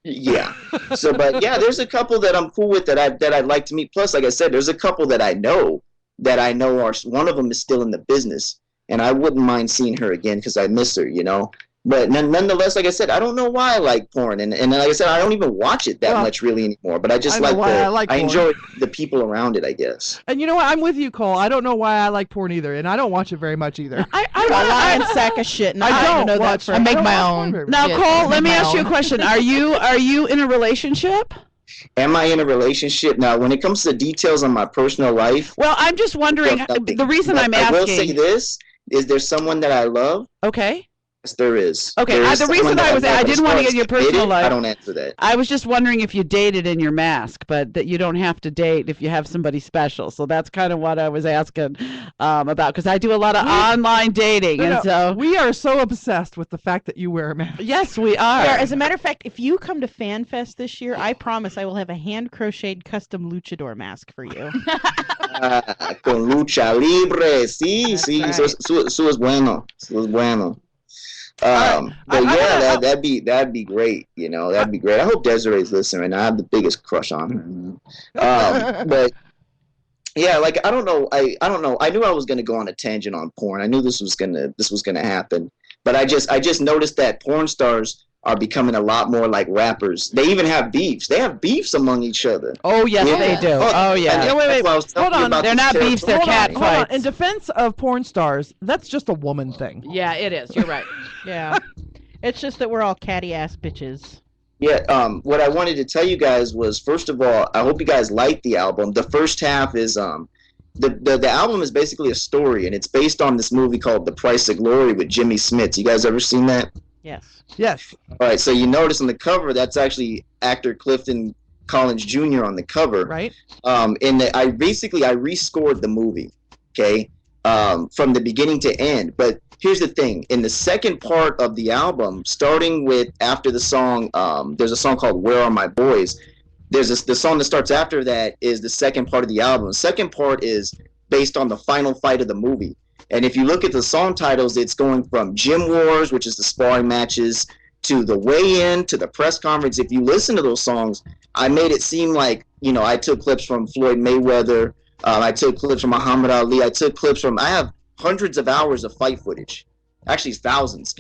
[SPEAKER 10] Yeah. So, but yeah, there's a couple that I'm cool with that I'd like to meet. Plus, like I said, there's a couple that I know are, one of them is still in the business, and I wouldn't mind seeing her again because I miss her, But nonetheless, like I said, I don't know why I like porn, and like I said, I don't even watch it that much really anymore. But I just I enjoy the people around it, I guess.
[SPEAKER 4] And you know what? I'm with you, Cole. I don't know why I like porn either, and I don't watch it very much either.
[SPEAKER 3] I lying sack of shit. And
[SPEAKER 4] I don't
[SPEAKER 3] know
[SPEAKER 4] watch.
[SPEAKER 3] that
[SPEAKER 5] I make my own.
[SPEAKER 7] Now, Cole, let me ask you a question. Are you in a relationship?
[SPEAKER 10] Am I in a relationship? Now, when it comes to details on my personal life,
[SPEAKER 7] well, I'm just wondering. The reason I'm asking.
[SPEAKER 10] I will say this: is there someone that I love?
[SPEAKER 7] Okay.
[SPEAKER 10] Yes, there is.
[SPEAKER 7] Okay,
[SPEAKER 10] there is
[SPEAKER 7] the reason I didn't want to get your personal life.
[SPEAKER 10] I don't answer that.
[SPEAKER 7] I was just wondering if you dated in your mask, but that you don't have to date if you have somebody special. So that's kind of what I was asking about, because I do a lot of online dating, and so
[SPEAKER 4] we are so obsessed with the fact that you wear a mask.
[SPEAKER 7] Yes, we are.
[SPEAKER 3] Yeah, as a matter of fact, if you come to FanFest this year, I promise I will have a hand-crocheted custom luchador mask for you.
[SPEAKER 10] Con lucha libre, sí, sí,
[SPEAKER 3] right.
[SPEAKER 10] Eso es bueno, eso es bueno. But yeah, that'd be great. You know, that'd be great. I hope Desiree's listening. I have the biggest crush on her. But yeah, like I don't know. I knew I was gonna go on a tangent on porn. I knew this was gonna happen. But I just noticed that porn stars are becoming a lot more like rappers. They even have beefs. They have beefs among each other.
[SPEAKER 7] Oh yes, they do. Oh yeah.
[SPEAKER 4] Wait. Hold on.
[SPEAKER 7] They're not beefs. They're cat fights.
[SPEAKER 4] In defense of porn stars, that's just a woman thing.
[SPEAKER 7] Yeah, it is. You're right.
[SPEAKER 3] Yeah. It's just that we're all catty ass bitches.
[SPEAKER 10] Yeah, what I wanted to tell you guys was, first of all, I hope you guys like the album. The first half is the album is basically a story, and it's based on this movie called The Price of Glory with Jimmy Smits. You guys ever seen that?
[SPEAKER 3] Yes.
[SPEAKER 4] Yes.
[SPEAKER 10] All right, so you notice on the cover that's actually actor Clifton Collins Jr. on the cover.
[SPEAKER 4] Right.
[SPEAKER 10] I rescored the movie, okay, from the beginning to end. But here's the thing: in the second part of the album, starting with after the song, there's a song called "Where Are My Boys." The song that starts after that is the second part of the album. The second part is based on the final fight of the movie. And if you look at the song titles, it's going from Gym Wars, which is the sparring matches, to the weigh-in, to the press conference. If you listen to those songs, I made it seem like, you know, I took clips from Floyd Mayweather. I took clips from Muhammad Ali. I have hundreds of hours of fight footage. Actually, thousands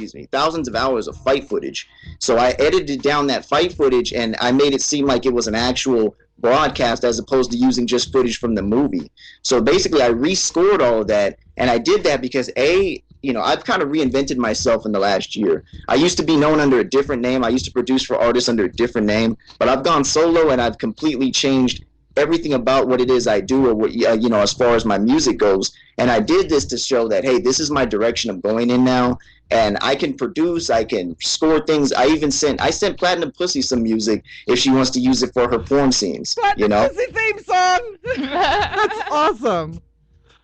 [SPEAKER 10] of hours of fight footage. So I edited down that fight footage, and I made it seem like it was an actual broadcast as opposed to using just footage from the movie. So basically, I rescored all of that, and I did that because, I've kind of reinvented myself in the last year. I used to be known under a different name. I used to produce for artists under a different name, but I've gone solo, and I've completely changed everything about what it is I do, or what, as far as my music goes. And I did this to show that, hey, this is my direction I'm going in now, and I can produce, I can score things. I sent Platinum Pussy some music if she wants to use it for her porn scenes.
[SPEAKER 4] Platinum Pussy theme song. That's awesome.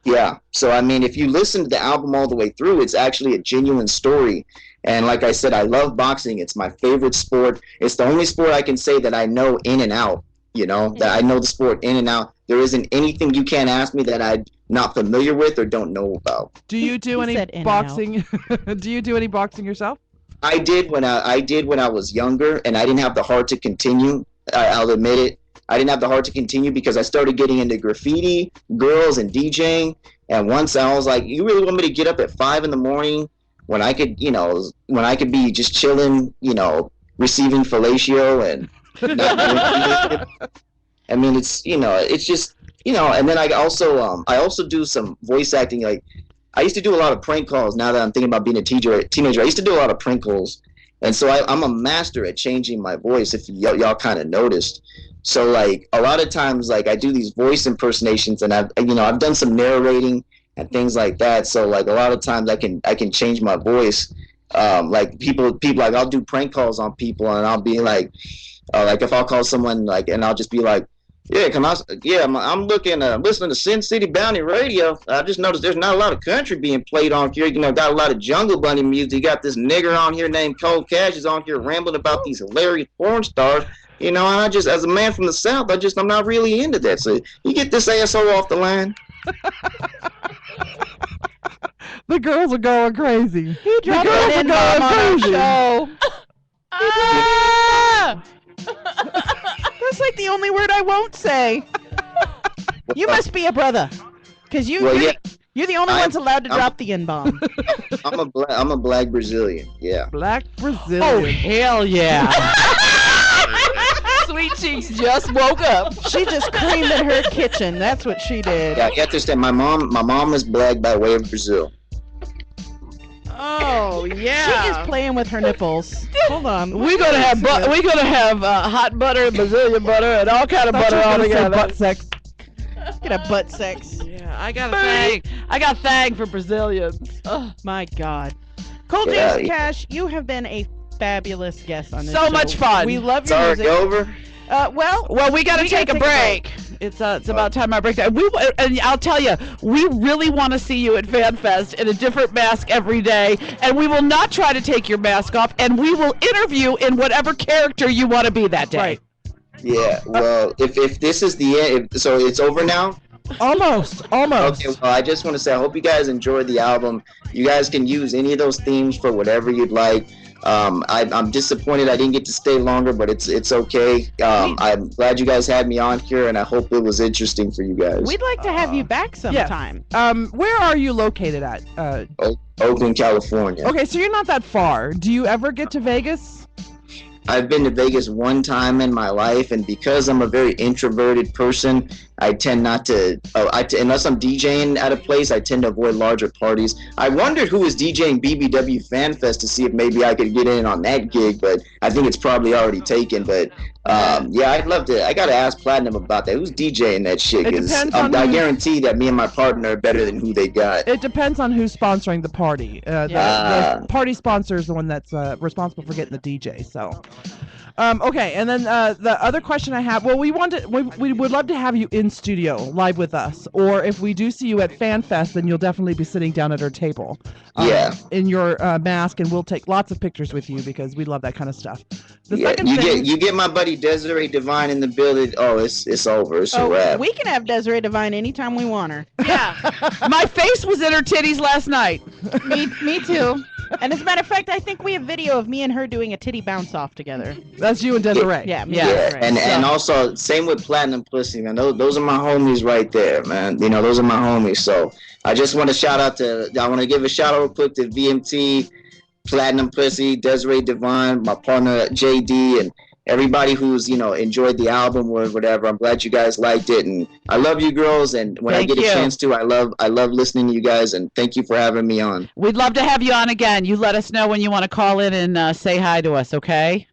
[SPEAKER 10] Yeah. So I mean, if you listen to the album all the way through, it's actually a genuine story. And like I said, I love boxing. It's my favorite sport. It's the only sport I can say that I know in and out. That I know the sport in and out. There isn't anything you can't ask me that I'm not familiar with or don't know about.
[SPEAKER 4] Do you do any boxing? Do you do any boxing yourself?
[SPEAKER 10] I did when I was younger, and I didn't have the heart to continue. I'll admit it. I didn't have the heart to continue because I started getting into graffiti, girls, and DJing. And once I was like, you really want me to get up at 5 a.m. when I could, when I could be just chilling, receiving fellatio and I mean, it's just, and then I also do some voice acting. Like, I used to do a lot of prank calls. Now that I'm thinking about being a teenager, I used to do a lot of prank calls. And so I'm a master at changing my voice, if y'all kind of noticed. So like a lot of times, like I do these voice impersonations, and I've done some narrating and things like that. So like a lot of times I can change my voice. Like people like I'll do prank calls on people, and I'll be like if I'll call someone and I'll just be like, I'm listening to SinCityBounty radio. I just noticed there's not a lot of country being played on here. Got a lot of Jungle Bunny music. You got this nigger on here named Cold Cash is on here rambling about these hilarious porn stars. And I just, as a man from the South, I'm not really into that. So you get this asshole off the line.
[SPEAKER 4] The girls are going crazy.
[SPEAKER 3] He dropped an N-bomb on our show. That's like the only word I won't say. You must be a brother, because You're the only ones allowed to drop the N-bomb.
[SPEAKER 10] I'm a black Brazilian. Yeah.
[SPEAKER 4] Black Brazilian.
[SPEAKER 7] Oh, hell yeah.
[SPEAKER 5] Sweet Cheeks just woke up.
[SPEAKER 3] She just cleaned in her kitchen. That's what she did.
[SPEAKER 10] Yeah, you have to understand. My mom is black by way of Brazil.
[SPEAKER 7] Oh, yeah.
[SPEAKER 3] She is playing with her nipples. Hold on.
[SPEAKER 7] We're gonna have hot butter, Brazilian butter, and all kind of butter all together.
[SPEAKER 4] Butt sex.
[SPEAKER 3] Get a butt sex.
[SPEAKER 7] Yeah, I got a thing for Brazilians.
[SPEAKER 3] Oh my God. Cole
[SPEAKER 10] Yeah.
[SPEAKER 3] James Cash, you have been a fabulous guest on this
[SPEAKER 7] So
[SPEAKER 3] show.
[SPEAKER 7] much fun.
[SPEAKER 3] We love
[SPEAKER 10] It's
[SPEAKER 3] your
[SPEAKER 10] already
[SPEAKER 3] music.
[SPEAKER 10] over.
[SPEAKER 3] Well,
[SPEAKER 7] we got to take a break. It's about time I break that. And I'll tell you, we really want to see you at FanFest in a different mask every day, and we will not try to take your mask off, and we will interview in whatever character you want to be that day.
[SPEAKER 4] Right.
[SPEAKER 10] Yeah. Well, if this is the end, so it's over now.
[SPEAKER 4] Almost.
[SPEAKER 10] Okay, well, I just want to say I hope you guys enjoyed the album. You guys can use any of those themes for whatever you'd like. I'm disappointed I didn't get to stay longer, but it's okay. I'm glad you guys had me on here, and I hope it was interesting for you guys.
[SPEAKER 3] we'd like to have you back sometime.
[SPEAKER 4] Where are you located at?
[SPEAKER 10] Oakland, California.
[SPEAKER 4] Okay, so you're not that far. Do you ever get to Vegas?
[SPEAKER 10] I've been to Vegas one time in my life, and because I'm a very introverted person, I tend not to, unless I'm DJing at a place, I tend to avoid larger parties. I wondered who was DJing BBW Fan Fest to see if maybe I could get in on that gig, but I think it's probably already taken. But yeah, I'd love to. I got to ask Platinum about that. Who's DJing that shit? Because I guarantee that me and my partner are better than who they got.
[SPEAKER 4] It depends on who's sponsoring the party. The party sponsor is the one that's responsible for getting the DJ. So, okay. And then the other question I have, well, we would love to have you in studio live with us, or if we do see you at FanFest, then you'll definitely be sitting down at our table. In your mask, and we'll take lots of pictures with you because we love that kind of stuff.
[SPEAKER 10] You get my buddy Desiree Divine in the building. Oh, it's over. It's a wrap.
[SPEAKER 3] We can have Desiree Divine anytime we want her.
[SPEAKER 7] Yeah. My face was in her titties last night.
[SPEAKER 5] Me too.
[SPEAKER 3] And as a matter of fact, I think we have video of me and her doing a titty bounce off together.
[SPEAKER 4] That's you and Desiree.
[SPEAKER 3] Yeah.
[SPEAKER 10] And also same with Platinum Pussy, man. Those are my homies right there, man. You know, those are my homies. So I just want to I want to give a shout out real quick to VMT, Platinum Pussy, Desiree Divine, my partner JD, and everybody who's, enjoyed the album or whatever. I'm glad you guys liked it, and I love you girls, and when I get a chance to, I love listening to you guys, and thank you for having me on.
[SPEAKER 7] We'd love to have you on again. You let us know when you want to call in and say hi to us, okay?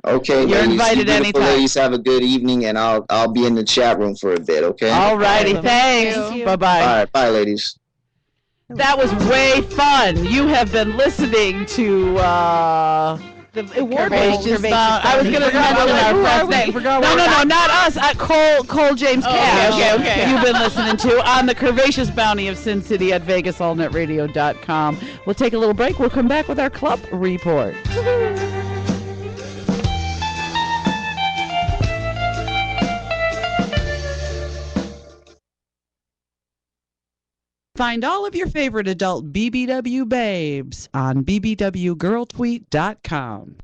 [SPEAKER 10] Okay,
[SPEAKER 7] you're
[SPEAKER 10] ladies,
[SPEAKER 7] invited
[SPEAKER 10] you
[SPEAKER 7] anytime.
[SPEAKER 10] Ladies, have a good evening, and I'll be in the chat room for a bit, okay?
[SPEAKER 7] All righty, thanks. Bye-bye.
[SPEAKER 10] All right, bye, ladies.
[SPEAKER 7] That was way fun. You have been listening to
[SPEAKER 3] the award
[SPEAKER 7] I was going to mention our friend's name. No, not us. Cole James Cash.
[SPEAKER 3] Okay.
[SPEAKER 7] You've been listening to on the Curvaceous Bounty of Sin City at VegasAllNetRadio.com. We'll take a little break. We'll come back with our club report. Find all of your favorite adult BBW babes on bbwgirltweet.com.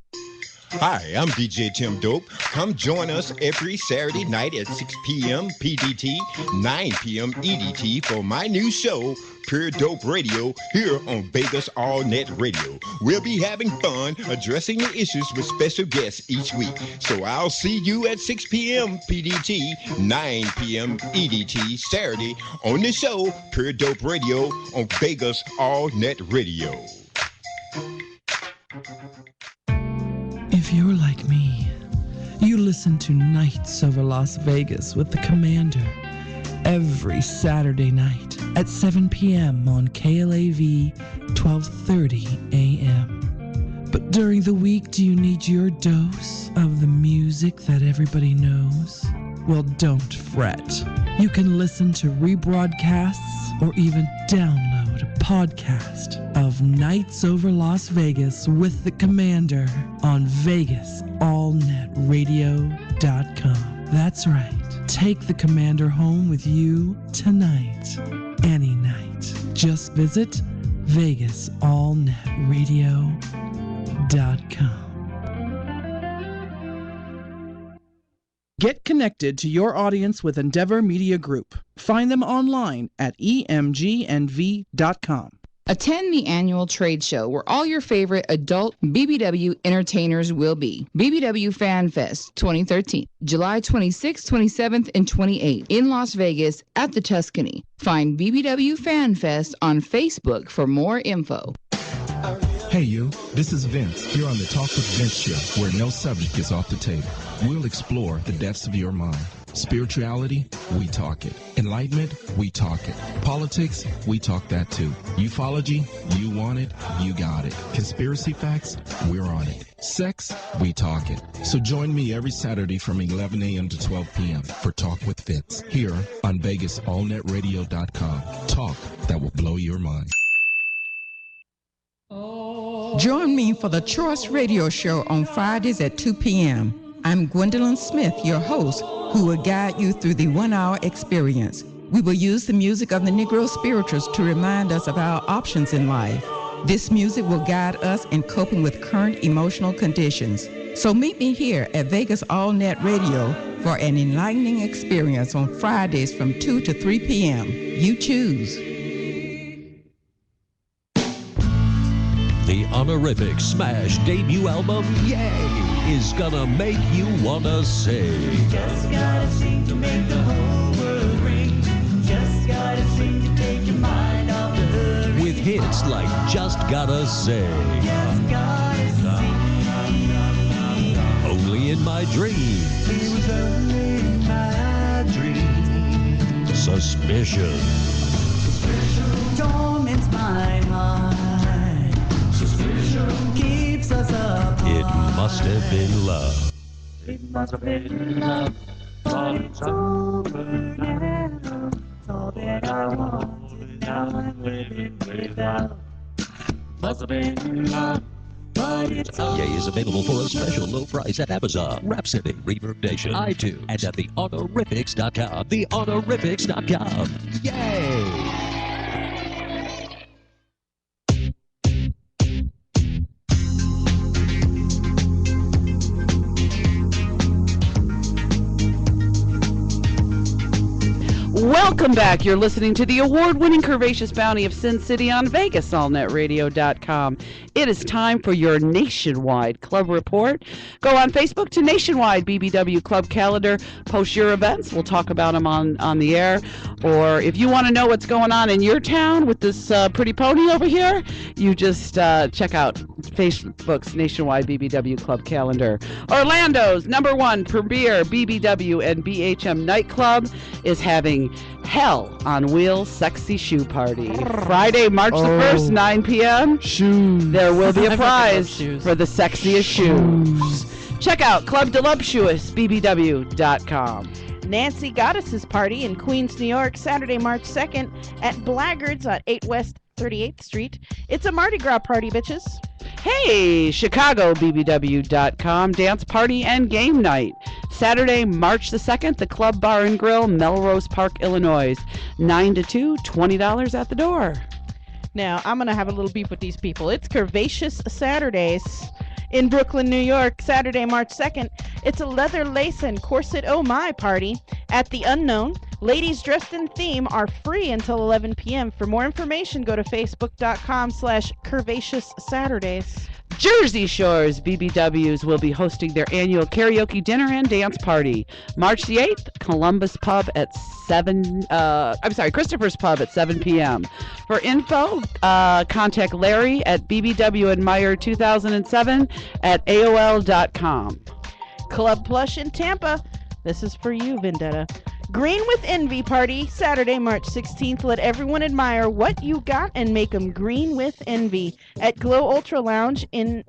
[SPEAKER 11] Hi, I'm DJ Tim Dope. Come join us every Saturday night at 6 p.m. PDT, 9 p.m. EDT for my new show, Pure Dope Radio, here on Vegas All Net Radio. We'll be having fun addressing the issues with special guests each week. So I'll see you at 6 p.m. PDT, 9 p.m. EDT, Saturday on the show, Pure Dope Radio on Vegas All Net Radio.
[SPEAKER 2] If you're like me, you listen to Nights Over Las Vegas with the Commander every Saturday night at 7 p.m. on KLAV 1230 a.m. But during the week, do you need your dose of the music that everybody knows? Well, don't fret. You can listen to rebroadcasts or even download a podcast of Nights Over Las Vegas with the Commander on VegasAllNetRadio.com. That's right. Take the Commander home with you tonight, any night. Just visit VegasAllNetRadio.com. Get connected to your audience with Endeavor Media Group. Find them online at emgnv.com.
[SPEAKER 5] Attend the annual trade show where all your favorite adult BBW entertainers will be. BBW Fan Fest 2013, July 26th, 27th, and 28th in Las Vegas at the Tuscany. Find BBW Fan Fest on Facebook for more info.
[SPEAKER 12] Hey you, this is Vince here on the Talk with Vince show, where no subject is off the table. We'll explore the depths of your mind. Spirituality, we talk it. Enlightenment, we talk it. Politics, we talk that too. Ufology, you want it, you got it. Conspiracy facts, we're on it. Sex, we talk it. So join me every Saturday from 11 a.m. to 12 p.m. for Talk with Vince here on VegasAllNetRadio.com. Talk that will blow your mind.
[SPEAKER 13] Join me for the Choice Radio Show on Fridays at 2 p.m. I'm Gwendolyn Smith, your host, who will guide you through the 1-hour experience. We will use the music of the Negro spirituals to remind us of our options in life. This music will guide us in coping with current emotional conditions. So meet me here at Vegas All Net Radio for an enlightening experience on Fridays from 2 to 3 p.m. You choose.
[SPEAKER 1] The honorific Smash debut album, Yay, is gonna make you wanna sing.
[SPEAKER 14] Just gotta sing to make the whole world ring. Just gotta sing to take your mind off the hurry.
[SPEAKER 1] With hits like Just Gotta Say,
[SPEAKER 14] Just gotta sing.
[SPEAKER 1] Only in My Dream,
[SPEAKER 14] It was only in my dream.
[SPEAKER 1] Suspicion,
[SPEAKER 14] Suspicion torments my mind. Suspicion keeps us apart.
[SPEAKER 1] It Must Have Been Love.
[SPEAKER 14] It must have been love, but it's over now. It's all that I wanted, now I'm living without. Must have been love, but it's over.
[SPEAKER 1] Yay is available for a special low price at Amazon, Rhapsody, Reverb Nation, iTunes, and at thehonorifics.com. Thehonorifics.com. Yay!
[SPEAKER 7] Welcome back. You're listening to the award-winning Curvaceous Bounty of Sin City on VegasAllNetRadio.com. It is time for your nationwide club report. Go on Facebook to Nationwide BBW Club Calendar. Post your events. We'll talk about them on the air. Or if you want to know what's going on in your town with this pretty pony over here, you just check out Facebook's Nationwide BBW Club Calendar. Orlando's #1 premier BBW and BHM nightclub is having Hell on Wheels Sexy Shoe Party. Friday, March the 1st, 9 p.m.
[SPEAKER 2] Shoes.
[SPEAKER 7] There will be a prize for the sexiest shoes. Check out ClubDeLumptuousBBW.com.
[SPEAKER 3] Nancy Goddess's Party in Queens, New York, Saturday, March 2nd at Blackguards on 8 West 38th Street. It's a Mardi Gras party, bitches.
[SPEAKER 7] Hey, ChicagoBBW.com dance party and game night. Saturday, March the 2nd, the Club Bar and Grill, Melrose Park, Illinois. 9 to 2, $20 at the door.
[SPEAKER 3] Now, I'm going to have a little beef with these people. It's Curvaceous Saturdays in Brooklyn, New York, Saturday, March 2nd. It's a leather lace and corset oh my party at the Unknown. Ladies dressed in theme are free until 11 p.m. For more information, go to facebook.com/Curvaceous Saturdays.
[SPEAKER 7] Jersey Shore's BBWs will be hosting their annual karaoke dinner and dance party. March the 8th, Christopher's Pub at 7 p.m. For info, contact Larry at bbwadmire2007 at AOL.com.
[SPEAKER 3] Club Plush in Tampa. This is for you, Vendetta. Green with Envy Party, Saturday, March 16th. Let everyone admire what you got and make them green with envy at Glow Ultra Lounge in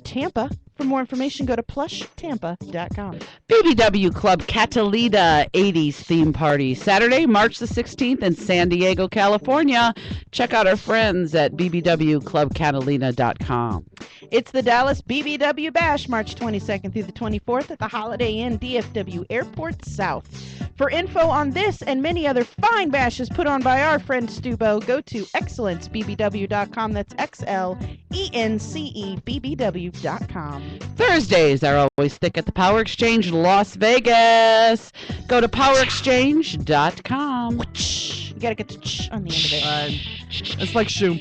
[SPEAKER 3] Tampa. For more information, go to plushtampa.com.
[SPEAKER 7] BBW Club Catalina 80s theme party, Saturday, March the 16th in San Diego, California. Check out our friends at bbwclubcatalina.com.
[SPEAKER 3] It's the Dallas BBW Bash, March 22nd through the 24th at the Holiday Inn DFW Airport South. For info on this and many other fine bashes put on by our friend Stubo, go to excellencebbw.com. That's XLENCE SinCityBounty.com.
[SPEAKER 7] Thursdays are always thick at the Power Exchange Las Vegas. Go to powerexchange.com.
[SPEAKER 3] You gotta get the on the end of it.
[SPEAKER 4] It's like shoom.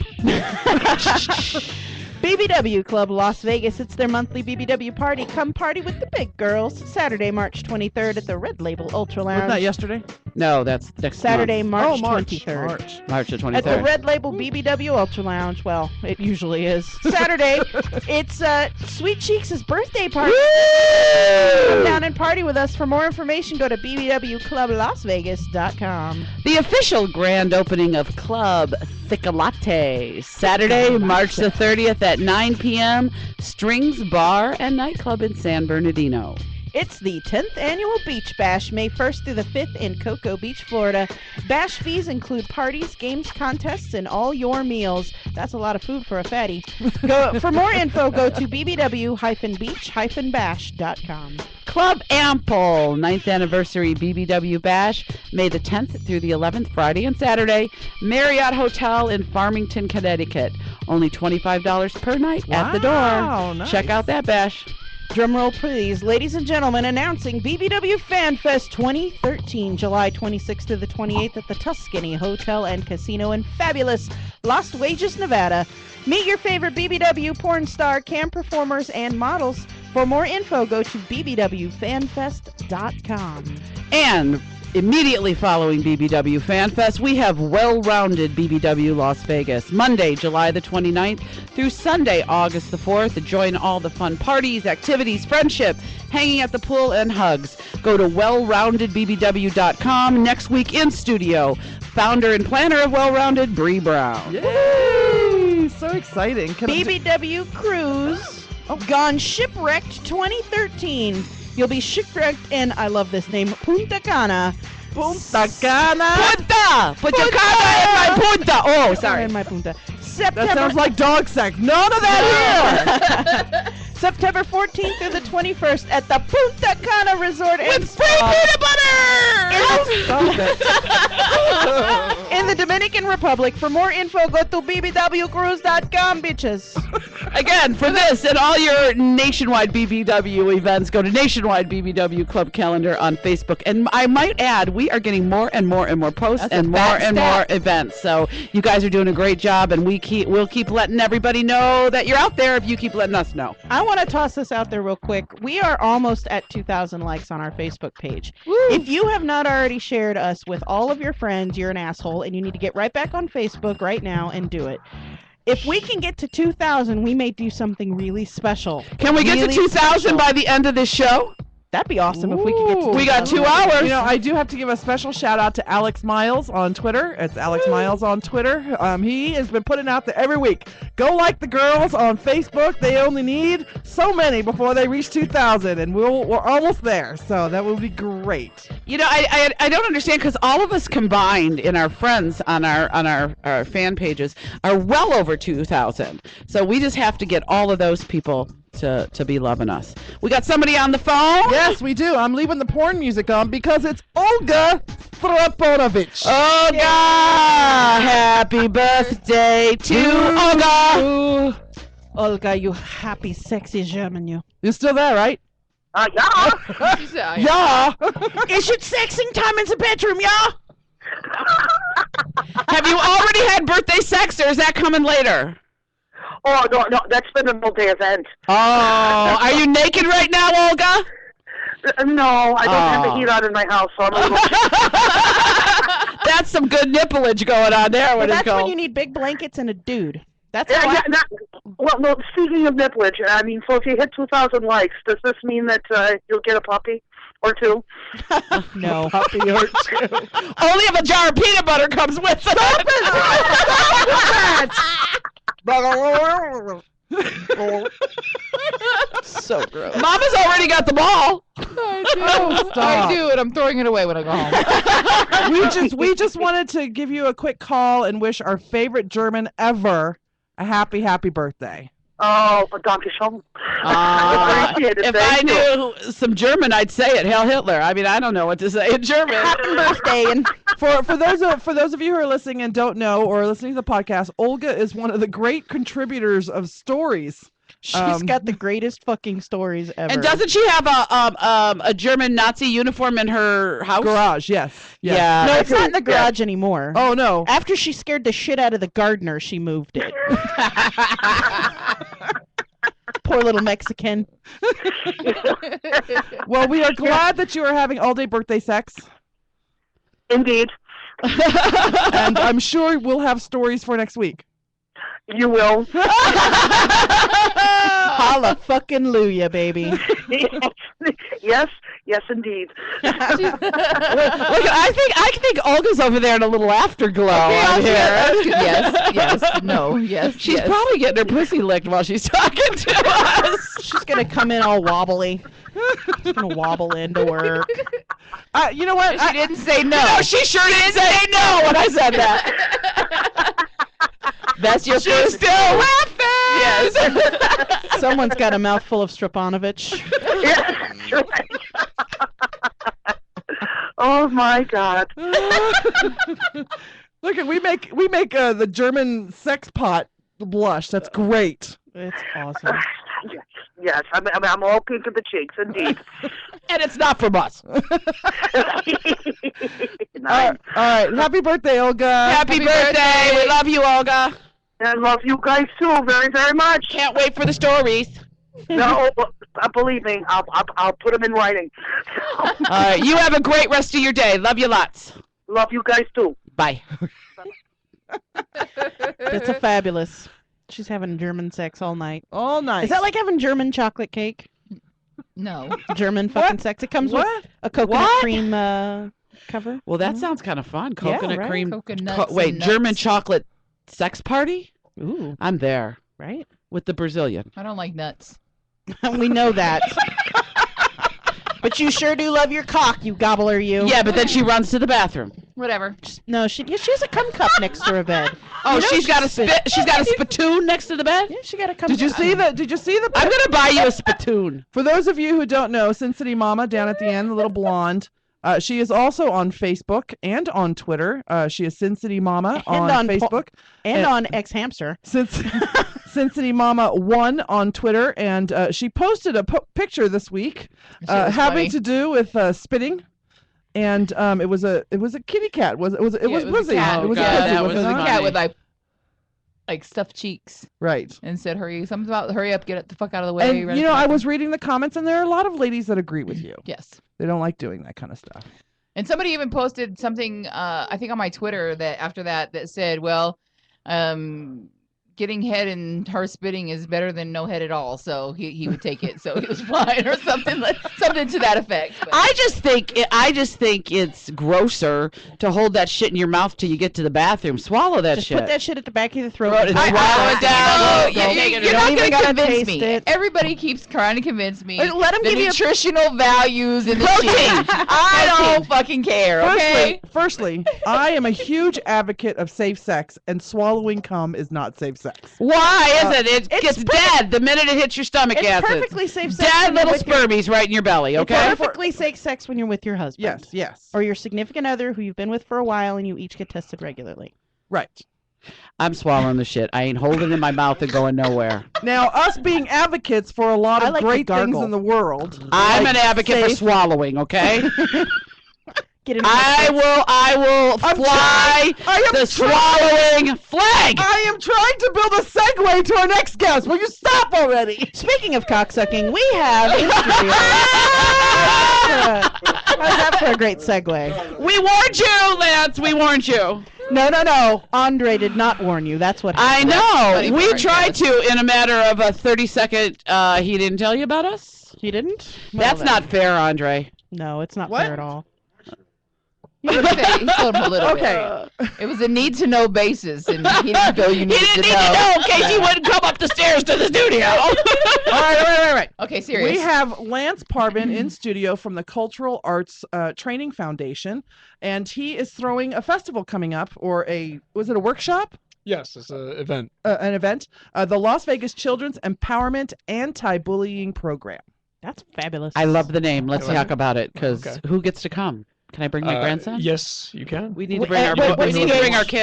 [SPEAKER 3] BBW Club Las Vegas. It's their monthly BBW party. Come party with the big girls. Saturday, March 23rd at the Red Label Ultra Lounge.
[SPEAKER 4] Wasn't that yesterday?
[SPEAKER 7] No, that's next
[SPEAKER 3] Saturday,
[SPEAKER 7] month.
[SPEAKER 3] March 23rd.
[SPEAKER 7] March the 23rd.
[SPEAKER 3] At the Red Label BBW Ultra Lounge. Well, it usually is. Saturday, it's Sweet Cheeks' birthday party. Come down and party with us. For more information, go to bbwclublasvegas.com.
[SPEAKER 7] The official grand opening of Club Thickalate. Saturday, March the 30th at 9 p.m. Strings Bar and Nightclub in San Bernardino.
[SPEAKER 3] It's the 10th annual Beach Bash, May 1st through the 5th in Cocoa Beach, Florida. Bash fees include parties, games, contests, and all your meals. That's a lot of food for a fatty. For more info, go to bbw-beach-bash.com.
[SPEAKER 7] Club Ample, 9th anniversary BBW Bash, May the 10th through the 11th, Friday and Saturday. Marriott Hotel in Farmington, Connecticut. Only $25 per night at the door.
[SPEAKER 4] Nice.
[SPEAKER 7] Check out that bash.
[SPEAKER 3] Drum roll, please. Ladies and gentlemen, announcing BBW Fan Fest 2013, July 26th to the 28th at the Tuscany Hotel and Casino in fabulous Las Vegas, Nevada. Meet your favorite BBW porn star, cam performers, and models. For more info, go to bbwfanfest.com.
[SPEAKER 7] And immediately following BBW Fan Fest, we have Well-Rounded BBW Las Vegas, Monday, July the 29th through Sunday, August the 4th. Join all the fun parties, activities, friendship, hanging at the pool, and hugs. Go to wellroundedbbw.com. Next week in studio, founder and planner of Well-Rounded, Bree Brown.
[SPEAKER 4] Yay! So exciting.
[SPEAKER 3] BBW Cruise Gone Shipwrecked 2013. You'll be shipwrecked in, I love this name, Punta Cana.
[SPEAKER 4] Punta Cana.
[SPEAKER 7] Punta! Put your Cana in my punta. Oh, sorry.
[SPEAKER 3] In my punta.
[SPEAKER 4] That sounds like dog sex. None of that here.
[SPEAKER 3] September 14th through the 21st at the Punta Cana Resort and
[SPEAKER 7] With free peanut butter!
[SPEAKER 3] In the Dominican Republic. For more info, go to bbwcruise.com, bitches.
[SPEAKER 7] Again, for this and all your nationwide BBW events, go to Nationwide BBW Club Calendar on Facebook. And I might add, we are getting more and more and more posts and more and more events. So you guys are doing a great job, and we'll keep letting everybody know that you're out there if you keep letting us know.
[SPEAKER 3] I want to toss this out there real quick. We are almost at 2,000 likes on our Facebook page.
[SPEAKER 7] Woo.
[SPEAKER 3] If you have not already shared us with all of your friends, you're an asshole, and you need to get right back on Facebook right now and do it. If we can get to 2,000, we may do something really special.
[SPEAKER 7] Can we get to 2,000 by the end of this show?
[SPEAKER 3] That'd be awesome if we could get to 2,000.
[SPEAKER 7] We got 2 hours.
[SPEAKER 4] You know, I do have to give a special shout out to Alex Miles on Twitter. It's Alex Miles on Twitter. He has been putting out there every week. Go like the girls on Facebook. They only need so many before they reach 2,000, and we're almost there. So that would be great.
[SPEAKER 7] You know, I don't understand, because all of us combined in our friends on our fan pages are well over 2,000. So we just have to get all of those people to be loving us. We got somebody on the phone?
[SPEAKER 4] Yes, we do. I'm leaving the porn music on because it's Olga Straponovich.
[SPEAKER 7] Olga! Happy birthday to Olga!
[SPEAKER 3] Olga, you happy, sexy German, you.
[SPEAKER 4] You're still there, right?
[SPEAKER 3] Yeah.
[SPEAKER 4] Yeah.
[SPEAKER 3] Is it sexing time in the bedroom, yeah?
[SPEAKER 7] Have you already had birthday sex, or is that coming later?
[SPEAKER 15] Oh, no, that's been a multi event.
[SPEAKER 7] Oh, are you naked right now, Olga?
[SPEAKER 15] No, I don't have the heat on in my house, so I'm a little...
[SPEAKER 7] That's some good nippleage going on there.
[SPEAKER 3] Well, that's when you need big blankets and a dude. That's
[SPEAKER 15] well, no, speaking of nippleage, I mean, so if you hit 2,000 likes, does this mean that you'll get a puppy or two?
[SPEAKER 3] No.
[SPEAKER 4] Puppy or two.
[SPEAKER 7] Only if a jar of peanut butter comes with it.
[SPEAKER 4] Stop it!
[SPEAKER 7] So gross. Mama's already got the ball.
[SPEAKER 5] I do, and I'm throwing it away when I go home.
[SPEAKER 4] we just wanted to give you a quick call and wish our favorite German ever a happy birthday.
[SPEAKER 15] Oh, Danke schön. Appreciate it.
[SPEAKER 7] If
[SPEAKER 15] Thank
[SPEAKER 7] I
[SPEAKER 15] you.
[SPEAKER 7] knew some German, I'd say it. Hail Hitler. I mean, I don't know what to say in German.
[SPEAKER 3] Happy birthday. And
[SPEAKER 4] For those of you who are listening and don't know or listening to the podcast, Olga is one of the great contributors of stories.
[SPEAKER 3] she's got the greatest fucking stories ever.
[SPEAKER 7] And doesn't she have a German Nazi uniform in her house?
[SPEAKER 4] Garage, yes.
[SPEAKER 7] Yeah.
[SPEAKER 3] No, it's not in the garage anymore.
[SPEAKER 4] Oh no.
[SPEAKER 3] After she scared the shit out of the gardener, she moved it. Poor little Mexican.
[SPEAKER 4] Well, we are glad that you are having all-day birthday sex.
[SPEAKER 15] Indeed.
[SPEAKER 4] And I'm sure we'll have stories for next week.
[SPEAKER 15] You will.
[SPEAKER 3] Holla fucking Luya, baby.
[SPEAKER 15] Yes, indeed.
[SPEAKER 7] Look, I think Olga's over there in a little afterglow. on here.
[SPEAKER 5] Yes.
[SPEAKER 7] She's probably getting her pussy licked while she's talking to us.
[SPEAKER 3] She's gonna come in all wobbly. She's gonna wobble into work.
[SPEAKER 4] You know what?
[SPEAKER 5] She didn't say no.
[SPEAKER 7] No, she sure didn't say no when I said that.
[SPEAKER 5] That's your
[SPEAKER 7] She's
[SPEAKER 5] first.
[SPEAKER 7] still laughing. Yes.
[SPEAKER 3] Someone's got a mouthful of Strapanovich.
[SPEAKER 15] Yeah, that's right. Oh my God.
[SPEAKER 4] Look, we make the German sex pot blush. That's great.
[SPEAKER 3] It's awesome.
[SPEAKER 15] Yes. I'm all pink in the cheeks, indeed.
[SPEAKER 7] And it's not from us.
[SPEAKER 15] Nice.
[SPEAKER 4] All right. Happy birthday, Olga.
[SPEAKER 7] Happy birthday. We love you, Olga.
[SPEAKER 15] I love you guys too, very, very much.
[SPEAKER 7] Can't wait for the stories.
[SPEAKER 15] No, believe me, I'll put them in writing.
[SPEAKER 7] All right. You have a great rest of your day. Love you lots.
[SPEAKER 15] Love you guys too.
[SPEAKER 7] Bye.
[SPEAKER 3] That's a fabulous. She's having German sex all night.
[SPEAKER 4] All night.
[SPEAKER 3] Is that like having German chocolate cake?
[SPEAKER 5] No.
[SPEAKER 3] German fucking sex. It comes with a coconut cream cover.
[SPEAKER 7] Well, that sounds kind of fun. Coconut
[SPEAKER 3] right?
[SPEAKER 7] cream.
[SPEAKER 5] Coconuts
[SPEAKER 7] Wait,
[SPEAKER 5] and nuts.
[SPEAKER 7] German chocolate sex party?
[SPEAKER 3] Ooh,
[SPEAKER 7] I'm there
[SPEAKER 3] right?
[SPEAKER 7] with the Brazilian.
[SPEAKER 5] I don't like nuts.
[SPEAKER 3] We know that. But you sure do love your cock, you gobbler, you.
[SPEAKER 7] Yeah, but then she runs to the bathroom.
[SPEAKER 5] Whatever.
[SPEAKER 3] No, she has a cum cup next to her bed.
[SPEAKER 7] Oh,
[SPEAKER 3] You know
[SPEAKER 7] she's got a she's got a spittoon next to the bed?
[SPEAKER 3] Yeah, she got a cum
[SPEAKER 4] Did you
[SPEAKER 3] cup.
[SPEAKER 4] see the?
[SPEAKER 7] I'm gonna buy you a spittoon.
[SPEAKER 4] For those of you who don't know, Sin City Mama down at the end, the little blonde. She is also on Facebook and on Twitter. She is Sin City Mama on Facebook
[SPEAKER 3] and on X Hamster.
[SPEAKER 4] Sin City Mama 1 on Twitter, and she posted a picture this week having
[SPEAKER 5] funny.
[SPEAKER 4] to do with spitting. And it was a kitty cat. It was Pussy.
[SPEAKER 5] It was
[SPEAKER 4] It was Pussy,
[SPEAKER 7] that
[SPEAKER 4] wasn't
[SPEAKER 7] was
[SPEAKER 4] it?
[SPEAKER 7] funny.
[SPEAKER 5] cat with like stuffed cheeks
[SPEAKER 4] Right.
[SPEAKER 5] and said something about hurry up, get the fuck out of the way.
[SPEAKER 4] And
[SPEAKER 5] run
[SPEAKER 4] you
[SPEAKER 5] it
[SPEAKER 4] know, I
[SPEAKER 5] back.
[SPEAKER 4] was reading the comments, and there are a lot of ladies that agree with you.
[SPEAKER 5] Yes.
[SPEAKER 4] They don't like doing that kind of stuff.
[SPEAKER 5] And somebody even posted something, I think on my Twitter that after that said, well, getting head and her spitting is better than no head at all. So he would take it. So he was fine or something to that effect. But.
[SPEAKER 7] I just think it's grosser to hold that shit in your mouth till you get to the bathroom. Swallow that
[SPEAKER 3] Just
[SPEAKER 7] shit.
[SPEAKER 3] put that shit at the back of the throat.
[SPEAKER 7] Throat and swallow it down.
[SPEAKER 5] You're not going to convince me. Everybody keeps trying to convince me.
[SPEAKER 3] Let 'em
[SPEAKER 5] the
[SPEAKER 3] give you
[SPEAKER 5] nutritional values in the
[SPEAKER 7] Protein.
[SPEAKER 5] shit. I don't fucking care. Okay.
[SPEAKER 4] Firstly, I am a huge advocate of safe sex, and swallowing cum is not safe sex.
[SPEAKER 7] Why is it? It gets dead the minute it hits your stomach
[SPEAKER 3] It's
[SPEAKER 7] acid.
[SPEAKER 3] perfectly safe sex.
[SPEAKER 7] Dead
[SPEAKER 3] when you're
[SPEAKER 7] little
[SPEAKER 3] with your-
[SPEAKER 7] spermies right in your belly,
[SPEAKER 3] It's
[SPEAKER 7] okay?
[SPEAKER 3] perfectly safe sex when you're with your husband.
[SPEAKER 4] Yes.
[SPEAKER 3] Or your significant other who you've been with for a while and you each get tested regularly.
[SPEAKER 4] Right.
[SPEAKER 7] I'm swallowing the shit. I ain't holding it in my mouth and going nowhere.
[SPEAKER 4] Now, us being advocates for a lot
[SPEAKER 3] I
[SPEAKER 4] of
[SPEAKER 3] like to
[SPEAKER 4] great things
[SPEAKER 3] gargle.
[SPEAKER 4] in the world.
[SPEAKER 7] I'm
[SPEAKER 4] like
[SPEAKER 7] an advocate for
[SPEAKER 4] safe-
[SPEAKER 7] swallowing, okay?
[SPEAKER 3] Get in
[SPEAKER 7] I will fly the swallowing flag.
[SPEAKER 4] I am trying to build a segue to our next guest. Will you stop already?
[SPEAKER 3] Speaking of cocksucking, we have in studio. How's that for a great segue?
[SPEAKER 7] We warned you, Lance. We warned you.
[SPEAKER 3] No. Andre did not warn you. That's what
[SPEAKER 7] I
[SPEAKER 3] happened.
[SPEAKER 7] know. We tried to in a matter of a 30-second. He didn't tell you about us?
[SPEAKER 3] He didn't?
[SPEAKER 7] That's
[SPEAKER 3] Well,
[SPEAKER 7] not fair, Andre.
[SPEAKER 3] No, it's not
[SPEAKER 4] What?
[SPEAKER 3] fair at all.
[SPEAKER 5] He told him a little
[SPEAKER 4] Okay.
[SPEAKER 5] bit. It was a need to know basis, and he didn't go. You
[SPEAKER 7] He
[SPEAKER 5] need
[SPEAKER 7] didn't
[SPEAKER 5] to
[SPEAKER 7] need
[SPEAKER 5] know.
[SPEAKER 7] to know in case he wouldn't come up the stairs to the studio.
[SPEAKER 4] All right.
[SPEAKER 5] Okay, serious.
[SPEAKER 4] We have Lance Parvin in studio from the Cultural Arts Training Foundation, and he is throwing a festival coming up, or was it a workshop?
[SPEAKER 16] Yes, it's an event.
[SPEAKER 4] An event. The Las Vegas Children's Empowerment Anti-Bullying Program.
[SPEAKER 3] That's fabulous.
[SPEAKER 7] I love the name. Let's
[SPEAKER 16] Go ahead.
[SPEAKER 7] talk about it, because
[SPEAKER 16] Okay.
[SPEAKER 7] who gets to come? Can I bring my grandson?
[SPEAKER 16] Yes, you can.
[SPEAKER 7] We need to bring our kids,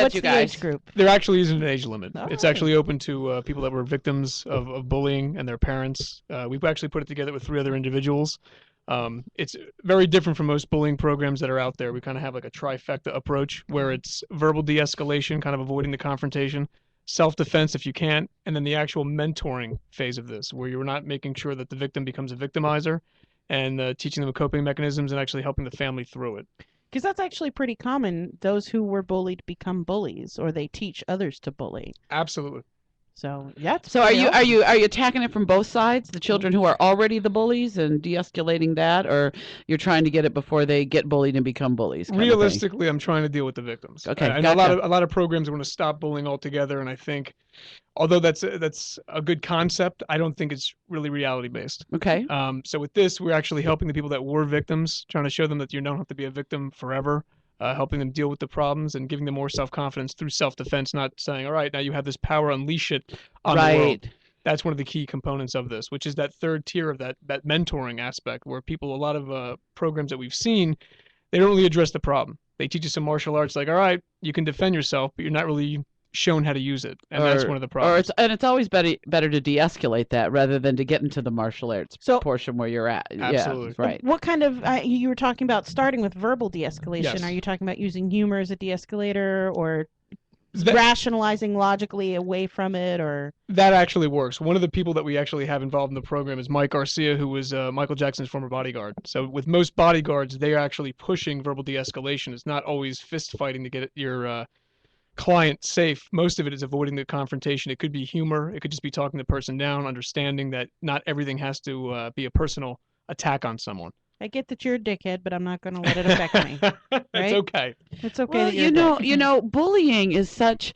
[SPEAKER 3] What's
[SPEAKER 7] you
[SPEAKER 3] the
[SPEAKER 7] guys.
[SPEAKER 3] age group?
[SPEAKER 16] There actually isn't an age limit. It's
[SPEAKER 3] Oh.
[SPEAKER 16] actually open to people that were victims of bullying and their parents. We've actually put it together with 3 other individuals. It's very different from most bullying programs that are out there. We kind of have like a trifecta approach where it's verbal de-escalation, kind of avoiding the confrontation, self-defense if you can, and then the actual mentoring phase of this, where you're not making sure that the victim becomes a victimizer, and teaching them coping mechanisms and actually helping the family through it.
[SPEAKER 3] Because that's actually pretty common. Those who were bullied become bullies, or they teach others to bully.
[SPEAKER 16] Absolutely.
[SPEAKER 3] So yeah. it's
[SPEAKER 7] So are
[SPEAKER 3] pretty
[SPEAKER 7] you
[SPEAKER 3] awesome.
[SPEAKER 7] attacking it from both sides, the children who are already the bullies and de-escalating that, or you're trying to get it before they get bullied and become bullies? kind of thing?
[SPEAKER 16] Realistically, I'm trying to deal with the victims.
[SPEAKER 7] Okay,
[SPEAKER 16] I know
[SPEAKER 7] gotcha.
[SPEAKER 16] a lot of programs want to stop bullying altogether, and I think, although that's a good concept, I don't think it's really reality based.
[SPEAKER 7] Okay.
[SPEAKER 16] So with this, we're actually helping the people that were victims, trying to show them that you don't have to be a victim forever. Helping them deal with the problems and giving them more self-confidence through self-defense, not saying, all right, now you have this power, unleash it on the world.
[SPEAKER 7] Right.
[SPEAKER 16] That's one of the key components of this, which is that third tier of that mentoring aspect, where people, a lot of programs that we've seen, they don't really address the problem. They teach you some martial arts, like, all right, you can defend yourself, but you're not really shown how to use it, and that's one of the problems.
[SPEAKER 7] It's always better to de-escalate that rather than to get into the martial arts portion where you're at.
[SPEAKER 16] Absolutely.
[SPEAKER 7] Yeah, right.
[SPEAKER 3] What kind of you were talking about starting with verbal de-escalation?
[SPEAKER 16] Yes.
[SPEAKER 3] Are you talking about using humor as a de-escalator, or
[SPEAKER 16] That-
[SPEAKER 3] rationalizing logically away from it, or
[SPEAKER 16] That actually works. One of the people that we actually have involved in the program is Mike Garcia, who was Michael Jackson's former bodyguard. So with most bodyguards, they are actually pushing verbal de-escalation. It's not always fist fighting to get your client safe. Most of it is avoiding the confrontation. It could be humor. It could just be talking the person down, understanding that not everything has to be a personal attack on someone.
[SPEAKER 3] I get that you're a dickhead, but I'm not going to let it affect me.
[SPEAKER 16] It's
[SPEAKER 3] Right?
[SPEAKER 16] okay.
[SPEAKER 3] It's okay.
[SPEAKER 7] Well,
[SPEAKER 3] that you're a dick.
[SPEAKER 7] bullying is such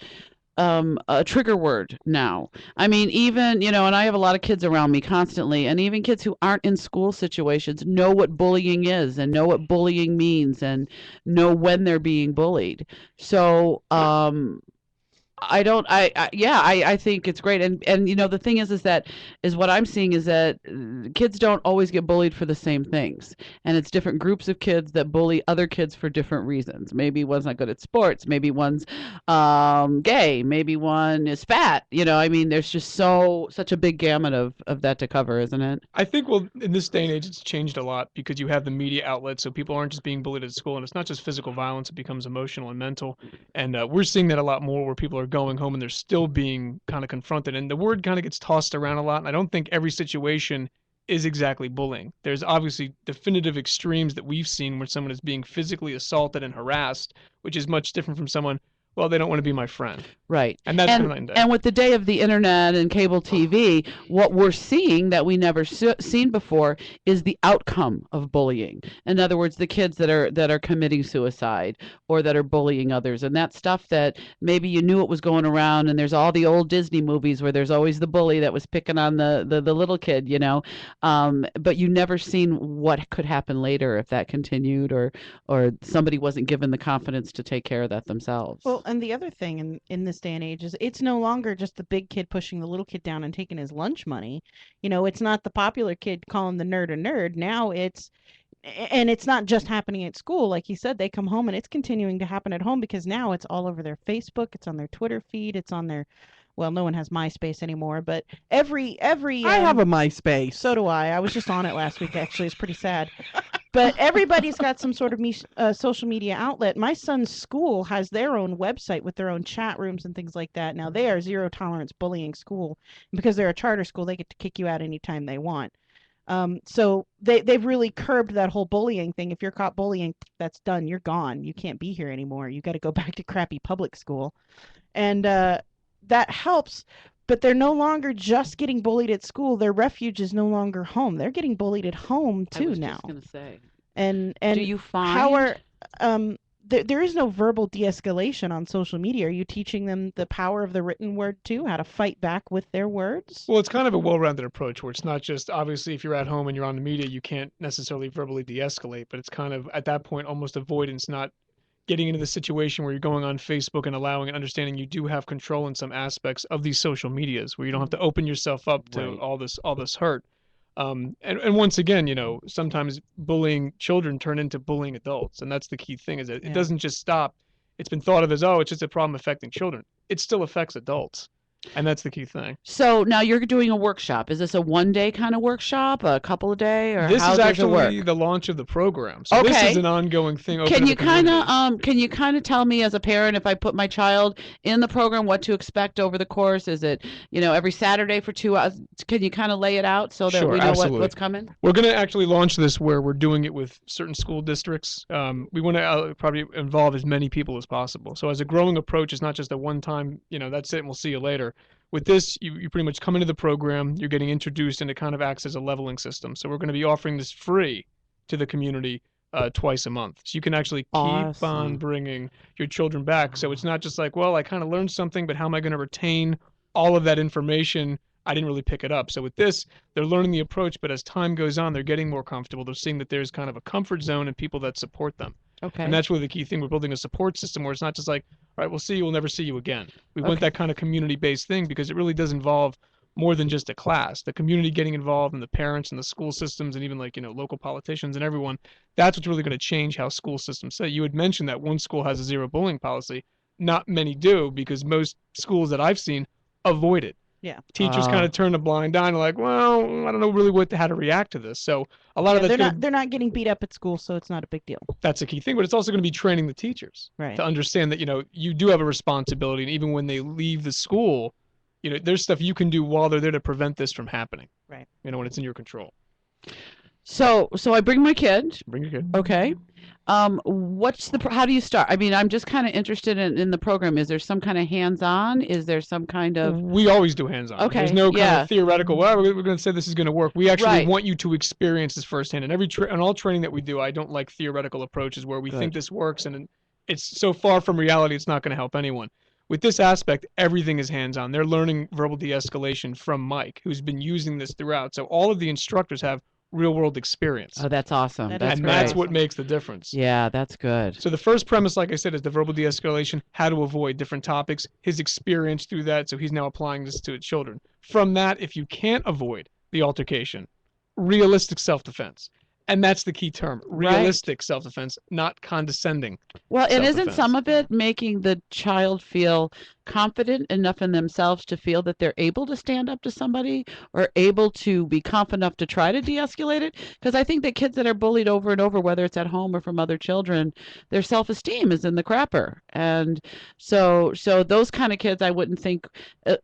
[SPEAKER 7] a trigger word now. I mean, even, and I have a lot of kids around me constantly, and even kids who aren't in school situations know what bullying is and know what bullying means and know when they're being bullied. So, I think it's great. And the thing is what I'm seeing is that kids don't always get bullied for the same things. And it's different groups of kids that bully other kids for different reasons. Maybe one's not good at sports. Maybe one's gay. Maybe one is fat. There's just such a big gamut of that to cover, isn't it?
[SPEAKER 16] I think, well, in this day and age, it's changed a lot because you have the media outlets, so people aren't just being bullied at school, and it's not just physical violence, it becomes emotional and mental. And we're seeing that a lot more, where people are going home and they're still being kind of confronted. And the word kind of gets tossed around a lot, and I don't think every situation is exactly bullying. There's obviously definitive extremes that we've seen where someone is being physically assaulted and harassed, which is much different from someone, well, they don't want to be my friend.
[SPEAKER 7] Right.
[SPEAKER 16] And that's kind of like that.
[SPEAKER 7] And with the day of the internet and cable TV, what we're seeing that we never seen before is the outcome of bullying. In other words, the kids that are committing suicide or that are bullying others, and that stuff that maybe you knew it was going around. And there's all the old Disney movies where there's always the bully that was picking on the little kid, but you never seen what could happen later if that continued or somebody wasn't given the confidence to take care of that themselves.
[SPEAKER 3] Well, and the other thing in this day and age is it's no longer just the big kid pushing the little kid down and taking his lunch money. It's not the popular kid calling the nerd a nerd. Now it's not just happening at school. Like you said, they come home and it's continuing to happen at home because now it's all over their Facebook. It's on their Twitter feed. It's on their, well, no one has MySpace anymore, but every
[SPEAKER 4] I have a MySpace.
[SPEAKER 3] So do I. I was just on it last week, actually. It's pretty sad. But everybody's got some sort of social media outlet. My son's school has their own website with their own chat rooms and things like that. Now, they are zero tolerance bullying school. Because they're a charter school, they get to kick you out anytime they want. So they've really curbed that whole bullying thing. If you're caught bullying, that's done. You're gone. You can't be here anymore. You got to go back to crappy public school. And that helps. But they're no longer just getting bullied at school. Their refuge is no longer home. They're getting bullied at home too
[SPEAKER 7] I was
[SPEAKER 3] now.
[SPEAKER 7] just gonna say.
[SPEAKER 3] And
[SPEAKER 7] do you find
[SPEAKER 3] how are there is no verbal de-escalation on social media? Are you teaching them the power of the written word too? How to fight back with their words?
[SPEAKER 16] Well, it's kind of a well-rounded approach where it's not just, obviously, if you're at home and you're on the media, you can't necessarily verbally de-escalate, but it's kind of, at that point, almost avoidance, not getting into the situation where you're going on Facebook and allowing and understanding you do have control in some aspects of these social medias where you don't have to open yourself up to all this hurt. And once again, sometimes bullying children turn into bullying adults, and that's the key thing is that it doesn't just stop. It's been thought of as, it's just a problem affecting children. It still affects adults. And that's the key thing.
[SPEAKER 7] So now you're doing a workshop. Is this a one-day kind of workshop, a couple of day, or
[SPEAKER 16] this
[SPEAKER 7] how
[SPEAKER 16] is
[SPEAKER 7] does it
[SPEAKER 16] actually
[SPEAKER 7] work?
[SPEAKER 16] the launch of the program. So this is an ongoing thing.
[SPEAKER 7] Can you kind of tell me as a parent, if I put my child in the program, what to expect over the course? Is it every Saturday for 2 hours? Can you kind of lay it out so that we know what's coming?
[SPEAKER 16] We're going to actually launch this where we're doing it with certain school districts. We want to probably involve as many people as possible. So as a growing approach, it's not just a one-time, that's it, and we'll see you later. With this, you pretty much come into the program, you're getting introduced, and it kind of acts as a leveling system. So we're going to be offering this free to the community twice a month. So you can actually keep on bringing your children back. So it's not just like, well, I kind of learned something, but how am I going to retain all of that information? I didn't really pick it up. So with this, they're learning the approach, but as time goes on, they're getting more comfortable. They're seeing that there's kind of a comfort zone and people that support them.
[SPEAKER 7] Okay.
[SPEAKER 16] And that's really the key thing. We're building a support system where it's not just like, all right, we'll see you, we'll never see you again. We want that kind of community-based thing because it really does involve more than just a class. The community getting involved and the parents and the school systems and even local politicians and everyone, that's what's really going to change how school systems say. You had mentioned that one school has a zero bullying policy. Not many do because most schools that I've seen avoid it.
[SPEAKER 3] Yeah.
[SPEAKER 16] Teachers kind of turn a blind eye and are like, well, I don't know really how to react to this. So a lot of that's
[SPEAKER 3] they're not getting beat up at school, so it's not a big deal.
[SPEAKER 16] That's a key thing, but it's also going to be training the teachers to understand that you do have a responsibility, and even when they leave the school, there's stuff you can do while they're there to prevent this from happening.
[SPEAKER 3] Right.
[SPEAKER 16] When it's in your control.
[SPEAKER 7] So I bring my kid.
[SPEAKER 16] Bring your kid.
[SPEAKER 7] Okay. How do you start? I mean, I'm just kind of interested in the program. Is there some kind of hands-on? Is there some kind of...
[SPEAKER 16] We always do hands-on.
[SPEAKER 7] Okay.
[SPEAKER 16] There's no kind of theoretical, well, we're going to say this is going to work. We actually want you to experience this firsthand. And and all training that we do, I don't like theoretical approaches where we think this works and it's so far from reality, it's not going to help anyone. With this aspect, everything is hands-on. They're learning verbal de-escalation from Mike, who's been using this throughout. So all of the instructors have real-world experience.
[SPEAKER 7] Oh, that's awesome.
[SPEAKER 16] That's what makes the difference.
[SPEAKER 7] Yeah, that's good.
[SPEAKER 16] So the first premise, like I said, is the verbal de-escalation, how to avoid different topics, his experience through that, so he's now applying this to his children. From that, if you can't avoid the altercation, realistic self-defense. And that's the key term, realistic self-defense, not condescending.
[SPEAKER 7] Well, and isn't some of it making the child feel confident enough in themselves to feel that they're able to stand up to somebody or able to be confident enough to try to de-escalate it? Because I think that kids that are bullied over and over, whether it's at home or from other children, their self-esteem is in the crapper. And so those kind of kids, I wouldn't think,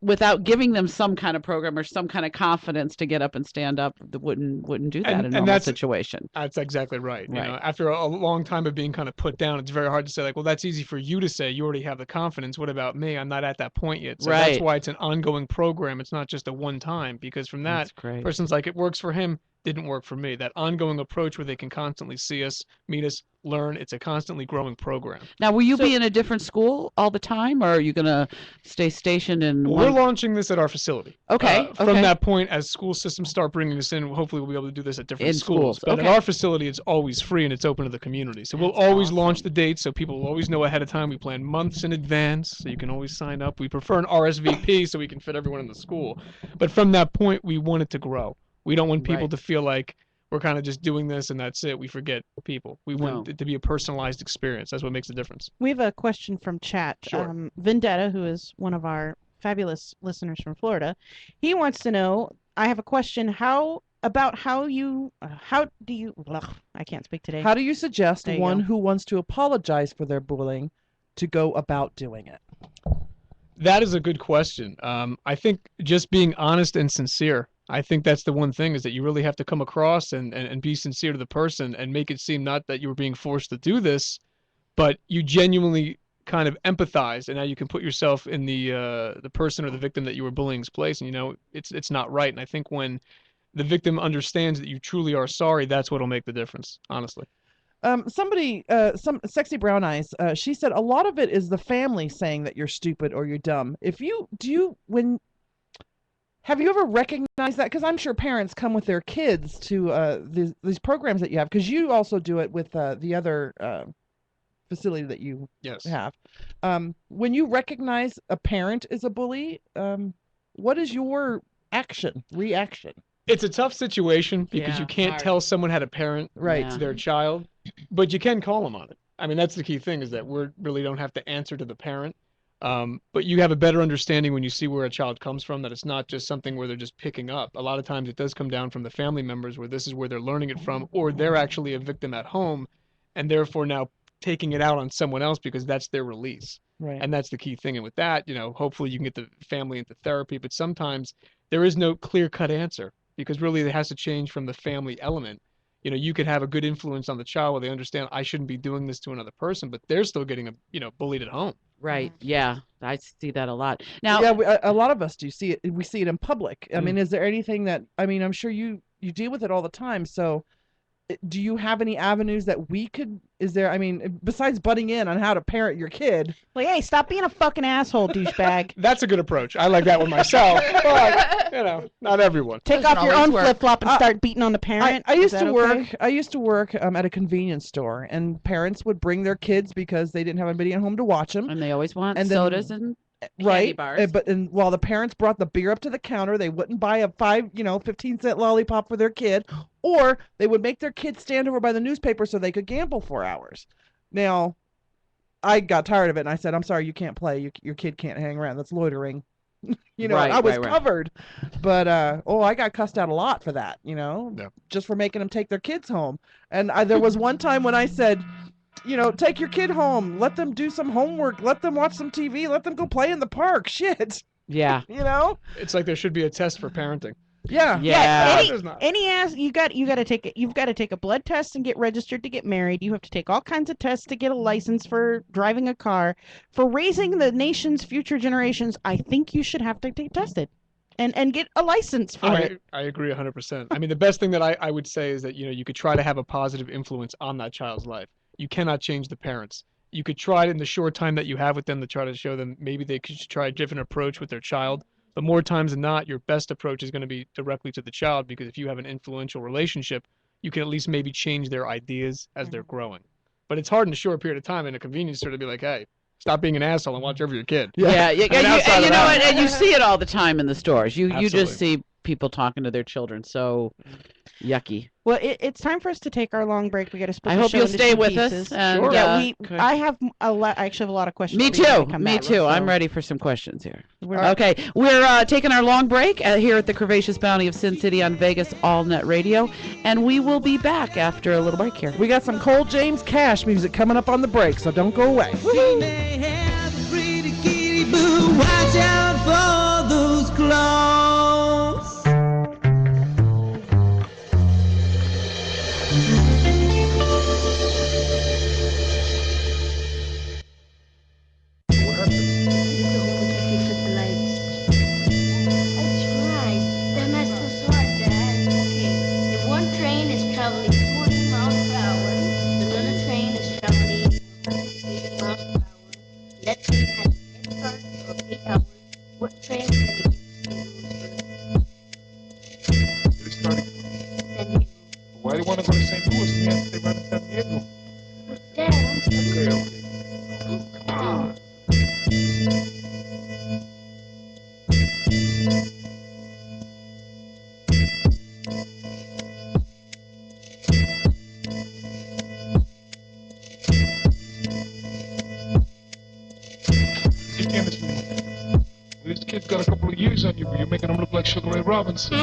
[SPEAKER 7] without giving them some kind of program or some kind of confidence to get up and stand up, wouldn't do that in a normal situation.
[SPEAKER 16] That's exactly right. After a long time of being kind of put down, it's very hard to say, like, well, that's easy for you to say. You already have the confidence. What about me? I'm not at that point yet. So that's why it's an ongoing program. It's not just a one time, because from that, person's like, it works for him, didn't work for me. That ongoing approach where they can constantly see us, meet us, learn. It's a constantly growing program.
[SPEAKER 7] Now, will you be in a different school all the time, or are you going to stay stationed in one?
[SPEAKER 16] We're launching this at our facility.
[SPEAKER 7] Okay.
[SPEAKER 16] From that point, as school systems start bringing this in, hopefully we'll be able to do this at different schools. But at our facility, it's always free and it's open to the community. So we'll always launch the dates so people will always know ahead of time. We plan months in advance, so you can always sign up. We prefer an RSVP so we can fit everyone in the school. But from that point, we want it to grow. We don't want people to feel like we're kind of just doing this and that's it. We forget people. We want it to be a personalized experience. That's what makes the difference.
[SPEAKER 3] We have a question from chat.
[SPEAKER 16] Sure.
[SPEAKER 3] Vendetta, who is one of our fabulous listeners from Florida, he wants to know, I have a question, how do you, I can't speak today.
[SPEAKER 4] How do you suggest one who wants to apologize for their bullying to go about doing it?
[SPEAKER 16] That is a good question. I think just being honest and sincere. I think that's the one thing, is that you really have to come across and be sincere to the person and make it seem not that you were being forced to do this, but you genuinely kind of empathize, and now you can put yourself in the person or the victim that you were bullying's place, and it's not right. And I think when the victim understands that you truly are sorry, that's what'll make the difference, honestly.
[SPEAKER 4] Some Sexy Brown Eyes, she said a lot of it is the family saying that you're stupid or you're dumb. Have you ever recognized that? Because I'm sure parents come with their kids to these programs that you have, because you also do it with the other facility that you
[SPEAKER 16] Yes.
[SPEAKER 4] have. When you recognize a parent is a bully, what is your reaction?
[SPEAKER 16] It's a tough situation because
[SPEAKER 7] Yeah,
[SPEAKER 16] you can't
[SPEAKER 7] hard.
[SPEAKER 16] tell someone how to parent
[SPEAKER 4] Right.
[SPEAKER 16] their child, but you can call them on it. I mean, that's the key thing, is that we really don't have to answer to the parent. But you have a better understanding when you see where a child comes from, that it's not just something where they're just picking up. A lot of times it does come down from the family members, where this is where they're learning it from, or they're actually a victim at home and therefore now taking it out on someone else because that's their release.
[SPEAKER 4] Right.
[SPEAKER 16] And that's the key thing. And with that, hopefully you can get the family into therapy, but sometimes there is no clear-cut answer, because really it has to change from the family element. You could have a good influence on the child where they understand, I shouldn't be doing this to another person, but they're still getting bullied at home.
[SPEAKER 7] Right. Yeah. I see that a lot. Now,
[SPEAKER 4] Yeah, a lot of us do see it. We see it in public. I mean, is there anything that, I'm sure you deal with it all the time. So do you have any avenues that we could, besides butting in on how to parent your kid?
[SPEAKER 3] Like, hey, stop being a fucking asshole, douchebag.
[SPEAKER 16] That's a good approach. I like that one myself, but, not everyone.
[SPEAKER 3] Take off your own flip-flop and start beating on the parent.
[SPEAKER 4] I used to work.
[SPEAKER 3] Okay?
[SPEAKER 4] I used to work at a convenience store, and parents would bring their kids because they didn't have anybody at home to watch them.
[SPEAKER 7] And they always want
[SPEAKER 4] And then-
[SPEAKER 7] sodas and candy
[SPEAKER 4] Right,
[SPEAKER 7] bars.
[SPEAKER 4] but while the parents brought the beer up to the counter, they wouldn't buy a 15-cent lollipop for their kid, or they would make their kid stand over by the newspaper so they could gamble for hours. Now, I got tired of it, and I said, "I'm sorry, you can't play. Your kid can't hang around. That's loitering."
[SPEAKER 7] Right,
[SPEAKER 4] I was
[SPEAKER 7] right.
[SPEAKER 4] covered, but I got cussed out a lot for that.
[SPEAKER 16] Yeah.
[SPEAKER 4] Just for making them take their kids home. And there was one time when I said, take your kid home. Let them do some homework. Let them watch some TV. Let them go play in the park. Shit.
[SPEAKER 7] Yeah.
[SPEAKER 16] It's like there should be a test for parenting.
[SPEAKER 4] Yeah.
[SPEAKER 7] Yeah.
[SPEAKER 16] There's not.
[SPEAKER 3] Any ass, you've got to take a blood test and get registered to get married. You have to take all kinds of tests to get a license for driving a car. For raising the nation's future generations, I think you should have to get tested and get a license for it.
[SPEAKER 16] I agree 100%. I mean, the best thing that I would say is that, you could try to have a positive influence on that child's life. You cannot change the parents. You could try in the short time that you have with them to try to show them maybe they could try a different approach with their child. But more times than not, your best approach is going to be directly to the child, because if you have an influential relationship, you can at least maybe change their ideas as they're growing. But it's hard in a short period of time in a convenience store to be like, hey, stop being an asshole and watch over your kid.
[SPEAKER 7] Yeah.
[SPEAKER 16] And outside of that-
[SPEAKER 7] and you see it all the time in the stores. You just
[SPEAKER 16] Absolutely.
[SPEAKER 7] see people talking to their children. So yucky.
[SPEAKER 3] Well, it's time for us to take our long break. We got to split
[SPEAKER 7] I
[SPEAKER 3] the
[SPEAKER 7] hope
[SPEAKER 3] show
[SPEAKER 7] you'll
[SPEAKER 3] into
[SPEAKER 7] stay
[SPEAKER 3] two
[SPEAKER 7] with
[SPEAKER 3] pieces.
[SPEAKER 7] us. And,
[SPEAKER 16] Sure.
[SPEAKER 3] Yeah,
[SPEAKER 7] okay.
[SPEAKER 3] I have I actually have a lot of questions.
[SPEAKER 7] Me
[SPEAKER 3] for you when we
[SPEAKER 7] too.
[SPEAKER 3] come
[SPEAKER 7] Me
[SPEAKER 3] back,
[SPEAKER 7] too. I'm
[SPEAKER 3] so-
[SPEAKER 7] ready for some questions here.
[SPEAKER 3] We're-
[SPEAKER 7] Okay, we're taking our long break here at the Curvaceous Bounty of Sin City on Vegas All Net Radio, and we will be back after a little break here.
[SPEAKER 4] We got some Cole James Cash music coming up on the break, so don't go away.
[SPEAKER 14] Watch out for those claws.
[SPEAKER 17] What train can you
[SPEAKER 18] Why do you want to go to St. Louis? Man, they run to San Diego.
[SPEAKER 17] Dad,
[SPEAKER 18] Okay. Come on. Keep getting this one. This kid's got a couple of years on you, but you're making him look like Sugar Ray Robinson.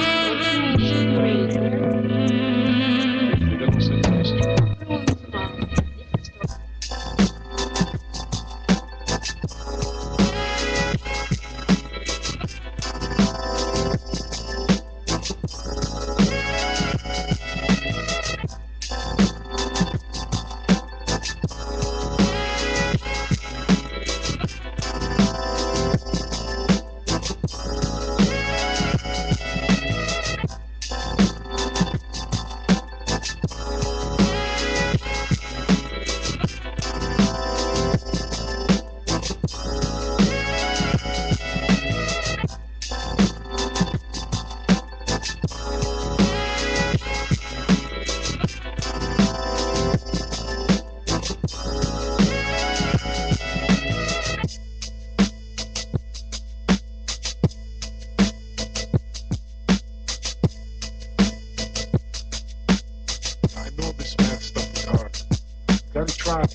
[SPEAKER 18] try. You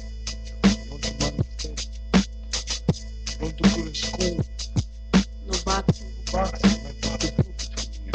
[SPEAKER 18] don't do money instead. You don't do good in school.
[SPEAKER 6] No boxing.
[SPEAKER 18] Boxing. Like Bobby Blue between you.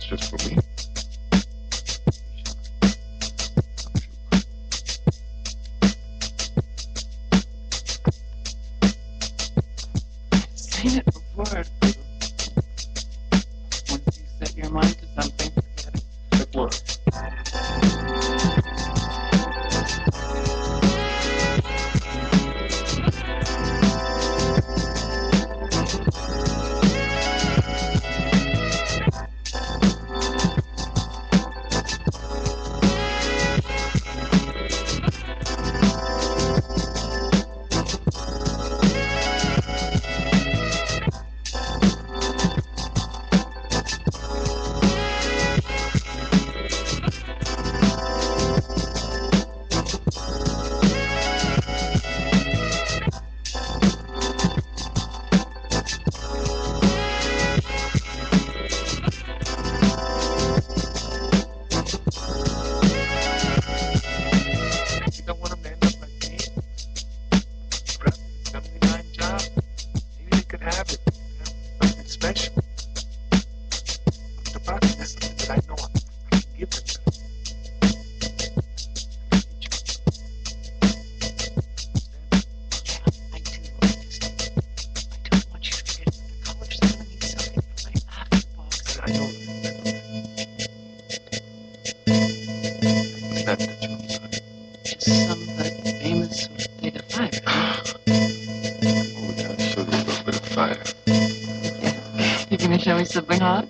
[SPEAKER 18] Just for me.
[SPEAKER 6] Seen it before. Once you set your mind to something, forget it.
[SPEAKER 18] It works.
[SPEAKER 6] Show me something hot.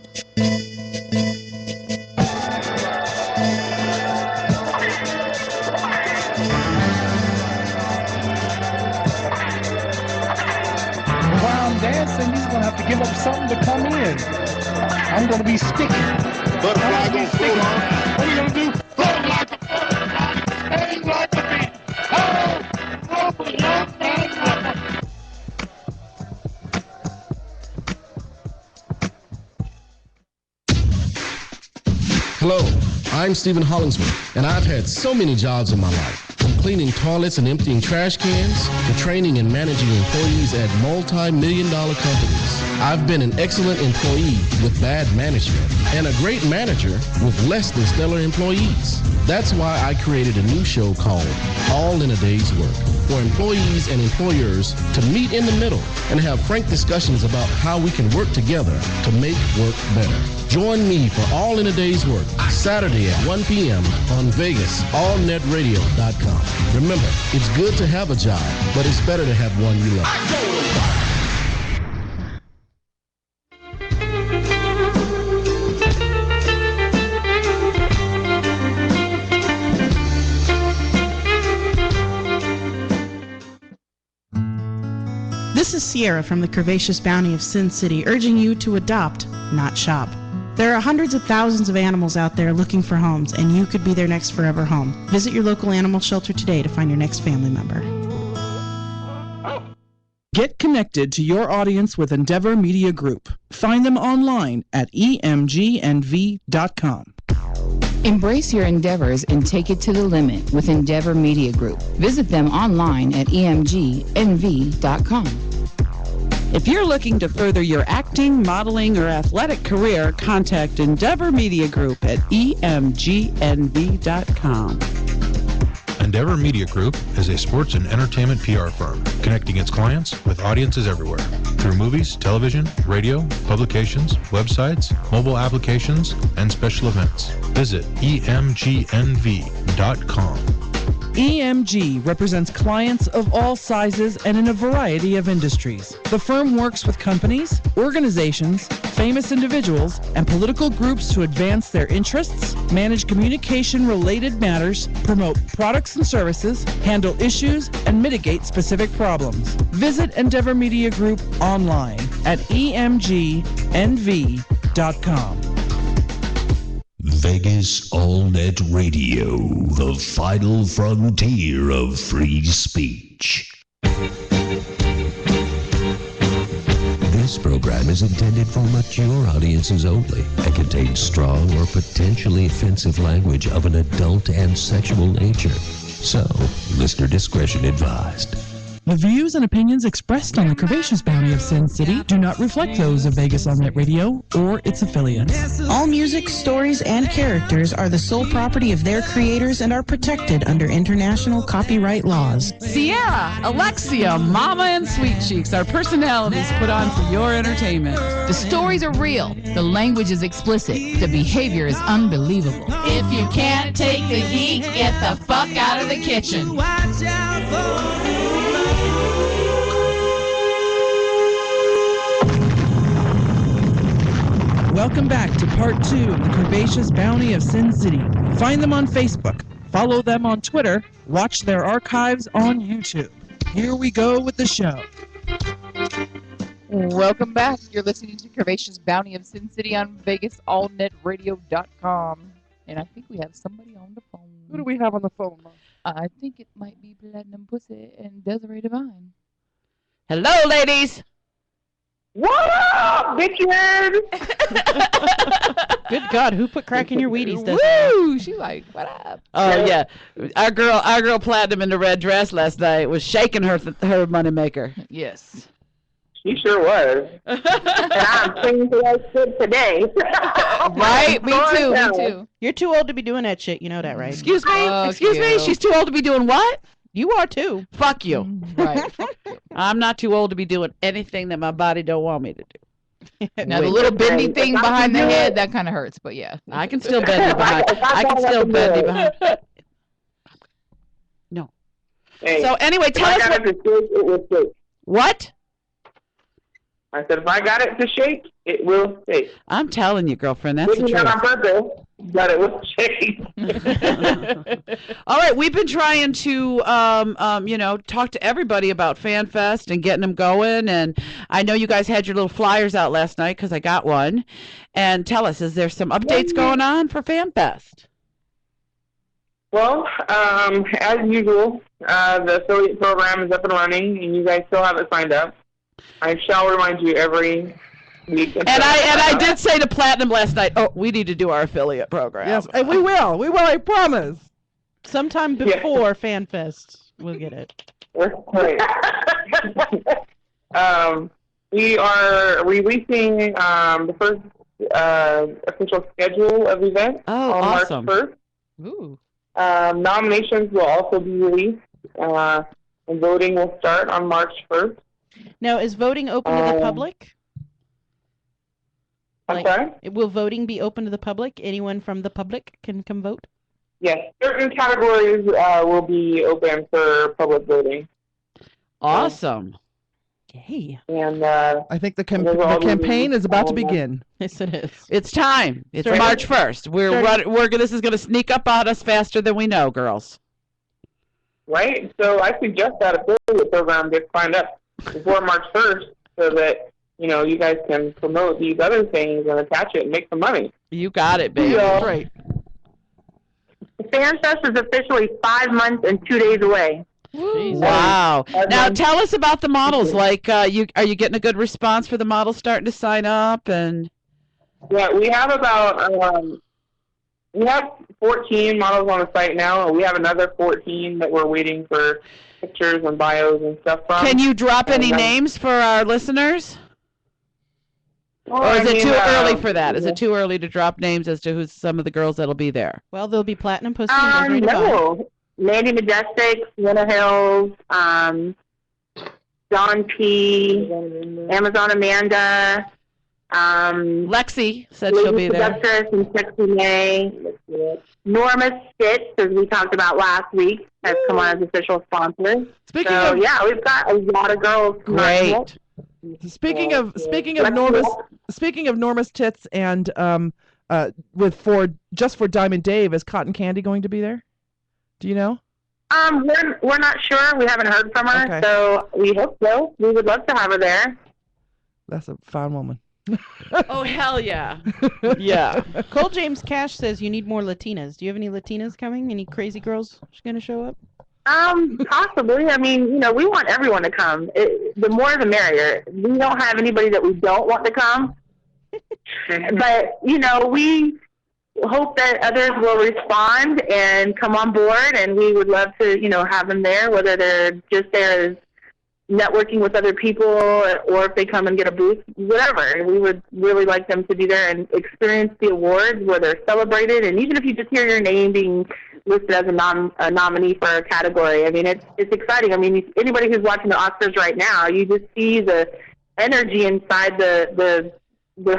[SPEAKER 9] While I'm dancing, he's gonna have to give up something to come in. I'm gonna be sticky.
[SPEAKER 18] Butterfly gonna float on. What are you gonna do? Float like a butterfly. Hang like a bee. Oh, roll young man.
[SPEAKER 8] Hello, I'm Stephen Hollingsworth, and I've had so many jobs in my life. From cleaning toilets and emptying trash cans to training and managing employees at multi-million-dollar companies. I've been an excellent employee with bad management and a great manager with less than stellar employees. That's why I created a new show called All in a Day's Work, for employees and employers to meet in the middle and have frank discussions about how we can work together to make work better. Join me for All in a Day's Work, Saturday at 1 p.m. on VegasAllNetRadio.com. Remember, it's good to have a job, but it's better to have one you love.
[SPEAKER 3] This is Sierra from the Curvaceous Bounty of Sin City, urging you to adopt, not shop. There are hundreds of thousands of animals out there looking for homes, and you could be their next forever home. Visit your local animal shelter today to find your next family member.
[SPEAKER 2] Get connected to your audience with Endeavor Media Group. Find them online at emgnv.com.
[SPEAKER 5] Embrace your endeavors and take it to the limit with Endeavor Media Group. Visit them online at emgnv.com.
[SPEAKER 7] If you're looking to further your acting, modeling, or athletic career, contact Endeavor Media Group at emgnv.com.
[SPEAKER 19] Endeavor Media Group is a sports and entertainment PR firm connecting its clients with audiences everywhere through movies, television, radio, publications, websites, mobile applications, and special events. Visit emgnv.com.
[SPEAKER 2] EMG represents clients of all sizes and in a variety of industries. The firm works with companies, organizations, famous individuals, and political groups to advance their interests, manage communication-related matters, promote products and services, handle issues, and mitigate specific problems. Visit Endeavor Media Group online at emgnv.com.
[SPEAKER 1] Vegas All-Net Radio, the final frontier of free speech. This program is intended for mature audiences only and contains strong or potentially offensive language of an adult and sexual nature. So, listener discretion advised.
[SPEAKER 2] The views and opinions expressed on the Curvaceous Bounty of Sin City do not reflect those of Vegas On-Net Radio or its affiliates.
[SPEAKER 3] All music, stories, and characters are the sole property of their creators and are protected under international copyright laws.
[SPEAKER 7] Sierra, Alexia, Mama, and Sweet Cheeks are personalities put on for your entertainment.
[SPEAKER 5] The stories are real. The language is explicit. The behavior is unbelievable.
[SPEAKER 6] If you can't take the heat, get the fuck out of the kitchen. Watch out for
[SPEAKER 2] Welcome back to part 2 of the Curvaceous Bounty of Sin City. Find them on Facebook, follow them on Twitter, watch their archives on YouTube. Here we go with the show.
[SPEAKER 5] Welcome back. You're listening to Curvaceous Bounty of Sin City on VegasAllNetRadio.com. And I think we have somebody on the phone.
[SPEAKER 4] Who do we have on the phone, Mom?
[SPEAKER 5] I think it might be Platinum Pussy and Desiree Divine.
[SPEAKER 7] Hello, ladies.
[SPEAKER 15] What up, bitches?
[SPEAKER 3] Good God, who put crack in your Wheaties?
[SPEAKER 5] Woo! She like, what up?
[SPEAKER 7] Oh yeah, our girl Platinum in the red dress last night was shaking her moneymaker.
[SPEAKER 5] Yes,
[SPEAKER 15] she sure was. And I'm singing to that shit today.
[SPEAKER 5] Right? Me too.
[SPEAKER 3] You're too old to be doing that shit. You know that, right?
[SPEAKER 7] Excuse me. Excuse me. She's too old to be doing what?
[SPEAKER 3] You are too.
[SPEAKER 7] Fuck you.
[SPEAKER 5] Right.
[SPEAKER 7] I'm not too old to be doing anything that my body don't want me to do.
[SPEAKER 5] Now the little bendy thing behind the head, that kind of hurts, but yeah.
[SPEAKER 7] I can still bend it behind. I can still bend it behind. No.
[SPEAKER 15] Hey,
[SPEAKER 7] so anyway, tell us what.
[SPEAKER 15] I said, if I got it to shake, it will shake.
[SPEAKER 7] I'm telling you, girlfriend, that's the truth.
[SPEAKER 15] Not on purpose, but it will shake.
[SPEAKER 7] All right, we've been trying to, talk to everybody about FanFest and getting them going. And I know you guys had your little flyers out last night because I got one. And tell us, is there some updates going on for FanFest?
[SPEAKER 15] Well, as usual, the affiliate program is up and running, and you guys still haven't signed up. I shall remind you every week.
[SPEAKER 7] And I did say to Platinum last night, oh, we need to do our affiliate program.
[SPEAKER 4] Yes, and we will. We will, I promise.
[SPEAKER 3] Sometime before FanFest, we'll get it.
[SPEAKER 15] Right. We are releasing the first official schedule of events on
[SPEAKER 7] awesome.
[SPEAKER 15] March 1st.
[SPEAKER 3] Ooh.
[SPEAKER 15] Nominations will also be released, and voting will start on March 1st.
[SPEAKER 3] Now, is voting open to the public?
[SPEAKER 15] I'm sorry?
[SPEAKER 3] Will voting be open to the public? Anyone from the public can come vote?
[SPEAKER 15] Yes, certain categories will be open for public voting.
[SPEAKER 7] Awesome.
[SPEAKER 3] Yay.
[SPEAKER 15] And
[SPEAKER 4] I think the campaign is about to begin.
[SPEAKER 3] Yes, it is.
[SPEAKER 7] It's time. It's March 1st. This is going to sneak up on us faster than we know, girls.
[SPEAKER 15] Right? So I suggest that affiliate program gets signed up before March 1st so that, you guys can promote these other things and attach it and make some money.
[SPEAKER 7] You got it, baby.
[SPEAKER 15] Yeah.
[SPEAKER 7] Right.
[SPEAKER 15] FanFest is officially 5 months and 2 days away.
[SPEAKER 7] Wow. Now tell us about the models. Like, are you getting a good response for the models starting to sign up? And
[SPEAKER 15] yeah, we have about 14 models on the site now, and we have another 14 that we're waiting for pictures and bios and stuff from.
[SPEAKER 7] Can you drop any names for our listeners?
[SPEAKER 15] Well,
[SPEAKER 7] or is it too early for that? Is it too early to drop names as to who's some of the girls that'll be there?
[SPEAKER 3] Well, there'll be Platinum Pussy and
[SPEAKER 15] No. Mandy Majestic, Winter Hills, John P, Amazon Amanda,
[SPEAKER 7] Lexi said she'll be there.
[SPEAKER 15] Seductress and Sexy May. Norma Stitch, as we talked about last week, has come on as official sponsor. We've got a lot of girls.
[SPEAKER 4] Great. Speaking of Norma's tits and just for Diamond Dave, is Cotton Candy going to be there? Do you know?
[SPEAKER 15] We're not sure. We haven't heard from her, so we hope so. We would love to have her there.
[SPEAKER 4] That's a fine woman.
[SPEAKER 7] Oh, hell yeah. Yeah.
[SPEAKER 3] Cole James Cash says you need more Latinas. Do you have any Latinas coming? Any crazy girls going to show up?
[SPEAKER 15] Possibly. I mean, we want everyone to come. The more the merrier. We don't have anybody that we don't want to come. But, we hope that others will respond and come on board, and we would love to, have them there, whether they're just there as networking with other people or if they come and get a booth, whatever. We would really like them to be there and experience the awards where they're celebrated. And even if you just hear your name being listed as a nominee for a category, I mean, it's exciting. I mean, anybody who's watching the Oscars right now, you just see the energy inside the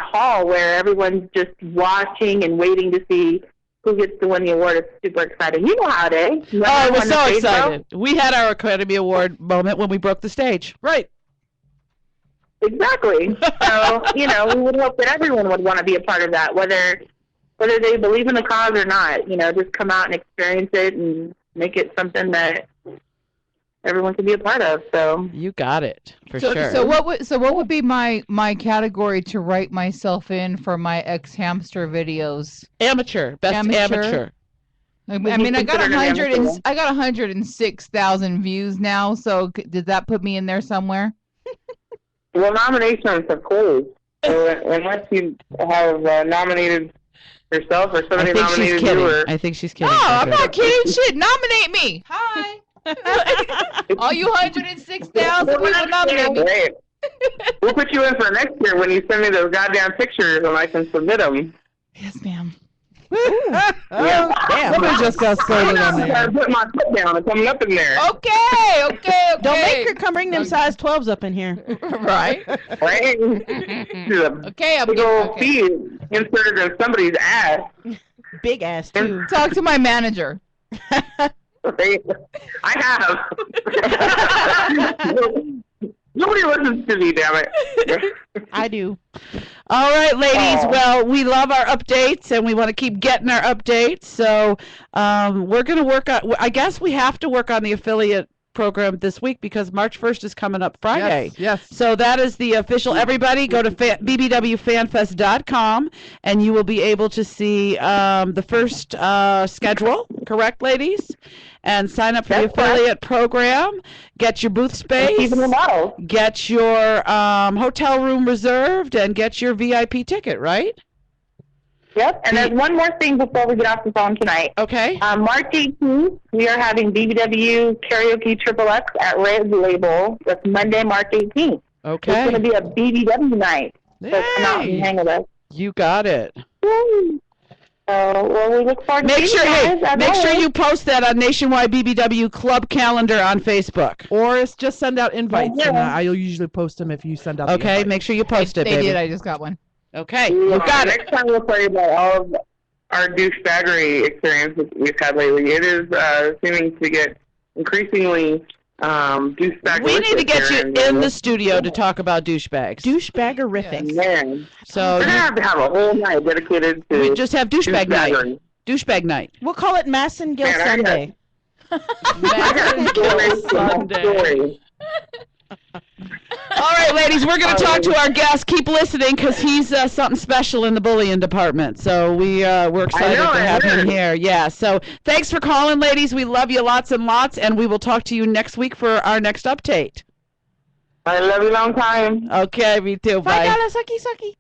[SPEAKER 15] hall where everyone's just watching and waiting to see who gets to win the award. It's super exciting. You know how it is.
[SPEAKER 7] Oh, we're so excited. We had our Academy Award moment when we broke the stage.
[SPEAKER 4] Right.
[SPEAKER 15] Exactly. So, we would hope that everyone would want to be a part of that, whether they believe in the cause or not. Just come out and experience it and make it something that everyone can be a part of. So
[SPEAKER 7] you got it for sure.
[SPEAKER 5] So what would be my category to write myself in for my ex-hamster videos?
[SPEAKER 7] Amateur, best amateur.
[SPEAKER 5] I mean, I got 106,000 views now. So did that put me in there somewhere?
[SPEAKER 15] Well, nominations are closed. So unless you have nominated yourself or somebody nominated you,
[SPEAKER 7] I think she's kidding.
[SPEAKER 5] No, I'm not kidding. Shit, nominate me. Hi. All you 106,000 people nominate me.
[SPEAKER 15] Great. We'll put you in for next year when you send me those goddamn pictures and I can submit them.
[SPEAKER 5] Yes, ma'am.
[SPEAKER 15] Yeah.
[SPEAKER 4] Damn, somebody just got started on there.
[SPEAKER 15] I put my foot down and coming up in there.
[SPEAKER 5] Okay.
[SPEAKER 3] Don't make her come bring them size 12s up in here.
[SPEAKER 5] Right.
[SPEAKER 15] Right?
[SPEAKER 5] Okay, I'm
[SPEAKER 15] big old feet inserted in somebody's ass.
[SPEAKER 3] Big ass, too.
[SPEAKER 5] Talk to my manager.
[SPEAKER 15] I have. Nobody listens to me, damn it.
[SPEAKER 3] I do.
[SPEAKER 7] All right, ladies. Well, we love our updates, and we want to keep getting our updates. So we're going to work on, I guess we have to work on the affiliate program this week because March 1st is coming up Friday.
[SPEAKER 4] Yes.
[SPEAKER 7] So that is the official. Everybody go to bbwfanfest.com, and you will be able to see the first schedule, correct, ladies? And sign up for the affiliate program. Get your booth space. Get your hotel room reserved, and get your VIP ticket, right?
[SPEAKER 15] Yep, and there's one more thing before we get off the phone tonight.
[SPEAKER 7] Okay.
[SPEAKER 15] March 18th, we are having BBW Karaoke Triple X at Red Label. That's Monday, March 18th.
[SPEAKER 7] Okay.
[SPEAKER 15] It's going to be a BBW night. So come out and hang with us.
[SPEAKER 7] You got it.
[SPEAKER 15] Yay. Well, we look forward to
[SPEAKER 7] Make sure
[SPEAKER 15] always.
[SPEAKER 7] you post that on Nationwide BBW Club Calendar on Facebook.
[SPEAKER 4] Or just send out invites, and I'll usually post them if you send out the invite.
[SPEAKER 7] Make sure you post it,
[SPEAKER 5] They
[SPEAKER 7] baby.
[SPEAKER 5] did. I just got one.
[SPEAKER 7] Okay, you got it.
[SPEAKER 15] Next time we'll tell you about all of our douchebaggery experience we've had lately. It is seeming to get increasingly douchebag.
[SPEAKER 7] We need to get you in the studio to talk about douchebags.
[SPEAKER 3] Douchebaggerific.
[SPEAKER 15] Man.
[SPEAKER 7] So
[SPEAKER 15] we're going to have a whole night dedicated to
[SPEAKER 7] we just have douchebag night.
[SPEAKER 15] douchebaggery.
[SPEAKER 7] Douchebag night.
[SPEAKER 3] We'll call it Massengill Sunday.
[SPEAKER 15] Sunday.
[SPEAKER 7] All right, ladies, we're going to talk to our guest. Keep listening because he's something special in the bullying department. So we're excited to have him here. Yeah. So thanks for calling, ladies. We love you lots and lots, and we will talk to you next week for our next update.
[SPEAKER 15] I love you long time.
[SPEAKER 7] Okay, me too. Bye.
[SPEAKER 3] Sucky.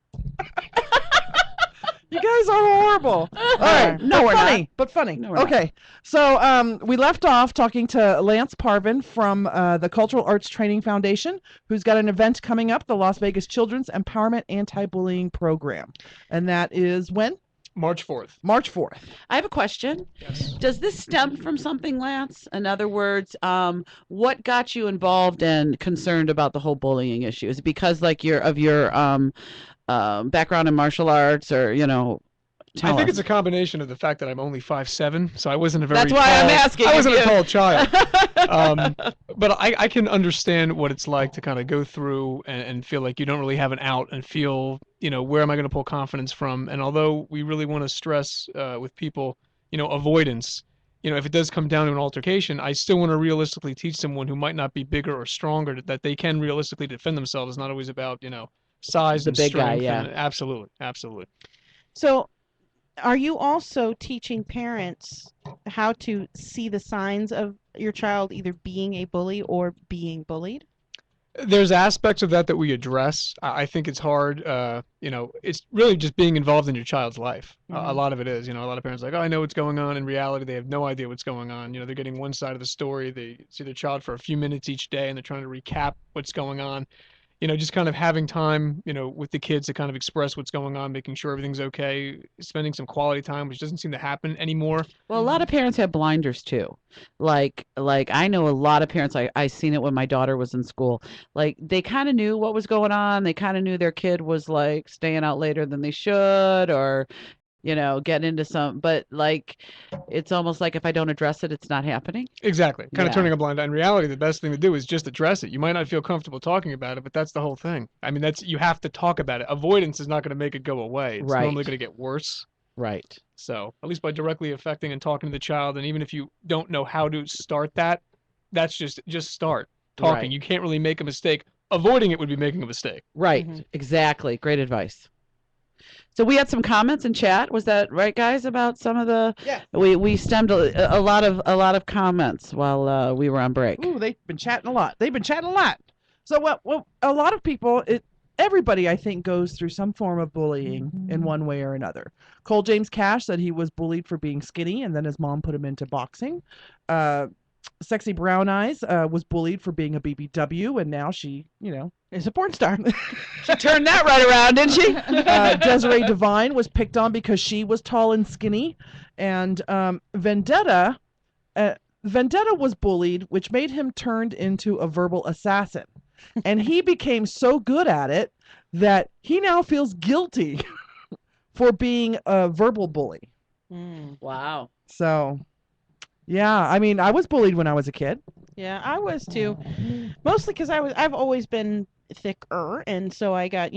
[SPEAKER 4] You guys are horrible. All right.
[SPEAKER 7] No, we're
[SPEAKER 4] funny,
[SPEAKER 7] not.
[SPEAKER 4] But funny.
[SPEAKER 7] No, we're
[SPEAKER 4] okay. So we left off talking to Lance Parvin from the Cultural Arts Training Foundation, who's got an event coming up, the Las Vegas Children's Empowerment Anti-Bullying Program. And that is when?
[SPEAKER 16] March 4th.
[SPEAKER 4] March 4th.
[SPEAKER 7] I have a question.
[SPEAKER 16] Yes.
[SPEAKER 7] Does this stem from something, Lance? In other words, what got you involved and concerned about the whole bullying issue? Is it because like your background in martial arts, or
[SPEAKER 16] I think it's a combination of the fact that I'm only 5'7", so I wasn't a very
[SPEAKER 7] That's why I'm asking
[SPEAKER 16] I wasn't
[SPEAKER 7] you.
[SPEAKER 16] a tall child. But I can understand what it's like to kind of go through and feel like you don't really have an out, and feel, where am I going to pull confidence from? And although we really want to stress with people, avoidance, if it does come down to an altercation, I still want to realistically teach someone who might not be bigger or stronger that they can realistically defend themselves. It's not always about, size
[SPEAKER 7] The
[SPEAKER 16] and
[SPEAKER 7] big guy,
[SPEAKER 16] strength.
[SPEAKER 7] yeah.
[SPEAKER 16] And absolutely.
[SPEAKER 3] So, are you also teaching parents how to see the signs of your child either being a bully or being bullied?
[SPEAKER 16] There's aspects of that we address. I think it's hard. It's really just being involved in your child's life. A lot of it is. A lot of parents are like, oh, I know what's going on. In reality, they have no idea what's going on. They're getting one side of the story. They see their child for a few minutes each day, and they're trying to recap what's going on. Just kind of having time, with the kids to kind of express what's going on, making sure everything's okay, spending some quality time, which doesn't seem to happen anymore.
[SPEAKER 7] Well, a lot of parents have blinders too. Like I know a lot of parents, I seen it when my daughter was in school. Like they kind of knew what was going on. They kind of knew their kid was like staying out later than they should, or getting into some, but like, it's almost like if I don't address it, it's not happening.
[SPEAKER 16] Exactly. Kind of
[SPEAKER 7] Yeah.
[SPEAKER 16] turning a blind eye. In reality, the best thing to do is just address it. You might not feel comfortable talking about it, but that's the whole thing. I mean, you have to talk about it. Avoidance is not going to make it go away. It's
[SPEAKER 7] Right.
[SPEAKER 16] normally going to get worse.
[SPEAKER 7] Right.
[SPEAKER 16] So at least by directly affecting and talking to the child, and even if you don't know how to start that's just start talking.
[SPEAKER 7] Right.
[SPEAKER 16] You can't really make a mistake. Avoiding it would be making a mistake.
[SPEAKER 7] Right. Exactly. Great advice. So we had some comments in chat. Was that right, guys? About some of the we stemmed a lot of comments while we were on break.
[SPEAKER 4] Ooh, they've been chatting a lot. So what a lot of people, everybody I think goes through some form of bullying in one way or another. Cole James Cash said he was bullied for being skinny, and then his mom put him into boxing. Sexy Brown Eyes was bullied for being a BBW, and now she,
[SPEAKER 3] is a porn star.
[SPEAKER 7] She turned that right around, didn't she?
[SPEAKER 4] Desiree Devine was picked on because she was tall and skinny, and Vendetta was bullied, which made him turned into a verbal assassin, and he became so good at it that he now feels guilty for being a verbal bully.
[SPEAKER 7] Wow.
[SPEAKER 4] So, yeah, I mean, I was bullied when I was a kid.
[SPEAKER 3] Yeah, I was too. Mostly because I've always been thicker, and so I got,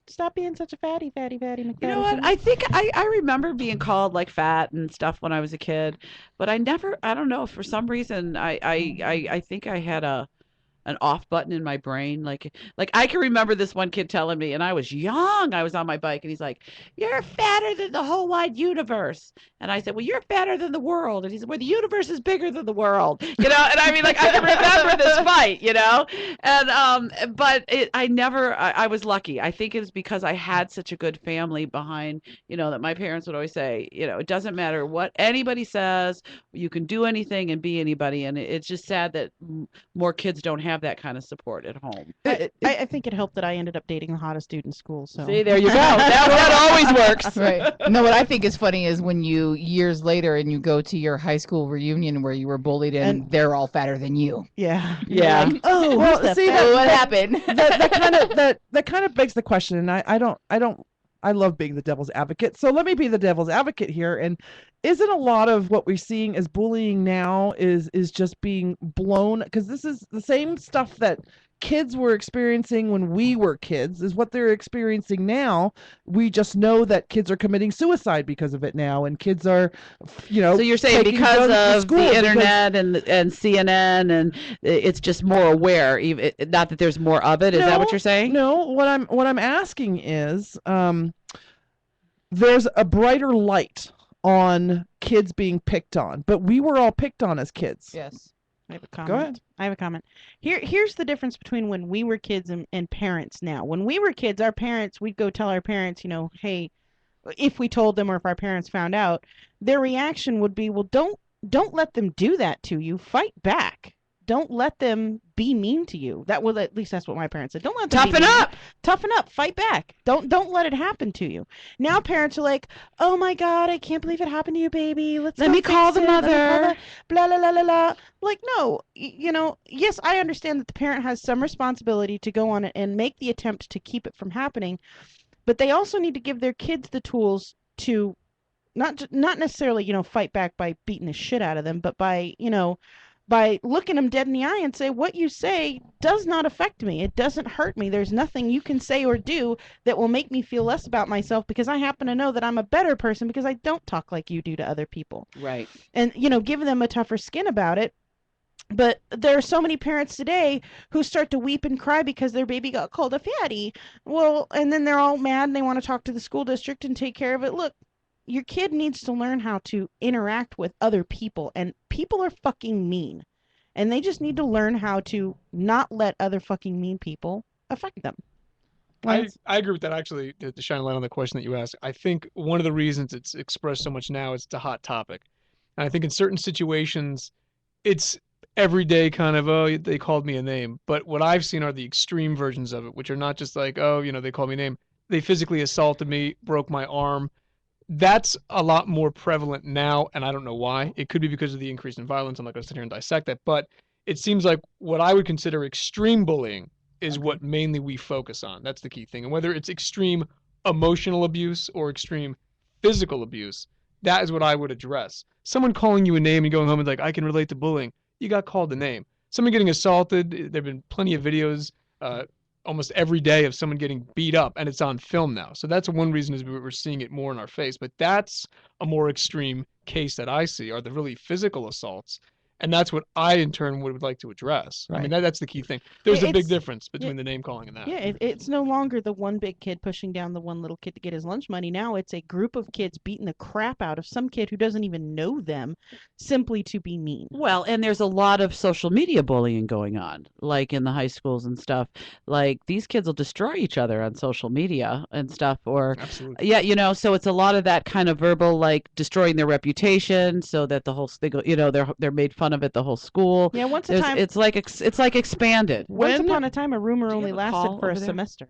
[SPEAKER 3] stop being such a fatty McFadden.
[SPEAKER 7] You know what? I think I remember being called like fat and stuff when I was a kid, but I don't know, for some reason I think I had an off button in my brain. Like I can remember this one kid telling me, and I was young, I was on my bike, and he's like, "You're fatter than the whole wide universe." And I said, "Well, you're fatter than the world." And he said, "Well, the universe is bigger than the world." And I mean, like, I can remember this fight, and but I was lucky. I think it's because I had such a good family behind, that my parents would always say, it doesn't matter what anybody says, you can do anything and be anybody. And it's just sad that more kids don't have that kind of support at home.
[SPEAKER 3] I think it helped that I ended up dating the hottest dude in school. So
[SPEAKER 7] See, there you go. That always works.
[SPEAKER 5] Right. No, what I think is funny is when you, years later, and you go to your high school reunion where you were bullied and they're all fatter than you.
[SPEAKER 3] Yeah.
[SPEAKER 7] Yeah.
[SPEAKER 3] Like,
[SPEAKER 4] Oh, well, see,
[SPEAKER 5] what happened?
[SPEAKER 4] that kind of begs the question, and I love being the devil's advocate. So let me be the devil's advocate here. And isn't a lot of what we're seeing as bullying now is just being blown? Because this is the same stuff that kids were experiencing when we were kids is what they're experiencing now. We just know that kids are committing suicide because of it now, and kids are,
[SPEAKER 7] So you're saying
[SPEAKER 4] taking
[SPEAKER 7] because
[SPEAKER 4] guns to
[SPEAKER 7] of
[SPEAKER 4] school
[SPEAKER 7] the internet and CNN, and it's just more aware, even not that there's more of it. Is that what you're saying?
[SPEAKER 4] No, what I'm asking is, there's a brighter light on kids being picked on, but we were all picked on as kids.
[SPEAKER 5] Yes.
[SPEAKER 3] I have a comment.
[SPEAKER 4] Go ahead.
[SPEAKER 3] I have a comment. Here's the difference between when we were kids and parents now. When we were kids, our parents, we'd go tell our parents, hey, if we told them or if our parents found out, their reaction would be, well, don't let them do that to you. Fight back. don't let them be mean to you. At least that's what my parents said. Don't let them
[SPEAKER 7] Toughen up.
[SPEAKER 3] Toughen up. Fight back. Don't let it happen to you. Now parents are like, oh my God, I can't believe it happened to you, baby. Let
[SPEAKER 7] me call the mother.
[SPEAKER 3] Blah, blah, blah, blah, blah. Like, no, yes, I understand that the parent has some responsibility to go on it and make the attempt to keep it from happening, but they also need to give their kids the tools to not necessarily, fight back by beating the shit out of them, but by looking them dead in the eye and say, what you say does not affect me. It doesn't hurt me. There's nothing you can say or do that will make me feel less about myself because I happen to know that I'm a better person because I don't talk like you do to other people.
[SPEAKER 7] Right.
[SPEAKER 3] And, give them a tougher skin about it. But there are so many parents today who start to weep and cry because their baby got called a fatty. Well, and then they're all mad and they want to talk to the school district and take care of it. Look, your kid needs to learn how to interact with other people, and people are fucking mean. And they just need to learn how to not let other fucking mean people affect them.
[SPEAKER 16] I agree with that, actually, to shine a light on the question that you asked. I think one of the reasons it's expressed so much now is it's a hot topic. And I think in certain situations, it's everyday kind of, oh, they called me a name. But what I've seen are the extreme versions of it, which are not just like, oh, they called me a name. They physically assaulted me, broke my arm. That's a lot more prevalent now, and I don't know why. It could be because of the increase in violence. I'm not going to sit here and dissect that, but it seems like what I would consider extreme bullying is what mainly we focus on. That's the key thing. And whether it's extreme emotional abuse or extreme physical abuse, that is what I would address. Someone calling you a name and going home and like, I can relate to bullying. You got called a name. Someone getting assaulted, there have been plenty of videos almost every day of someone getting beat up, and it's on film now. So that's one reason is we're seeing it more in our face. But that's a more extreme case that I see are the really physical assaults. And that's what I, in turn, would like to address. Right. I mean, that's the key thing. There's a big difference between the name calling and that.
[SPEAKER 3] Yeah, it's no longer the one big kid pushing down the one little kid to get his lunch money. Now it's a group of kids beating the crap out of some kid who doesn't even know them simply to be mean.
[SPEAKER 7] Well, and there's a lot of social media bullying going on, like in the high schools and stuff. Like, these kids will destroy each other on social media and stuff. Or,
[SPEAKER 16] absolutely.
[SPEAKER 7] Yeah, so it's a lot of that kind of verbal, like, destroying their reputation so that the whole, they're made fun of it, the whole school.
[SPEAKER 3] Yeah, once a time
[SPEAKER 7] it's like expanded.
[SPEAKER 3] Once upon a time, a rumor only lasted for a semester.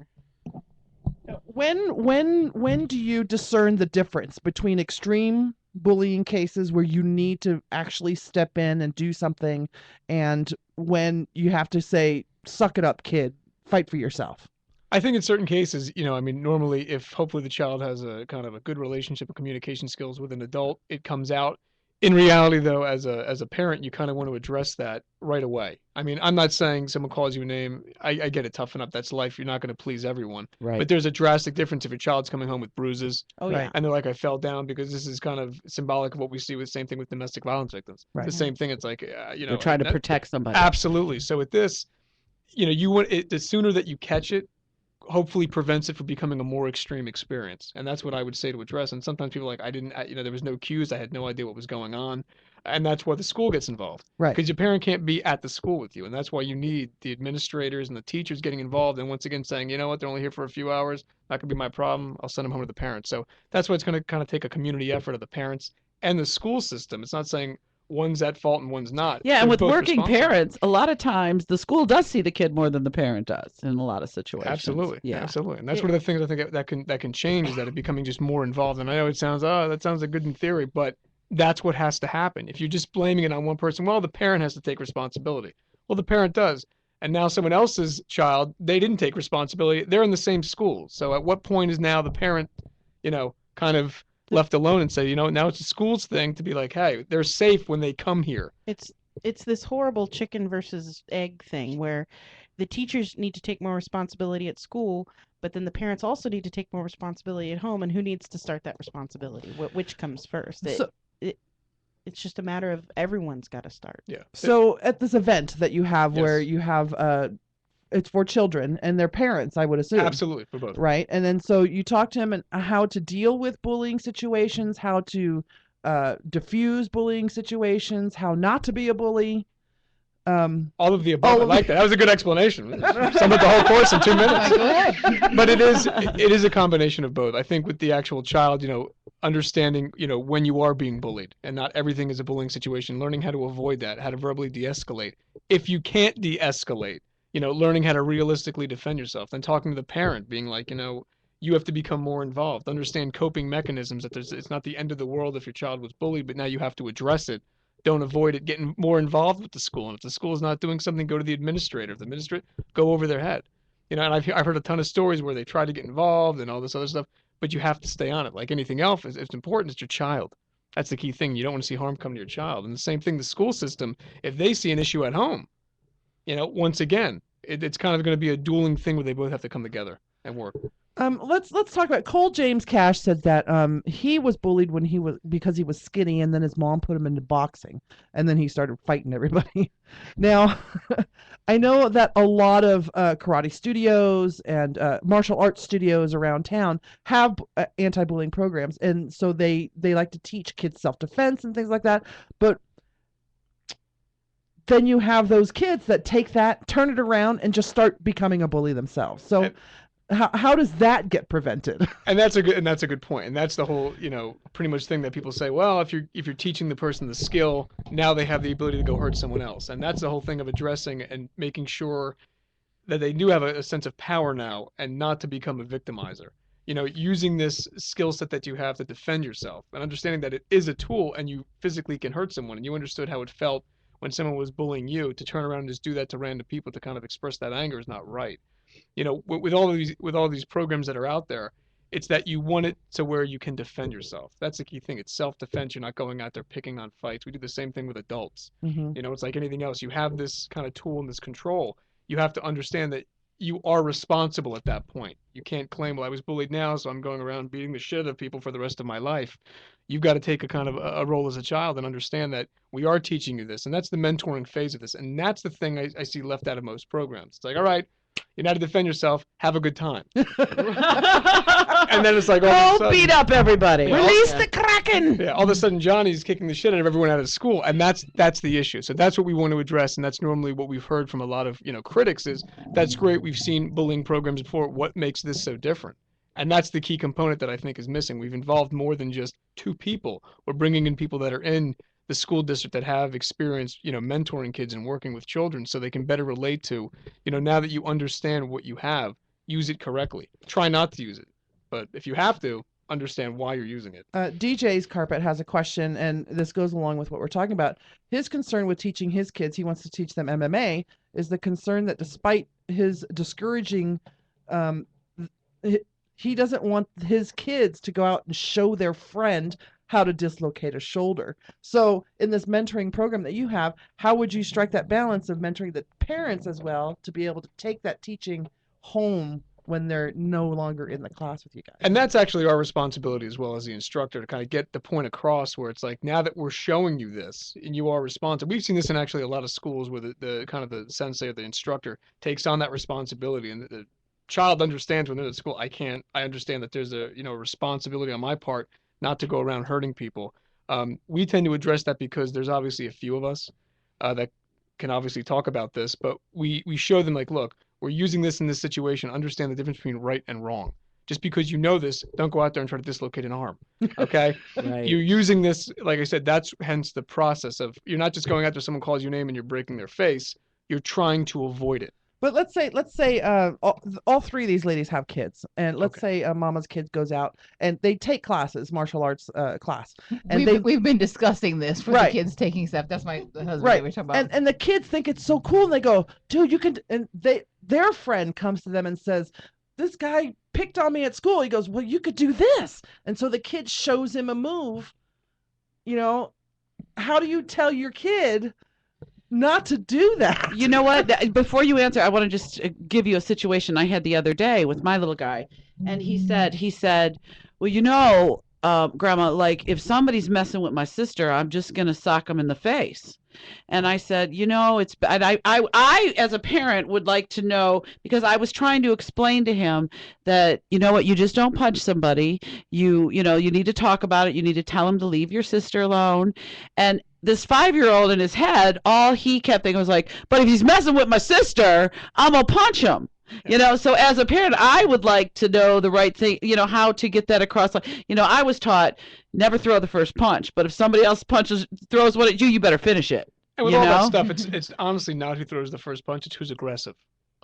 [SPEAKER 4] When do you discern the difference between extreme bullying cases where you need to actually step in and do something, and when you have to say, "Suck it up, kid, fight for yourself"?
[SPEAKER 16] I think in certain cases, normally if hopefully the child has a kind of a good relationship and communication skills with an adult, it comes out. In reality, though, as a parent, you kind of want to address that right away. I mean, I'm not saying someone calls you a name. I get it, toughen up. That's life. You're not going to please everyone.
[SPEAKER 7] Right.
[SPEAKER 16] But there's a drastic difference if your child's coming home with bruises.
[SPEAKER 3] Oh, yeah.
[SPEAKER 16] And they're like, I fell down, because this is kind of symbolic of what we see with same thing with domestic violence victims.
[SPEAKER 4] Right.
[SPEAKER 16] The same thing. It's like,
[SPEAKER 7] they're trying to protect somebody.
[SPEAKER 16] Absolutely. So with this, you want it, the sooner that you catch it, hopefully prevents it from becoming a more extreme experience. And that's what I would say to address. And sometimes people are like, there was no cues. I had no idea what was going on. And that's why the school gets involved.
[SPEAKER 4] Right.
[SPEAKER 16] Because your parent can't be at the school with you. And that's why you need the administrators and the teachers getting involved. And once again, saying, you know what, they're only here for a few hours. Not going to be my problem. I'll send them home to the parents. So that's why it's going to kind of take a community effort of the parents and the school system. It's not saying one's at fault and one's not.
[SPEAKER 7] Yeah, and
[SPEAKER 16] They're
[SPEAKER 7] with
[SPEAKER 16] both
[SPEAKER 7] working
[SPEAKER 16] responsible.
[SPEAKER 7] parents, a lot of times the school does see the kid more than the parent does in a lot of situations.
[SPEAKER 16] Absolutely.
[SPEAKER 7] Yeah.
[SPEAKER 16] Absolutely. And that's one of the things I think that can change, is that it becoming just more involved. And I know it sounds, that sounds good in theory, but that's what has to happen. If you're just blaming it on one person, well, the parent has to take responsibility. Well, the parent does. And now someone else's child, they didn't take responsibility. They're in the same school. So at what point is now the parent, kind of left alone and say, now it's the school's thing to be like, hey, they're safe when they come here.
[SPEAKER 3] It's this horrible chicken versus egg thing where the teachers need to take more responsibility at school, but then the parents also need to take more responsibility at home. And who needs to start that responsibility? Which comes first? It's just a matter of everyone's got to start.
[SPEAKER 16] Yeah.
[SPEAKER 4] So at this event that you have, where you have it's for children and their parents, I would assume.
[SPEAKER 16] Absolutely, for both.
[SPEAKER 4] Right. And then so you talk to them and how to deal with bullying situations, how to diffuse bullying situations, how not to be a bully.
[SPEAKER 16] All of the above. I like that. That was a good explanation. Sum up the whole course in 2 minutes.
[SPEAKER 7] Go ahead.
[SPEAKER 16] But it is a combination of both. I think with the actual child, understanding, when you are being bullied and not everything is a bullying situation, learning how to avoid that, how to verbally de-escalate. If you can't de-escalate, learning how to realistically defend yourself, then talking to the parent, being like, you have to become more involved, understand coping mechanisms, that it's not the end of the world if your child was bullied, but now you have to address it. Don't avoid it, getting more involved with the school. And if the school is not doing something, go to the administrator. If the administrator, go over their head. And I've heard a ton of stories where they try to get involved and all this other stuff, but you have to stay on it. Like anything else, it's important. It's your child. That's the key thing. You don't want to see harm come to your child. And the same thing, the school system, if they see an issue at home, once again, it's kind of going to be a dueling thing where they both have to come together and work.
[SPEAKER 4] Let's talk about Cole James Cash said that he was bullied because he was skinny, and then his mom put him into boxing, and then he started fighting everybody. Now, I know that a lot of karate studios and martial arts studios around town have anti-bullying programs, and so they like to teach kids self-defense and things like that. But then you have those kids that take that, turn it around, and just start becoming a bully themselves. So how does that get prevented?
[SPEAKER 16] And that's a good point. And that's the whole, pretty much thing that people say, well, if you're teaching the person the skill, now they have the ability to go hurt someone else. And that's the whole thing of addressing and making sure that they do have a sense of power now and not to become a victimizer. Using this skill set that you have to defend yourself and understanding that it is a tool and you physically can hurt someone, and you understood how it felt when someone was bullying you, to turn around and just do that to random people to kind of express that anger is not right. With all these programs that are out there, it's that you want it to where you can defend yourself. That's the key thing. It's self-defense. You're not going out there picking on fights. We do the same thing with adults.
[SPEAKER 4] Mm-hmm.
[SPEAKER 16] It's like anything else. You have this kind of tool and this control. You have to understand that you are responsible at that point. You can't claim, well, I was bullied now, so I'm going around beating the shit out of people for the rest of my life. You've got to take a kind of a role as a child and understand that we are teaching you this. And that's the mentoring phase of this. And that's the thing I see left out of most programs. It's like, all right, you know how to defend yourself. Have a good time. And then it's like,
[SPEAKER 7] beat up everybody.
[SPEAKER 16] Yeah,
[SPEAKER 7] Release the Kraken.
[SPEAKER 16] Yeah, all of a sudden Johnny's kicking the shit out of everyone out of school, and that's the issue. So that's what we want to address, and that's normally what we've heard from a lot of critics is that's great. We've seen bullying programs before. What makes this so different? And that's the key component that I think is missing. We've involved more than just two people. We're bringing in people that are in the school district that have experience, mentoring kids and working with children so they can better relate to, now that you understand what you have, use it correctly. Try not to use it. But if you have to, understand why you're using it.
[SPEAKER 4] DJ's Carpet has a question, and this goes along with what we're talking about. His concern with teaching his kids, he wants to teach them MMA, is the concern that despite his discouraging, he doesn't want his kids to go out and show their friend how to dislocate a shoulder. So in this mentoring program that you have, how would you strike that balance of mentoring the parents as well to be able to take that teaching home when they're no longer in the class with you guys?
[SPEAKER 16] And that's actually our responsibility as well as the instructor to kind of get the point across where it's like, now that we're showing you this and you are responsible. We've seen this in actually a lot of schools where the kind of the sensei or the instructor takes on that responsibility, and the child understands when they're at school, I understand that there's a responsibility on my part not to go around hurting people. We tend to address that because there's obviously a few of us that can obviously talk about this, but we show them like, look, we're using this in this situation. Understand the difference between right and wrong. Just because you know this, don't go out there and try to dislocate an arm. Okay?
[SPEAKER 7] Right.
[SPEAKER 16] You're using this, like I said, that's hence the process of, you're not just going after someone calls your name and you're breaking their face. You're trying to avoid it.
[SPEAKER 4] But let's say all three of these ladies have kids, and let's say Mama's kid goes out and they take classes, martial arts class, and
[SPEAKER 5] we've been discussing this for the kids taking stuff. That's my husband. Right, we're talking about.
[SPEAKER 4] And the kids think it's so cool, and they go, dude, you can. And their friend comes to them and says, this guy picked on me at school. He goes, well, you could do this, and so the kid shows him a move. How do you tell your kid not to do that?
[SPEAKER 7] You know what? Before you answer, I want to just give you a situation I had the other day with my little guy. And he said, well, Grandma, like if somebody's messing with my sister, I'm just going to sock them in the face. And I said, it's bad. I, as a parent, would like to know, because I was trying to explain to him that, you just don't punch somebody. You need to talk about it. You need to tell him to leave your sister alone. And this 5-year-old in his head, all he kept thinking was like, but if he's messing with my sister, I'm going to punch him. So as a parent, I would like to know the right thing, how to get that across. I was taught never throw the first punch, but if somebody else throws one at you, you better finish it.
[SPEAKER 16] And with all that stuff, it's honestly not who throws the first punch, it's who's aggressive.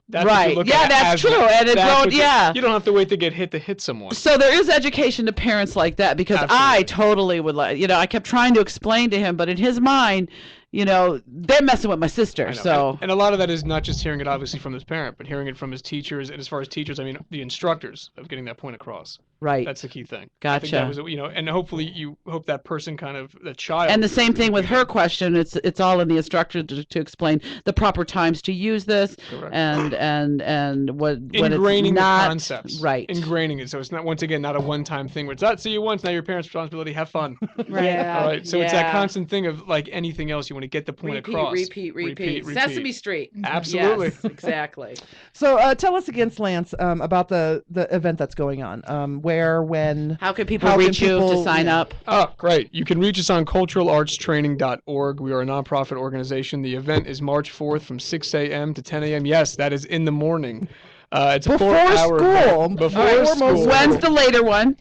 [SPEAKER 16] That's
[SPEAKER 7] right. Yeah, that's true. And it's
[SPEAKER 16] you don't have to wait to get hit someone.
[SPEAKER 7] So there is education to parents like that, because I totally would like, I kept trying to explain to him, but in his mind, they're messing with my sister. So
[SPEAKER 16] and a lot of that is not just hearing it obviously from his parent, but hearing it from his teachers. And as far as teachers, I mean the instructors, of getting that point across.
[SPEAKER 7] Right.
[SPEAKER 16] That's the key thing.
[SPEAKER 7] Gotcha.
[SPEAKER 16] I think that was, and hopefully you hope that person the child.
[SPEAKER 7] And the same thing with her question. It's all in the instructor to explain the proper times to use this.
[SPEAKER 16] Correct.
[SPEAKER 7] and what
[SPEAKER 16] ingraining
[SPEAKER 7] it's not,
[SPEAKER 16] the concepts.
[SPEAKER 7] Right.
[SPEAKER 16] Ingraining it, so it's not, once again, not a one-time thing where it's not see you once, now your parents' responsibility, have fun.
[SPEAKER 7] Right. Yeah.
[SPEAKER 16] All right. So it's that constant thing of like anything else, you want to get the point across.
[SPEAKER 7] Repeat. Sesame Street.
[SPEAKER 16] Absolutely.
[SPEAKER 7] Yes, exactly.
[SPEAKER 4] So tell us again, Lance, about the event that's going on. Where, when,
[SPEAKER 7] how can people reach you to sign up?
[SPEAKER 16] Oh, great. You can reach us on culturalartstraining.org. We are a nonprofit organization. The event is March 4th from 6 a.m. to 10 a.m. Yes, that is in the morning. It's a 4-hour event. Before school.
[SPEAKER 7] When's the later one?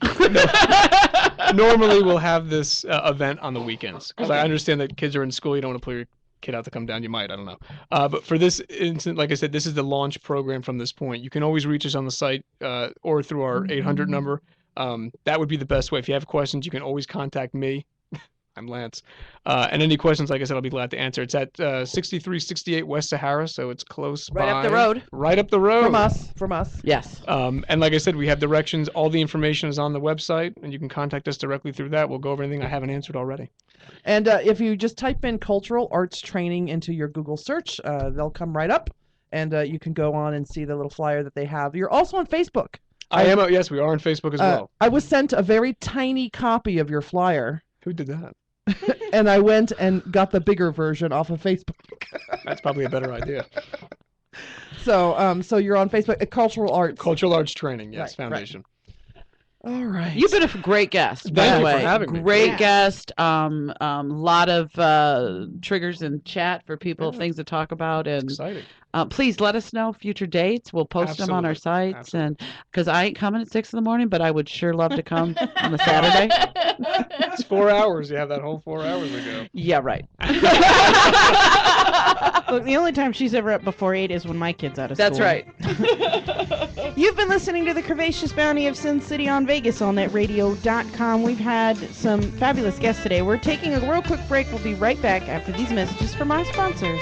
[SPEAKER 16] Normally, we'll have this event on the weekends, because I understand that kids are in school. You don't want to pull your kid out to come down. You might. I don't know. But for this instance, like I said, this is the launch program from this point. You can always reach us on the site or through our 800 number. That would be the best way. If you have questions, you can always contact me. I'm Lance. And any questions, like I said, I'll be glad to answer. It's at 6368 West Sahara, so it's close by.
[SPEAKER 7] Right up the road.
[SPEAKER 16] Right up the road.
[SPEAKER 4] From us.
[SPEAKER 7] Yes.
[SPEAKER 16] And like I said, we have directions. All the information is on the website, and you can contact us directly through that. We'll go over anything I haven't answered already.
[SPEAKER 4] And if you just type in Cultural Arts Training into your Google search, they'll come right up, and you can go on and see the little flyer that they have. You're also on Facebook.
[SPEAKER 16] Yes, we are on Facebook as well.
[SPEAKER 4] I was sent a very tiny copy of your flyer.
[SPEAKER 16] Who did that?
[SPEAKER 4] And I went and got the bigger version off of Facebook.
[SPEAKER 16] That's probably a better idea.
[SPEAKER 4] So, so you're on Facebook, Cultural Arts
[SPEAKER 16] Training, yes, Foundation.
[SPEAKER 4] Right. All right.
[SPEAKER 7] You've been a great guest, by
[SPEAKER 16] Thank
[SPEAKER 7] the
[SPEAKER 16] you
[SPEAKER 7] way.
[SPEAKER 16] for having me.
[SPEAKER 7] Great guest. Lot of triggers in chat for people, things to talk about, and
[SPEAKER 16] exciting.
[SPEAKER 7] Please let us know future dates. We'll post them on our sites, and because I ain't coming at 6 a.m, but I would sure love to come on a Saturday.
[SPEAKER 16] It's 4 hours. You have that whole 4 hours ago.
[SPEAKER 7] Yeah, right.
[SPEAKER 3] Look, the only time she's ever up before 8 is when my kid's out of school.
[SPEAKER 7] That's right.
[SPEAKER 3] You've been listening to the Curvaceous Bounty of Sin City on Vegas, allnetradio.com. We've had some fabulous guests today. We're taking a real quick break. We'll be right back after these messages from our sponsors.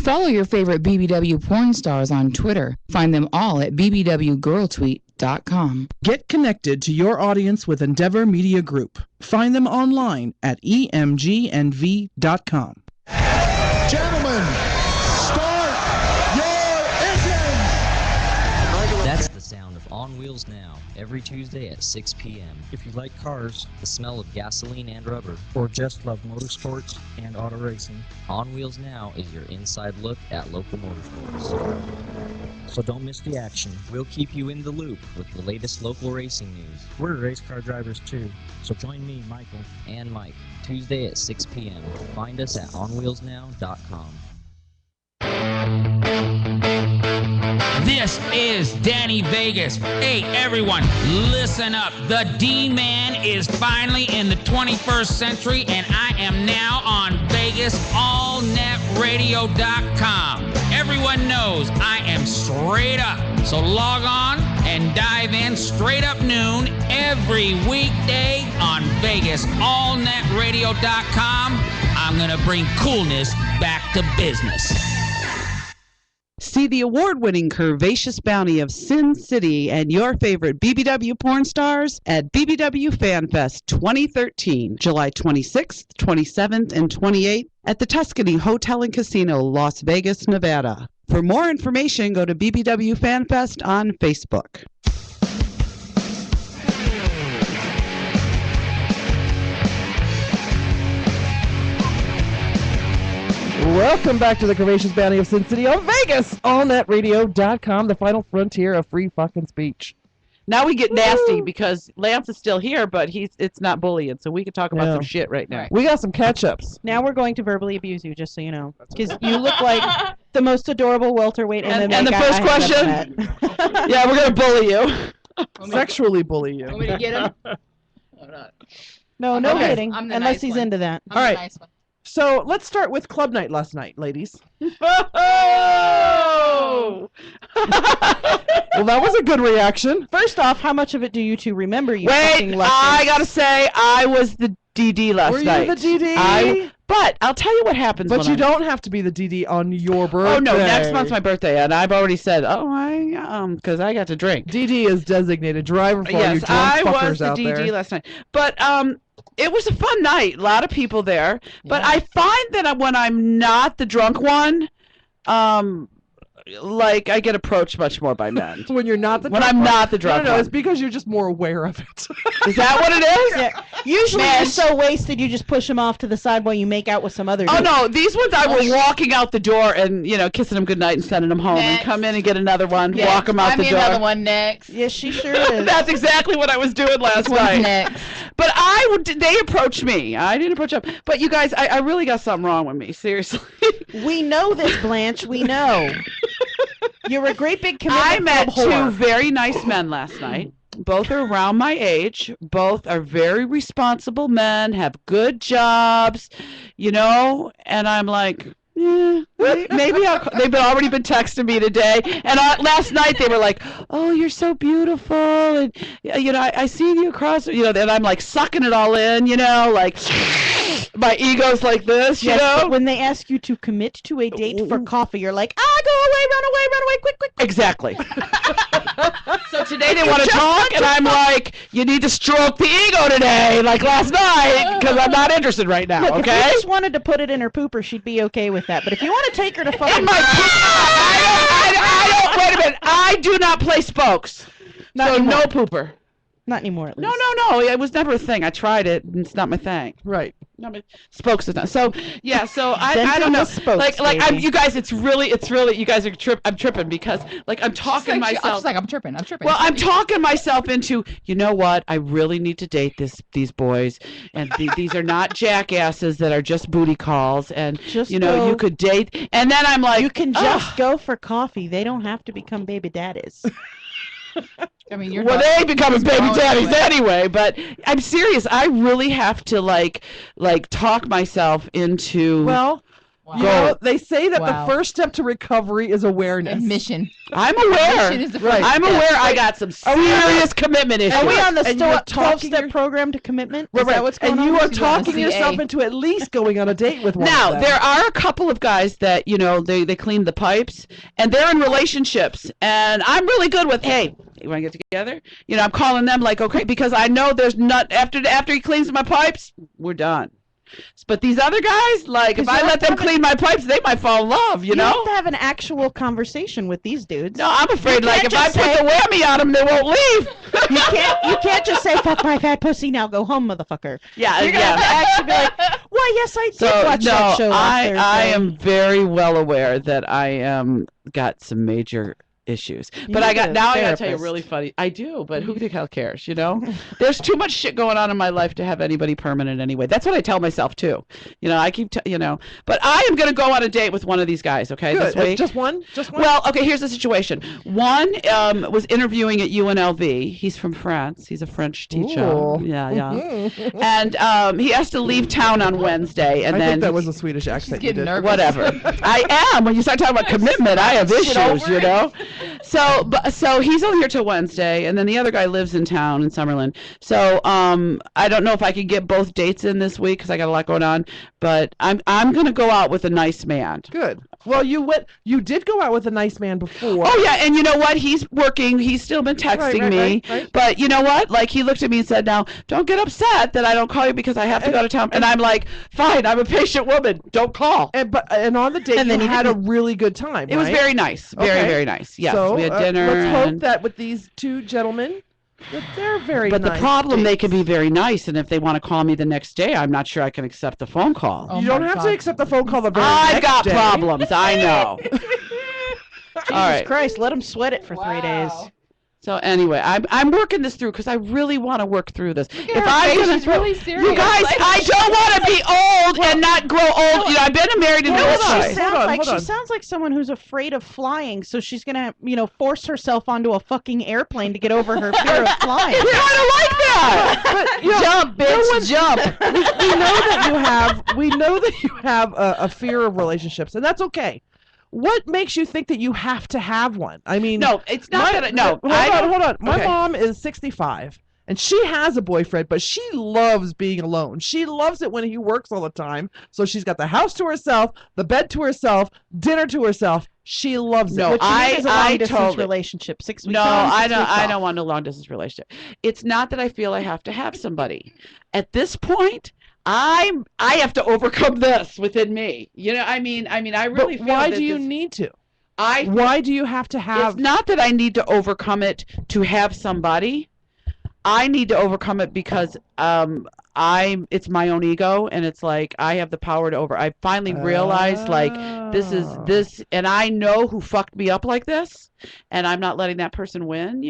[SPEAKER 5] Follow your favorite BBW porn stars on Twitter. Find them all at bbwgirltweet.com.
[SPEAKER 2] Get connected to your audience with Endeavor Media Group. Find them online at emgnv.com.
[SPEAKER 18] Gentlemen, start your engine!
[SPEAKER 20] That's the sound of On Wheels Now, every Tuesday at 6 p.m. If you like cars, the smell of gasoline and rubber, or just love motorsports and auto racing, On Wheels Now is your inside look at local motorsports. So don't miss the action. We'll keep you in the loop with the latest local racing news. We're race car drivers too, so join me, Michael, and Mike, Tuesday at 6 p.m. Find us at onwheelsnow.com.
[SPEAKER 21] This is Danny Vegas. Hey, everyone, listen up. The D-Man is finally in the 21st century, and I am now on VegasAllNetRadio.com. Everyone knows I am straight up, so log on and dive in straight up noon every weekday on VegasAllNetRadio.com. I'm going to bring coolness back to business.
[SPEAKER 7] See the award-winning Curvaceous Bounty of Sin City and your favorite BBW porn stars at BBW FanFest 2013, July 26th, 27th, and 28th at the Tuscany Hotel and Casino, Las Vegas, Nevada. For more information, go to BBW FanFest on Facebook.
[SPEAKER 4] Welcome back to the Curvaceous Bounty of Sin City on Vegas, allnetradio.com, the final frontier of free fucking speech.
[SPEAKER 7] Now we get nasty because Lance is still here, but it's not bullying, so we can talk about
[SPEAKER 4] Yeah.
[SPEAKER 7] some shit right now.
[SPEAKER 4] We got some catch-ups.
[SPEAKER 3] Now we're going to verbally abuse you, just so you know, because you look like the most adorable welterweight MMA
[SPEAKER 7] And the
[SPEAKER 3] guy
[SPEAKER 7] first
[SPEAKER 3] I have ever
[SPEAKER 7] question?
[SPEAKER 3] met.
[SPEAKER 7] Yeah, we're gonna bully you.
[SPEAKER 4] Sexually bully you.
[SPEAKER 5] Want me to get him?
[SPEAKER 3] No, no
[SPEAKER 4] Okay.
[SPEAKER 3] kidding.
[SPEAKER 5] I'm the
[SPEAKER 3] Unless
[SPEAKER 5] nice
[SPEAKER 3] he's
[SPEAKER 5] one.
[SPEAKER 3] into that.
[SPEAKER 5] I'm
[SPEAKER 4] All
[SPEAKER 5] the
[SPEAKER 4] right.
[SPEAKER 5] nice one.
[SPEAKER 4] So let's start with club night last night, ladies.
[SPEAKER 7] Oh!
[SPEAKER 4] Well, that was a good reaction.
[SPEAKER 3] First off, how much of it do you two remember? You
[SPEAKER 7] Wait,
[SPEAKER 3] fucking luscious?
[SPEAKER 7] I gotta say, I was the DD last
[SPEAKER 4] Were
[SPEAKER 7] night.
[SPEAKER 4] you the DD?
[SPEAKER 7] But I'll tell you what happens.
[SPEAKER 4] But
[SPEAKER 7] when
[SPEAKER 4] you
[SPEAKER 7] I'm-
[SPEAKER 4] don't have to be the DD on your birthday.
[SPEAKER 7] Oh no, next month's my birthday, and I've already said, because I got to drink.
[SPEAKER 4] DD is designated driver for you
[SPEAKER 7] Yes,
[SPEAKER 4] drunk
[SPEAKER 7] I
[SPEAKER 4] fuckers
[SPEAKER 7] was the
[SPEAKER 4] out
[SPEAKER 7] DD
[SPEAKER 4] there.
[SPEAKER 7] last night. But it was a fun night. A lot of people there. But I find that when I'm not the drunk one, like I get approached much more by men.
[SPEAKER 4] When you're not the
[SPEAKER 7] When
[SPEAKER 4] drunk
[SPEAKER 7] I'm
[SPEAKER 4] one?
[SPEAKER 7] not the drunk
[SPEAKER 4] No,
[SPEAKER 7] one.
[SPEAKER 4] it's because you're just more aware of it.
[SPEAKER 7] Is that what it is?
[SPEAKER 3] Yeah. Usually
[SPEAKER 7] Man.
[SPEAKER 3] you're so wasted you just push them off to the side while you make out with some other
[SPEAKER 7] Oh
[SPEAKER 3] dude.
[SPEAKER 7] no, these ones I were walking out the door and kissing them goodnight and sending them home and
[SPEAKER 5] Next.
[SPEAKER 7] come in and get another one,
[SPEAKER 5] Yes,
[SPEAKER 7] walk them out
[SPEAKER 5] find
[SPEAKER 7] the
[SPEAKER 5] me
[SPEAKER 7] door.
[SPEAKER 5] another one next.
[SPEAKER 3] Yes, she sure is.
[SPEAKER 7] That's exactly what I was doing last
[SPEAKER 5] Which
[SPEAKER 7] night.
[SPEAKER 5] one's next?
[SPEAKER 7] But they approached me. I didn't approach them. But you guys, I really got something wrong with me. Seriously.
[SPEAKER 3] We know this, Blanche. We know. You're a great big commitment
[SPEAKER 7] I met
[SPEAKER 3] club
[SPEAKER 7] two
[SPEAKER 3] whore.
[SPEAKER 7] very nice men last night. Both are around my age. Both are very responsible men, have good jobs, and I'm like, maybe they've already been texting me today. And last night they were like, oh, you're so beautiful. And, I see you across, and I'm like sucking it all in, like my ego's like this,
[SPEAKER 3] Yes, but when they ask you to commit to a date for coffee, you're like, go away, run away, quick, quick.
[SPEAKER 7] Exactly. So today they want to talk, and I'm like, you need to stroke the ego today, like last night, because I'm not interested right now,
[SPEAKER 3] Look,
[SPEAKER 7] okay?
[SPEAKER 3] if you just wanted to put it in her pooper, she'd be okay with that. But if you want to take her to fucking...
[SPEAKER 7] I don't, wait a minute, I do not play spokes. So
[SPEAKER 3] anymore.
[SPEAKER 7] no pooper.
[SPEAKER 3] Not anymore, at least.
[SPEAKER 7] No, it was never a thing. I tried it, and it's not my thing.
[SPEAKER 4] Right.
[SPEAKER 7] No, but spokes is not. So yeah, so I don't know.
[SPEAKER 3] Dental spokes,
[SPEAKER 7] Like
[SPEAKER 3] baby.
[SPEAKER 7] you guys, it's really you guys are I'm tripping because like I'm talking myself.
[SPEAKER 5] I'm tripping.
[SPEAKER 7] Well, I'm talking myself into, you know what? I really need to date these boys, and these are not jackasses that are just booty calls, and
[SPEAKER 3] Just
[SPEAKER 7] you
[SPEAKER 3] go-
[SPEAKER 7] could date, and then I'm like,
[SPEAKER 3] You can just go for coffee. They don't have to become baby daddies.
[SPEAKER 5] I mean, you're
[SPEAKER 7] well,
[SPEAKER 5] not-
[SPEAKER 7] they becoming
[SPEAKER 5] it's
[SPEAKER 7] baby
[SPEAKER 5] growing
[SPEAKER 7] daddies
[SPEAKER 5] anyway.
[SPEAKER 7] anyway. But I'm serious. I really have to like talk myself into.
[SPEAKER 4] Well, you know, they say that the first step to recovery is awareness.
[SPEAKER 5] Admission.
[SPEAKER 7] I'm aware.
[SPEAKER 5] Admission is the
[SPEAKER 4] Right.
[SPEAKER 5] first
[SPEAKER 7] I'm
[SPEAKER 5] step.
[SPEAKER 7] aware. I got some serious commitment issues.
[SPEAKER 3] Are we on the
[SPEAKER 4] And you're talking
[SPEAKER 3] 12-step
[SPEAKER 4] your-
[SPEAKER 3] program to commitment? Is
[SPEAKER 4] Right,
[SPEAKER 3] that what's going
[SPEAKER 4] and
[SPEAKER 3] on?
[SPEAKER 4] you are
[SPEAKER 5] She's on the
[SPEAKER 4] talking yourself
[SPEAKER 5] CA.
[SPEAKER 4] into at least going on a date with one
[SPEAKER 7] Now
[SPEAKER 4] of them.
[SPEAKER 7] there are a couple of guys that they clean the pipes and they're in relationships, and I'm really good with, hey, you want to get together? I'm calling them like, okay, because I know there's not after he cleans my pipes, we're done. But these other guys, like, if
[SPEAKER 3] 'Cause
[SPEAKER 7] I
[SPEAKER 3] you
[SPEAKER 7] let
[SPEAKER 3] have to
[SPEAKER 7] them
[SPEAKER 3] have
[SPEAKER 7] clean my pipes, they might fall in love,
[SPEAKER 3] You have to have an actual conversation with these dudes.
[SPEAKER 7] No, I'm afraid,
[SPEAKER 3] You
[SPEAKER 7] like,
[SPEAKER 3] can't
[SPEAKER 7] if I
[SPEAKER 3] just
[SPEAKER 7] put
[SPEAKER 3] say-
[SPEAKER 7] the whammy on them, they won't leave.
[SPEAKER 3] You can't just say fuck my fat pussy now go home, motherfucker.
[SPEAKER 7] Yeah,
[SPEAKER 3] You're gonna have to actually be like, why yes I did watch that show last Thursday.
[SPEAKER 7] I am very well aware that I got some major issues.
[SPEAKER 3] You
[SPEAKER 7] But I
[SPEAKER 3] need
[SPEAKER 7] got
[SPEAKER 3] a
[SPEAKER 7] now I gotta tell you
[SPEAKER 3] therapist.
[SPEAKER 7] really funny. I do, but who the hell cares, There's too much shit going on in my life to have anybody permanent anyway. That's what I tell myself too. I keep but I am gonna go on a date with one of these guys, okay,
[SPEAKER 4] Good.
[SPEAKER 7] this week.
[SPEAKER 4] Just one? Just one?
[SPEAKER 7] Well, okay, here's the situation. One was interviewing at UNLV. He's from France. He's a French teacher.
[SPEAKER 4] Ooh.
[SPEAKER 7] Yeah. And he has to leave town on Wednesday, and
[SPEAKER 4] I
[SPEAKER 7] then
[SPEAKER 4] think that was a Swedish accent you
[SPEAKER 5] getting
[SPEAKER 4] did.
[SPEAKER 5] nervous.
[SPEAKER 7] whatever. I am. When you start talking about commitment, I have
[SPEAKER 5] Shit
[SPEAKER 7] issues,
[SPEAKER 5] over
[SPEAKER 7] So he's only here till Wednesday, and then the other guy lives in town in Summerlin. So I don't know if I could get both dates in this week because I got a lot going on. But I'm gonna go out with a nice man.
[SPEAKER 4] Good. Well, you did go out with a nice man before.
[SPEAKER 7] Oh yeah, and you know what? He's working. He's still been texting me.
[SPEAKER 4] Right.
[SPEAKER 7] But you know what? Like he looked at me and said, "Now, don't get upset that I don't call you because I have to go to town." And I'm like, "Fine, I'm a patient woman. Don't call."
[SPEAKER 4] And on the date,
[SPEAKER 3] And then
[SPEAKER 4] you
[SPEAKER 3] he
[SPEAKER 4] had a
[SPEAKER 3] didn't.
[SPEAKER 4] really good time.
[SPEAKER 7] It was
[SPEAKER 4] right?
[SPEAKER 7] very nice. Very,
[SPEAKER 4] Okay.
[SPEAKER 7] very nice. Yes,
[SPEAKER 4] So,
[SPEAKER 7] we had dinner.
[SPEAKER 4] let's hope
[SPEAKER 7] and-
[SPEAKER 4] that with these two gentlemen, that they're very
[SPEAKER 7] But
[SPEAKER 4] nice
[SPEAKER 7] the problem, they
[SPEAKER 4] dates.
[SPEAKER 7] can be very nice, and if they want to call me the next day, I'm not sure I can accept the phone call.
[SPEAKER 5] Oh
[SPEAKER 4] You don't
[SPEAKER 5] my
[SPEAKER 4] have
[SPEAKER 5] God.
[SPEAKER 4] to accept the phone call the very
[SPEAKER 7] I've
[SPEAKER 4] next
[SPEAKER 7] got
[SPEAKER 4] day.
[SPEAKER 7] problems. I know.
[SPEAKER 3] Jesus
[SPEAKER 7] All right.
[SPEAKER 3] Christ, let him sweat it for 3 days.
[SPEAKER 7] So anyway, I'm working this through because I really want to work through this. If
[SPEAKER 5] her
[SPEAKER 7] I'm
[SPEAKER 5] face,
[SPEAKER 7] gonna,
[SPEAKER 5] she's really serious.
[SPEAKER 7] you guys,
[SPEAKER 5] Like,
[SPEAKER 7] I don't want to be old and not grow old. You know, I've been married in this
[SPEAKER 3] She sounds like someone who's afraid of flying, so she's gonna, force herself onto a fucking airplane to get over her fear of flying.
[SPEAKER 7] You're kind of like that.
[SPEAKER 4] But,
[SPEAKER 7] Jump, bitch, jump.
[SPEAKER 4] We know that you have a fear of relationships, and that's okay. What makes you think that you have to have one? I mean,
[SPEAKER 7] No, it's not that.
[SPEAKER 4] Hold on. My
[SPEAKER 7] Okay.
[SPEAKER 4] mom is 65, and she has a boyfriend, but she loves being alone. She loves it when he works all the time. So she's got the house to herself, the bed to herself, dinner to herself. She loves it.
[SPEAKER 3] What you need is a long-distance
[SPEAKER 7] totally-
[SPEAKER 3] relationship. 6 weeks
[SPEAKER 7] No,
[SPEAKER 3] on, 6
[SPEAKER 7] I don't.
[SPEAKER 3] weeks
[SPEAKER 7] I
[SPEAKER 3] off.
[SPEAKER 7] don't want a long distance relationship. It's not that I feel I have to have somebody. At this point, I have to overcome this within me. You know, I mean, I really.
[SPEAKER 4] But
[SPEAKER 7] feel
[SPEAKER 4] why
[SPEAKER 7] that
[SPEAKER 4] do you
[SPEAKER 7] this-
[SPEAKER 4] need to?
[SPEAKER 7] Why
[SPEAKER 4] do you have to have?
[SPEAKER 7] It's not that I need to overcome it to have somebody. I need to overcome it because it's my own ego, and it's like I have the power to I finally realized like this, and I know who fucked me up like this, and I'm not letting that person win,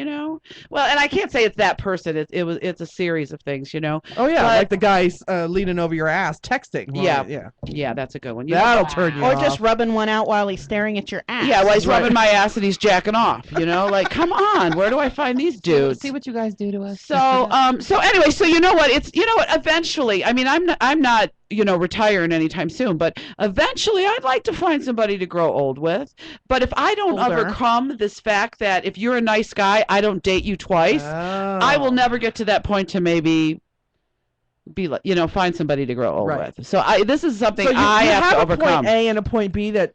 [SPEAKER 7] Well, and I can't say it's that person. It's a series of things,
[SPEAKER 4] Oh yeah,
[SPEAKER 7] But-
[SPEAKER 4] like the guys leaning over your ass texting.
[SPEAKER 7] Yeah, that's a good one.
[SPEAKER 4] That'll turn you
[SPEAKER 3] Or
[SPEAKER 4] off.
[SPEAKER 3] just rubbing one out while he's staring at your ass.
[SPEAKER 7] Yeah, well, he's rubbing my ass and he's jacking off. Like, come on, where do I find these dudes?
[SPEAKER 5] See what you guys do to us.
[SPEAKER 7] So anyway, so you know what? Eventually, I mean, I'm not retiring anytime soon, but eventually I'd like to find somebody to grow old with. But if I don't
[SPEAKER 3] Older.
[SPEAKER 7] overcome this fact that if you're a nice guy, I don't date you twice, I will never get to that point to maybe be like, find somebody to grow old
[SPEAKER 4] Right.
[SPEAKER 7] with. So this is something
[SPEAKER 4] So you
[SPEAKER 7] I have to
[SPEAKER 4] a
[SPEAKER 7] overcome.
[SPEAKER 4] point A and a point B that.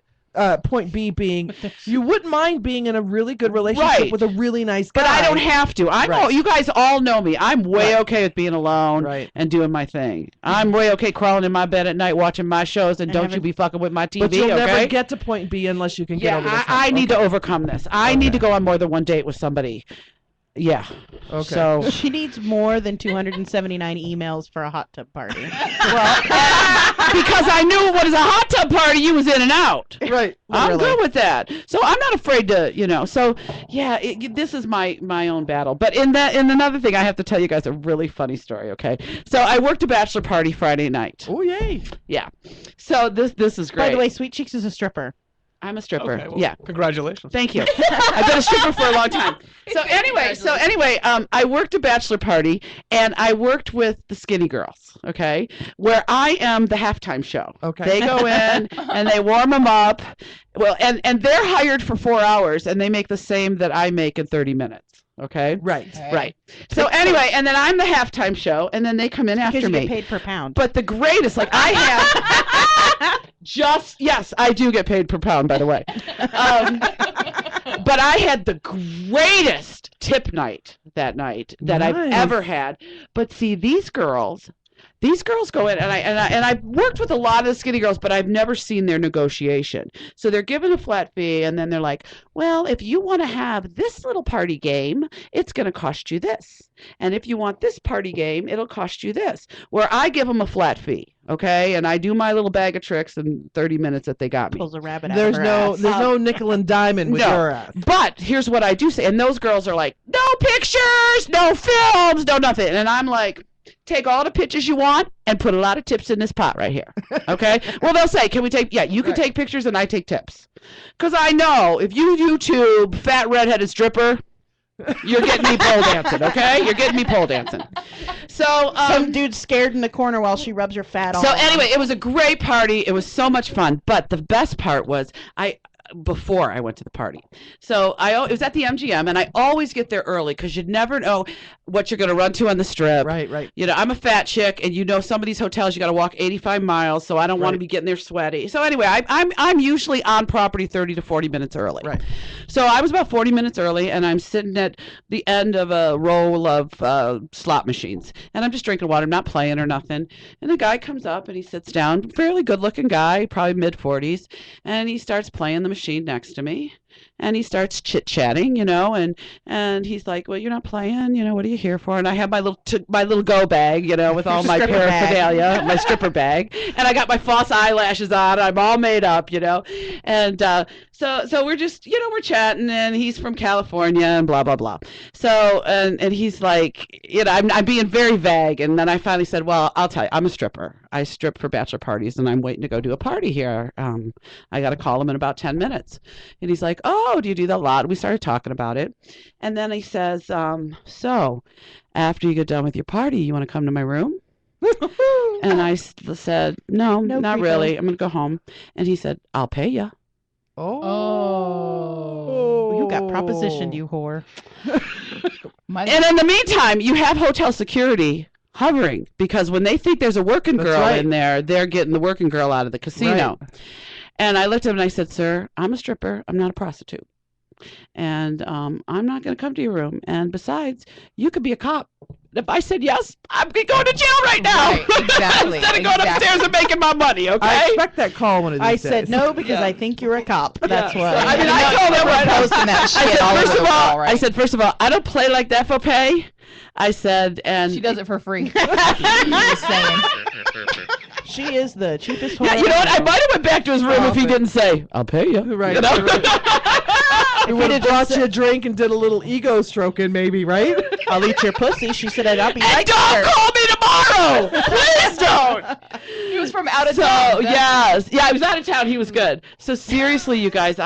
[SPEAKER 4] Point B being, you wouldn't mind being in a really good relationship
[SPEAKER 7] Right.
[SPEAKER 4] with a really nice guy.
[SPEAKER 7] But I don't have to. I know
[SPEAKER 4] Right.
[SPEAKER 7] you guys all know me. I'm way
[SPEAKER 4] Right.
[SPEAKER 7] okay with being alone
[SPEAKER 4] Right.
[SPEAKER 7] and doing my thing. I'm way okay crawling in my bed at night watching my shows and don't you be fucking with my TV,
[SPEAKER 4] But you'll
[SPEAKER 7] okay?
[SPEAKER 4] never get to point B unless you can get over this.
[SPEAKER 7] I need to overcome this. I need to go on more than one date with somebody. Yeah.
[SPEAKER 4] Okay.
[SPEAKER 7] So
[SPEAKER 3] She needs more than 279 emails for a hot tub party.
[SPEAKER 7] because I knew what is a hot tub party, you was in and out.
[SPEAKER 4] Right.
[SPEAKER 7] I'm
[SPEAKER 3] Literally.
[SPEAKER 7] good with that. So I'm not afraid to, So yeah, this is my own battle. But in another thing, I have to tell you guys a really funny story. Okay. So I worked a bachelor party Friday night.
[SPEAKER 4] Oh yay.
[SPEAKER 7] Yeah. So this is great.
[SPEAKER 3] By the way, Sweet Cheeks is a stripper.
[SPEAKER 7] I'm a stripper.
[SPEAKER 16] Okay, well,
[SPEAKER 7] Yeah.
[SPEAKER 16] Congratulations.
[SPEAKER 7] Thank you. I've been a stripper for a long time. So anyway, I worked a bachelor party and I worked with the skinny girls, okay? Where I am the halftime show.
[SPEAKER 4] Okay.
[SPEAKER 7] They go in and they warm them up. Well, and they're hired for 4 hours and they make the same that I make in 30 minutes. Okay?
[SPEAKER 4] Right.
[SPEAKER 7] Right. So anyway, and then I'm the halftime show and then they come in
[SPEAKER 3] Because
[SPEAKER 7] after
[SPEAKER 3] you
[SPEAKER 7] me.
[SPEAKER 3] get paid per pound.
[SPEAKER 7] But the greatest, like I have yes, I do get paid per pound, by the way. But I had the greatest tip night that night that I've
[SPEAKER 4] Nice.
[SPEAKER 7] ever had. But see, these girls go in, and I've worked with a lot of the skinny girls, but I've never seen their negotiation. So they're given a flat fee, and then they're like, well, if you want to have this little party game, it's going to cost you this. And if you want this party game, it'll cost you this. Where I give them a flat fee, okay? And I do my little bag of tricks in 30 minutes that they got me.
[SPEAKER 3] Pulls a rabbit out
[SPEAKER 4] There's
[SPEAKER 3] of her
[SPEAKER 4] no
[SPEAKER 3] ass.
[SPEAKER 4] there's no nickel and diamond with your ass.
[SPEAKER 7] But here's what I do say, and those girls are like, no pictures, no films, no nothing. And I'm like, take all the pictures you want and put a lot of tips in this pot right here. Okay? Well, they'll say, can we take, you can take pictures and I take tips. Because I know if you YouTube fat redheaded stripper, you're getting me pole dancing, okay? You're getting me pole dancing. So,
[SPEAKER 3] some dude scared in the corner while she rubs her fat all
[SPEAKER 7] so
[SPEAKER 3] over.
[SPEAKER 7] anyway, it was a great party. It was so much fun. But the best part was before I went to the party. So it was at the MGM, and I always get there early because you never know what you're going to run to on the strip.
[SPEAKER 4] Right.
[SPEAKER 7] I'm a fat chick, and some of these hotels you got to walk 85 miles, so I don't want to be getting there sweaty. So anyway, I'm usually on property 30 to 40 minutes early.
[SPEAKER 4] Right.
[SPEAKER 7] So I was about 40 minutes early, and I'm sitting at the end of a row of slot machines, and I'm just drinking water. I'm not playing or nothing. And the guy comes up, and he sits down, fairly good-looking guy, probably mid-40s, and he starts playing the machine next to me. And he starts chit-chatting, and he's like, well, you're not playing, what are you here for? And I have my little go bag, with all my
[SPEAKER 3] stripper bag.
[SPEAKER 7] paraphernalia, my stripper bag, and I got my false eyelashes on. I'm all made up, and so we're just, we're chatting, and he's from California and blah blah blah. So and he's like, I'm being very vague, and then I finally said, well, I'll tell you, I'm a stripper. I strip for bachelor parties, and I'm waiting to go do a party here. I got to call him in about 10 minutes. And he's like, oh, do you do that a lot? We started talking about it. And then he says, so after you get done with your party, you want to come to my room? And I said, no, not really. I'm going to go home. And he said, I'll pay you.
[SPEAKER 3] Oh. You got propositioned, you whore.
[SPEAKER 7] And in the meantime, you have hotel security hovering, because when they think there's a working girl in there, they're getting the working girl out of the casino. Right. And I looked at him and I said, sir, I'm a stripper. I'm not a prostitute. And I'm not going to come to your room. And besides, you could be a cop. If I said yes, I'm going to jail right now.
[SPEAKER 5] Right, exactly.
[SPEAKER 7] Instead of going upstairs and making my money, okay?
[SPEAKER 4] I expect that call one of these
[SPEAKER 3] I
[SPEAKER 4] days.
[SPEAKER 3] said no because I think you're a cop. That's why.
[SPEAKER 7] So, I mean, I told him right
[SPEAKER 5] posting that shit all over the wall, right?
[SPEAKER 7] I said, first of all, I don't play like that for pay. I said, and
[SPEAKER 5] she does it for free. Just saying.
[SPEAKER 3] She is the cheapest whore.
[SPEAKER 7] Yeah, you know what? I might have went back to his room if he didn't say, I'll pay you.
[SPEAKER 4] Right. He would have brought you a drink and did a little ego stroking, maybe, right?
[SPEAKER 3] I'll eat your pussy. She said, I'll be
[SPEAKER 7] and
[SPEAKER 3] right
[SPEAKER 7] don't
[SPEAKER 3] there.
[SPEAKER 7] call me tomorrow. Please don't.
[SPEAKER 5] He was from out of town.
[SPEAKER 7] So, yes. Yeah, he was out of town. He was good. So, seriously, you guys, he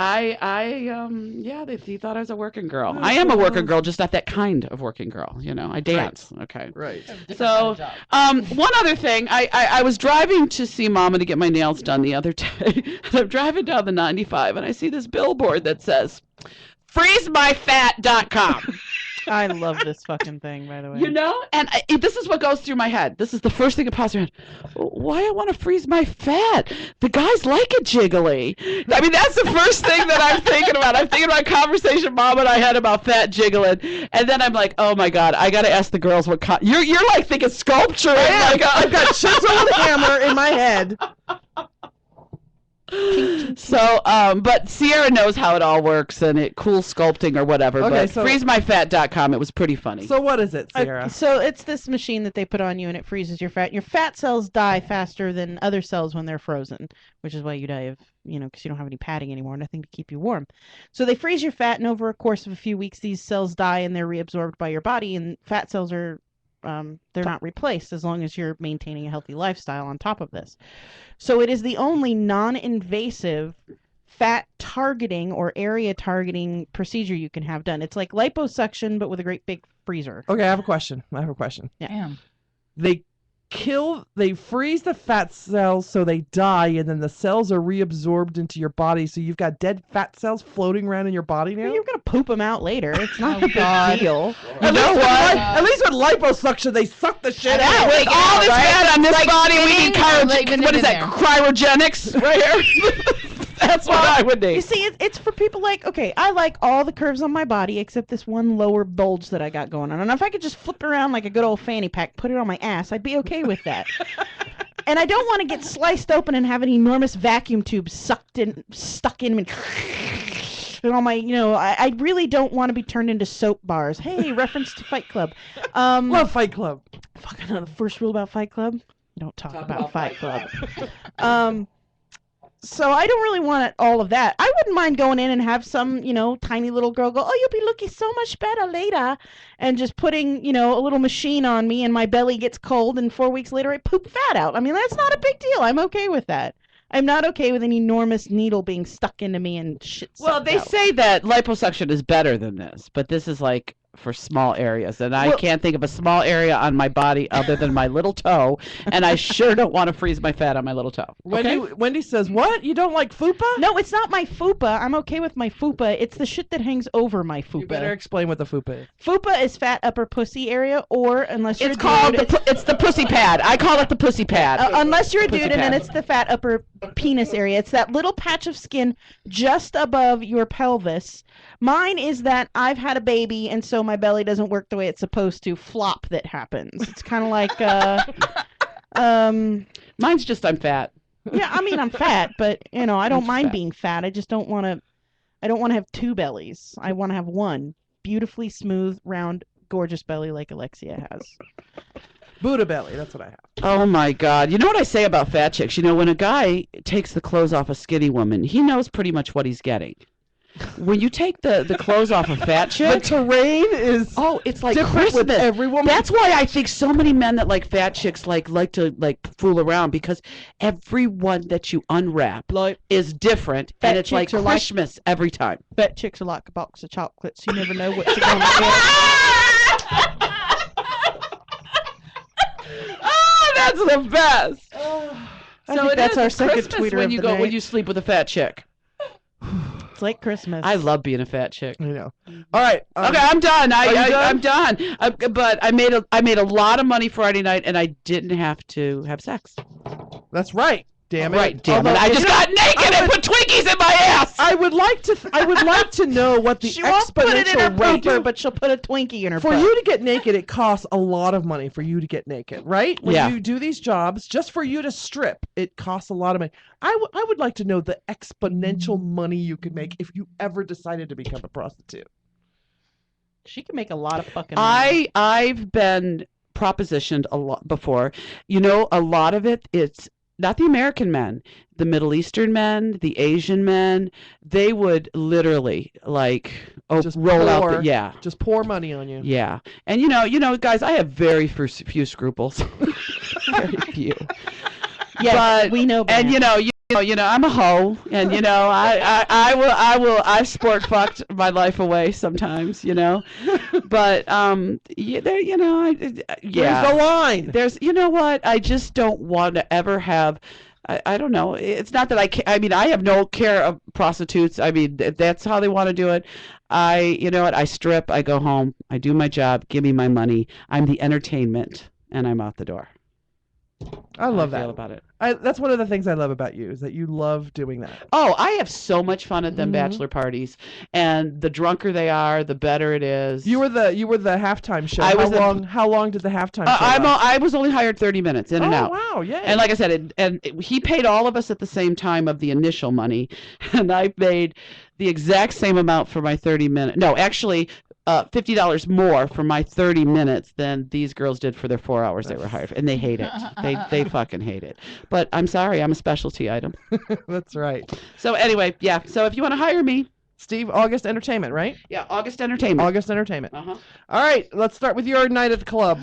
[SPEAKER 7] thought I was a working girl. I am a working girl, just not that kind of working girl. I dance. Right. Okay.
[SPEAKER 4] Right.
[SPEAKER 7] So, one other thing. I was driving to see Mama to get my nails done the other day. And I'm driving down the 95, and I see this billboard that says, freezemyfat.com.
[SPEAKER 3] I love this fucking thing, by the way.
[SPEAKER 7] And this is what goes through my head. This is the first thing that pops through my head. Why I want to freeze my fat? The guys like it jiggly. I mean, that's the first thing that I'm thinking about. I'm thinking about a conversation Mom and I had about fat jiggling. And then I'm like, oh my God, I got to ask the girls what you're like thinking sculpture.
[SPEAKER 4] I've got chisel and hammer in my head.
[SPEAKER 7] So, but Sierra knows how it all works, and it cool sculpting or whatever.
[SPEAKER 4] Okay,
[SPEAKER 7] but
[SPEAKER 4] so
[SPEAKER 7] freezemyfat.com, it was pretty funny.
[SPEAKER 4] So what is it, Sierra?
[SPEAKER 3] So it's this machine that they put on you, and it freezes your fat. Your fat cells die faster than other cells when they're frozen, which is why you die of, because you don't have any padding anymore, nothing to keep you warm. So they freeze your fat, and over a course of a few weeks, these cells die, and they're reabsorbed by your body, and fat cells are they're not replaced as long as you're maintaining a healthy lifestyle on top of this. So it is the only non-invasive fat targeting or area targeting procedure you can have done. It's like liposuction, but with a great big freezer.
[SPEAKER 4] Okay, I have a question.
[SPEAKER 3] Yeah.
[SPEAKER 5] Damn.
[SPEAKER 4] They freeze the fat cells so they die, and then the cells are reabsorbed into your body, so you've got dead fat cells floating around in your body now?
[SPEAKER 3] Well, you're going to poop them out later. It's not a big deal.
[SPEAKER 4] You know what? At least with liposuction, they suck the shit out.
[SPEAKER 7] With all this fat on this body, we need what is that, cryogenics right here? That's what I would need.
[SPEAKER 3] You see, it's for people like, okay, I like all the curves on my body except this one lower bulge that I got going on. And if I could just flip it around like a good old fanny pack, put it on my ass, I'd be okay with that. And I don't want to get sliced open and have an enormous vacuum tube stuck in me. And all my, I really don't want to be turned into soap bars. Hey, reference to Fight Club.
[SPEAKER 4] Love Fight Club.
[SPEAKER 3] Fucking the first rule about Fight Club: don't talk about Fight Club. So I don't really want all of that. I wouldn't mind going in and have some, tiny little girl go, oh, you'll be looking so much better later. And just putting, a little machine on me and my belly gets cold and 4 weeks later I poop fat out. I mean, that's not a big deal. I'm okay with that. I'm not okay with an enormous needle being stuck into me and shit.
[SPEAKER 7] Well, they say that liposuction is better than this, but this is like for small areas, and I can't think of a small area on my body other than my little toe, and I sure don't want to freeze my fat on my little toe.
[SPEAKER 4] Wendy says, what? You don't like fupa?
[SPEAKER 3] No, it's not my fupa. I'm okay with my fupa. It's the shit that hangs over my fupa.
[SPEAKER 4] You better explain what the fupa is.
[SPEAKER 3] Fupa is fat upper pussy area, or unless you're
[SPEAKER 7] it's the pussy pad. I call it the pussy pad.
[SPEAKER 3] Unless you're a dude, and then it's the fat upper penis area. It's that little patch of skin just above your pelvis. Mine is that I've had a baby, and so my belly doesn't work the way it's supposed to. Flop that happens. It's kind of like,
[SPEAKER 7] mine's just I'm fat.
[SPEAKER 3] Yeah, I mean I'm fat, but I don't mind being fat. I just don't want to. I don't want to have two bellies. I want to have one beautifully smooth, round, gorgeous belly like Alexia has.
[SPEAKER 4] Buddha belly. That's what I have.
[SPEAKER 7] Oh my God! You know what I say about fat chicks? You know, when a guy takes the clothes off a skinny woman, he knows pretty much what he's getting. When you take the clothes off a fat chick,
[SPEAKER 4] The terrain is
[SPEAKER 7] it's like
[SPEAKER 4] different
[SPEAKER 7] Christmas.
[SPEAKER 4] with every woman.
[SPEAKER 7] That's why I think so many men that like fat chicks like to fool around, because everyone that you unwrap is different,
[SPEAKER 3] Fat
[SPEAKER 7] and it's like
[SPEAKER 3] chicks are like-
[SPEAKER 7] Christmas every time.
[SPEAKER 3] Fat chicks are like a box of chocolates. You never know what you're gonna get.
[SPEAKER 7] Oh, that's the best.
[SPEAKER 3] I think that's our second
[SPEAKER 7] Christmas
[SPEAKER 3] tweeter
[SPEAKER 7] when
[SPEAKER 3] of
[SPEAKER 7] you
[SPEAKER 3] the
[SPEAKER 7] go
[SPEAKER 3] night.
[SPEAKER 7] when you sleep with a fat chick.
[SPEAKER 3] It's like Christmas.
[SPEAKER 7] I love being a fat chick.
[SPEAKER 4] I know. All right.
[SPEAKER 7] Okay, I'm done.
[SPEAKER 4] are you done?
[SPEAKER 7] I'm done. But I made a lot of money Friday night, and I didn't have to have sex.
[SPEAKER 4] That's right. Damn it.
[SPEAKER 7] Right, damn it.
[SPEAKER 4] Although,
[SPEAKER 7] I just got naked and put Twinkies in my ass.
[SPEAKER 4] I would like to know what the
[SPEAKER 3] She won't put it in her
[SPEAKER 4] exponential rate.
[SPEAKER 3] pooper, but she'll put a Twinkie in her
[SPEAKER 4] For
[SPEAKER 3] butt.
[SPEAKER 4] you to get naked, it costs a lot of money for you to get naked, right? When
[SPEAKER 7] Yeah.
[SPEAKER 4] you do these jobs, just for you to strip, it costs a lot of money. I would like to know the exponential money you could make if you ever decided to become a prostitute.
[SPEAKER 3] She can make a lot of fucking money.
[SPEAKER 7] I've been propositioned a lot before. You know, a lot of it's not the American men, the Middle Eastern men, the Asian men. They would literally like
[SPEAKER 4] Just
[SPEAKER 7] roll out.
[SPEAKER 4] pour-
[SPEAKER 7] Yeah.
[SPEAKER 4] Just pour money on you.
[SPEAKER 7] Yeah. And you know, guys, I have very few scruples. Very few.
[SPEAKER 3] Yes,
[SPEAKER 7] But
[SPEAKER 3] we know.
[SPEAKER 7] and you know, I'm a hoe, and you know, I sport fucked my life away sometimes, you know, but yeah, there, you know, yeah.
[SPEAKER 4] There's the line.
[SPEAKER 7] There's, you know what? I just don't want to ever have. I don't know. It's not that I mean, I have no care of prostitutes. I mean, that's how they want to do it. You know what? I strip. I go home. I do my job. Give me my money. I'm the entertainment, and I'm out the door.
[SPEAKER 4] I love
[SPEAKER 7] How I feel
[SPEAKER 4] that.
[SPEAKER 7] about it.
[SPEAKER 4] That's one of the things I love about you, is that you love doing that.
[SPEAKER 7] Oh, I have so much fun at them
[SPEAKER 4] Mhm.
[SPEAKER 7] bachelor parties, and the drunker they are, the better it is.
[SPEAKER 4] You were the halftime show.
[SPEAKER 7] I was
[SPEAKER 4] how long did the halftime show
[SPEAKER 7] I
[SPEAKER 4] last?
[SPEAKER 7] was only hired 30 minutes in and
[SPEAKER 4] Oh,
[SPEAKER 7] out.
[SPEAKER 4] wow, yay.
[SPEAKER 7] And like I said, he paid all of us at the same time of the initial money, and I paid the exact same amount for my 30 minutes. No, actually, $50 more for my 30 minutes than these girls did for their 4 hours they were hired for, and they hate it. They fucking hate it. But I'm sorry, I'm a specialty item.
[SPEAKER 4] That's right.
[SPEAKER 7] So anyway, yeah. So if you want to hire me,
[SPEAKER 4] Steve, August Entertainment, right?
[SPEAKER 7] yeah, August Entertainment.
[SPEAKER 4] August Entertainment.
[SPEAKER 7] Uh-huh.
[SPEAKER 4] All right, let's start with your night at the club.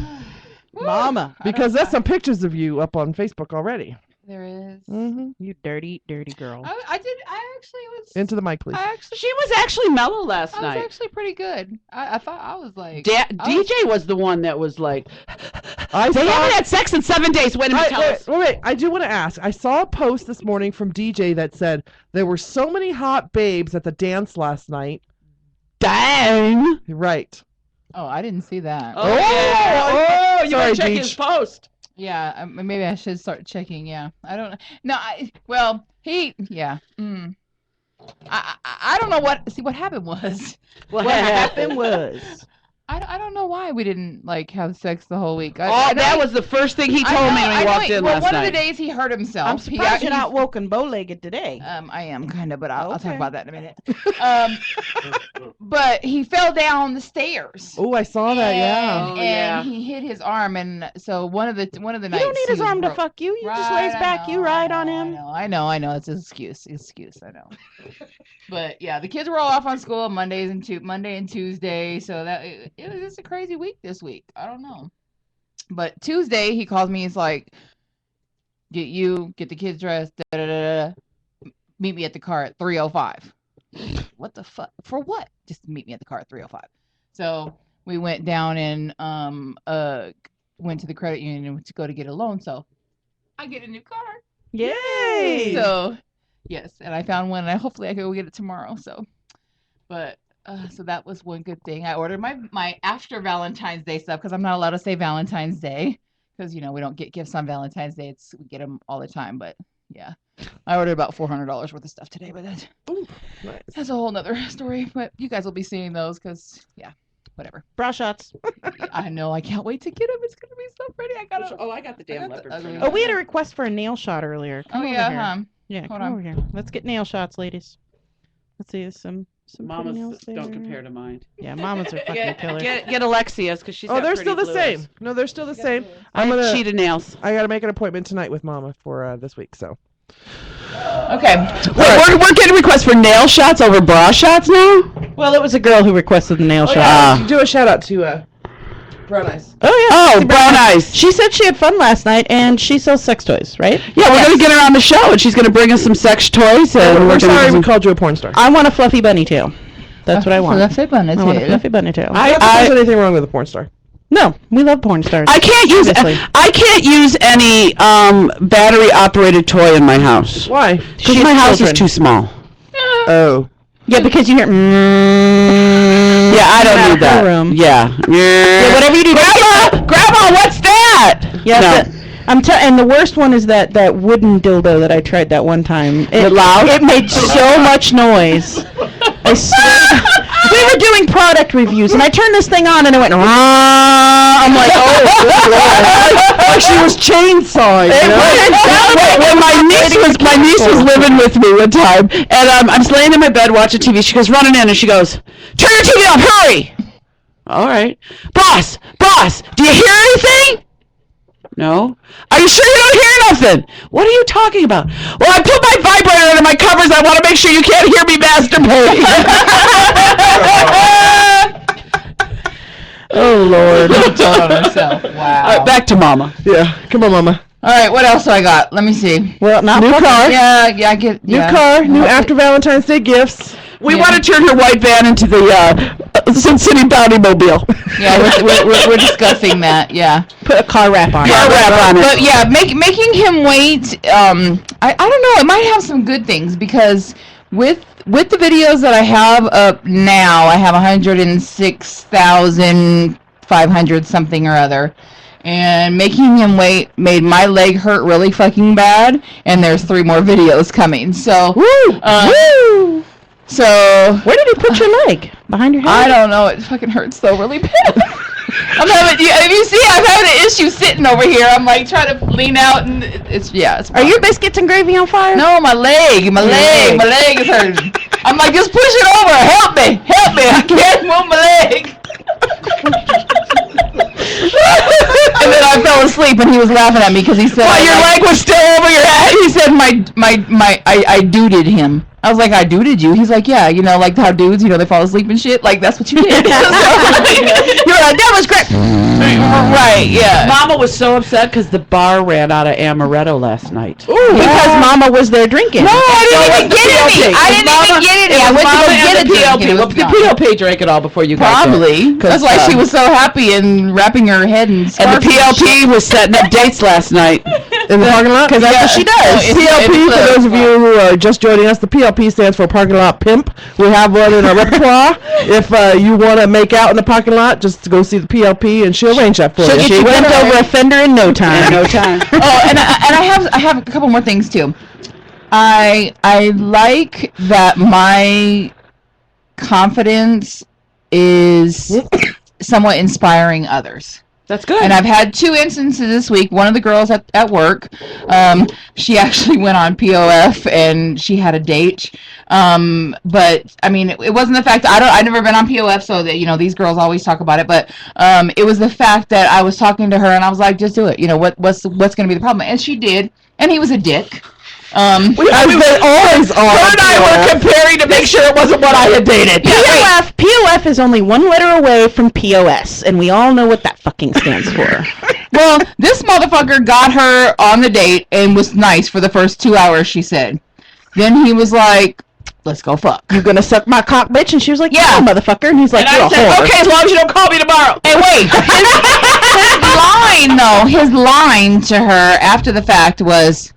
[SPEAKER 3] Mama.
[SPEAKER 4] Because there's some pictures of you up on Facebook already.
[SPEAKER 5] There is.
[SPEAKER 4] Mm-hmm.
[SPEAKER 3] You dirty, dirty girl.
[SPEAKER 5] I actually was.
[SPEAKER 4] Into the mic, please.
[SPEAKER 7] She was actually mellow last
[SPEAKER 5] I was
[SPEAKER 7] night.
[SPEAKER 5] actually pretty good. I thought I was like.
[SPEAKER 7] DJ was the one that was like,
[SPEAKER 4] I
[SPEAKER 7] they
[SPEAKER 4] saw-
[SPEAKER 7] haven't had sex in 7 days. Wait a minute, tell us.
[SPEAKER 4] Wait. I do want to ask. I saw a post this morning from DJ that said there were so many hot babes at the dance last night.
[SPEAKER 7] Dang.
[SPEAKER 4] Right.
[SPEAKER 5] Oh, I didn't see that.
[SPEAKER 7] Oh, yeah. You
[SPEAKER 4] Sorry,
[SPEAKER 7] better check
[SPEAKER 4] Deej.
[SPEAKER 7] his post.
[SPEAKER 5] Yeah, maybe I should start checking. Yeah, I don't know. No, well, yeah. I don't know what. See, what happened was.
[SPEAKER 7] What happened
[SPEAKER 3] was.
[SPEAKER 5] I don't know why we didn't like have sex the whole week.
[SPEAKER 7] That was the first thing he told me when he walked in last
[SPEAKER 5] one
[SPEAKER 7] night.
[SPEAKER 5] of the days he hurt himself.
[SPEAKER 3] I'm surprised you're not woken bow-legged today.
[SPEAKER 5] I am kind of, but I'll talk
[SPEAKER 3] Okay.
[SPEAKER 5] about that in a minute. But he fell down the stairs.
[SPEAKER 4] Oh, I saw that. Yeah.
[SPEAKER 5] And he hit his arm, and so one of the nights.
[SPEAKER 3] You don't need his arm to fuck you. You just lays back, you ride on him.
[SPEAKER 5] I know. It's an excuse. I know. But yeah, the kids were all off on school Monday and Tuesday, so that it was just a crazy week this week. I don't know. But Tuesday he calls me. He's like, get the kids dressed. Da, da, da, da. Meet me at the car at 3:05. What the fuck? For what? Just meet me at the car at 3:05. So we went down and went to the credit union to go to get a loan. So I get a new car.
[SPEAKER 3] Yay!
[SPEAKER 5] So yes, and I found one, and hopefully I can go get it tomorrow. So, but so that was one good thing. I ordered my after Valentine's Day stuff because I'm not allowed to say Valentine's Day because we don't get gifts on Valentine's Day. We get them all the time, but yeah, I ordered about $400 worth of stuff today. But that's a whole nother story. But you guys will be seeing those because whatever.
[SPEAKER 3] Bra shots.
[SPEAKER 5] I know. I can't wait to get them. It's gonna be so pretty. I got
[SPEAKER 7] the damn leopard.
[SPEAKER 3] Oh, we had a request for a nail shot earlier. Come over here.
[SPEAKER 5] huh?
[SPEAKER 3] Yeah,
[SPEAKER 5] Hold
[SPEAKER 3] come
[SPEAKER 5] on.
[SPEAKER 3] over here. Let's get nail shots, ladies. Let's see, some
[SPEAKER 7] Mamas
[SPEAKER 3] nails
[SPEAKER 7] don't
[SPEAKER 3] there.
[SPEAKER 7] compare to mine.
[SPEAKER 3] Yeah, mamas are fucking killer.
[SPEAKER 7] Get Alexia's because she's.
[SPEAKER 4] Oh,
[SPEAKER 7] got
[SPEAKER 4] they're
[SPEAKER 7] pretty
[SPEAKER 4] still the
[SPEAKER 7] blue
[SPEAKER 4] same.
[SPEAKER 7] eyes.
[SPEAKER 4] No, they're still the same.
[SPEAKER 7] I have cheetah nails.
[SPEAKER 4] I got to make an appointment tonight with Mama for this week. So.
[SPEAKER 5] Okay.
[SPEAKER 7] We're getting requests for nail shots over bra shots now.
[SPEAKER 3] Well, it was a girl who requested the nail shot.
[SPEAKER 4] Yeah, do a shout out to Brown Eyes.
[SPEAKER 3] Oh yeah.
[SPEAKER 7] Oh, Brown Eyes.
[SPEAKER 3] She said she had fun last night, and she sells sex toys, right?
[SPEAKER 7] Yeah, we're gonna get her on the show, and she's gonna bring us some sex toys. And
[SPEAKER 4] We're sorry we called you a porn star.
[SPEAKER 3] I want a fluffy bunny tail. That's what I want.
[SPEAKER 5] Fluffy bunny
[SPEAKER 3] I want a
[SPEAKER 5] tail.
[SPEAKER 3] fluffy bunny tail.
[SPEAKER 4] I don't think there's anything wrong with a porn star.
[SPEAKER 3] No, we love porn stars.
[SPEAKER 7] I can't use
[SPEAKER 3] Obviously.
[SPEAKER 7] I can't use any battery operated toy in my house.
[SPEAKER 4] Why?
[SPEAKER 7] Because
[SPEAKER 3] She
[SPEAKER 7] my
[SPEAKER 3] has
[SPEAKER 7] house
[SPEAKER 3] children.
[SPEAKER 7] is too small.
[SPEAKER 4] Oh.
[SPEAKER 3] Yeah, because you hear.
[SPEAKER 7] Yeah, I don't need that.
[SPEAKER 3] Room.
[SPEAKER 7] Yeah.
[SPEAKER 3] Yeah, whatever you do.
[SPEAKER 7] Grandma, what's that?
[SPEAKER 3] Yeah,
[SPEAKER 7] No.
[SPEAKER 3] and the worst one is that wooden dildo that I tried that one time.
[SPEAKER 7] It loud?
[SPEAKER 3] It made so much noise. I swear. We were doing product reviews, and I turned this thing on, and it went. I'm like, oh, good Lord.
[SPEAKER 4] Like she was chainsawing.
[SPEAKER 7] When my niece was living with me one time, and I was laying in my bed watching TV. She goes running in, and she goes, "Turn your TV off, hurry!" All right, boss, do you hear anything? No. Are you sure you don't hear nothing? What are you talking about? Well, I put my vibrator under my covers. I want to make sure you can't hear me masturbate.
[SPEAKER 3] Oh Lord.
[SPEAKER 5] Told on herself. Wow.
[SPEAKER 7] All right, back to Mama.
[SPEAKER 4] Yeah, come on, Mama.
[SPEAKER 5] All right, what else do I got? Let me see.
[SPEAKER 3] Well, not
[SPEAKER 4] New car.
[SPEAKER 5] Yeah, I get.
[SPEAKER 4] New
[SPEAKER 5] yeah.
[SPEAKER 4] car. New after Valentine's Day gifts.
[SPEAKER 7] We want to turn her white van into the SinCityBounty mobile.
[SPEAKER 5] Yeah, we're discussing that. Yeah.
[SPEAKER 3] Put a car wrap on it.
[SPEAKER 7] Car wrap on it.
[SPEAKER 5] But yeah, making him wait. I don't know. It might have some good things because with the videos that I have up now, I have 106,500 something or other. And making him wait made my leg hurt really fucking bad. And there's 3 more videos coming. So.
[SPEAKER 3] Woo!
[SPEAKER 5] Woo! So
[SPEAKER 3] where did he put your leg? Behind your head?
[SPEAKER 5] I don't know. It fucking hurts so really bad. If you see, I'm having an issue sitting over here. I'm like trying to lean out, and it's.
[SPEAKER 3] Are your biscuits and gravy on fire?
[SPEAKER 5] No, my leg is hurting. I'm like, just push it over. Help me. I can't move my leg. And then I fell asleep, and he was laughing at me because he said,
[SPEAKER 7] "Well, your leg was still over your head."
[SPEAKER 5] He said, I duded him. I was like, I duded you? He's like, yeah, you know, like how dudes, you know, they fall asleep and shit. Like, that's what you did. You're like, that was great. Right, yeah.
[SPEAKER 7] Mama was so upset because the bar ran out of amaretto last night.
[SPEAKER 3] Ooh, because Mama was there drinking.
[SPEAKER 5] No, I didn't even get any. I went to go get a drink.
[SPEAKER 7] Well, the PLP drank it all before you got there.
[SPEAKER 5] Probably. That's why she was so happy and wrapping her head in scarf.
[SPEAKER 7] And the PLP was setting up dates last night.
[SPEAKER 4] In the parking lot?
[SPEAKER 3] Because that's what she does.
[SPEAKER 4] PLP, for those of you who are just joining us, the PLP stands for Parking Lot Pimp. We have one in our repertoire. If you want to make out in the parking lot, just go see the PLP and she'll arrange that for you.
[SPEAKER 3] She went over a fender in no time.
[SPEAKER 7] No time.
[SPEAKER 5] Oh, and I have a couple more things too. I like that my confidence is somewhat inspiring others.
[SPEAKER 7] That's good.
[SPEAKER 5] And I've had 2 instances this week. One of the girls at work, she actually went on POF and she had a date. But I mean, it wasn't the fact that I've never been on POF, so that, you know, these girls always talk about it. But it was the fact that I was talking to her and I was like, just do it. You know, what's going to be the problem? And she did. And he was a dick.
[SPEAKER 4] They always are.
[SPEAKER 7] Her and I were comparing to make sure it wasn't what I had dated.
[SPEAKER 3] POF is only 1 letter away from POS, and we all know what that fucking stands for.
[SPEAKER 5] Well, this motherfucker got her on the date and was nice for the first 2 hours, she said. Then he was like, let's go fuck.
[SPEAKER 3] You gonna suck my cock, bitch? And she was like, yeah, motherfucker. And he's like,
[SPEAKER 7] and
[SPEAKER 3] you're
[SPEAKER 7] I
[SPEAKER 3] a
[SPEAKER 7] said,
[SPEAKER 3] whore.
[SPEAKER 7] okay, as long as you don't call me tomorrow.
[SPEAKER 5] Hey, wait. His line to her after the fact was,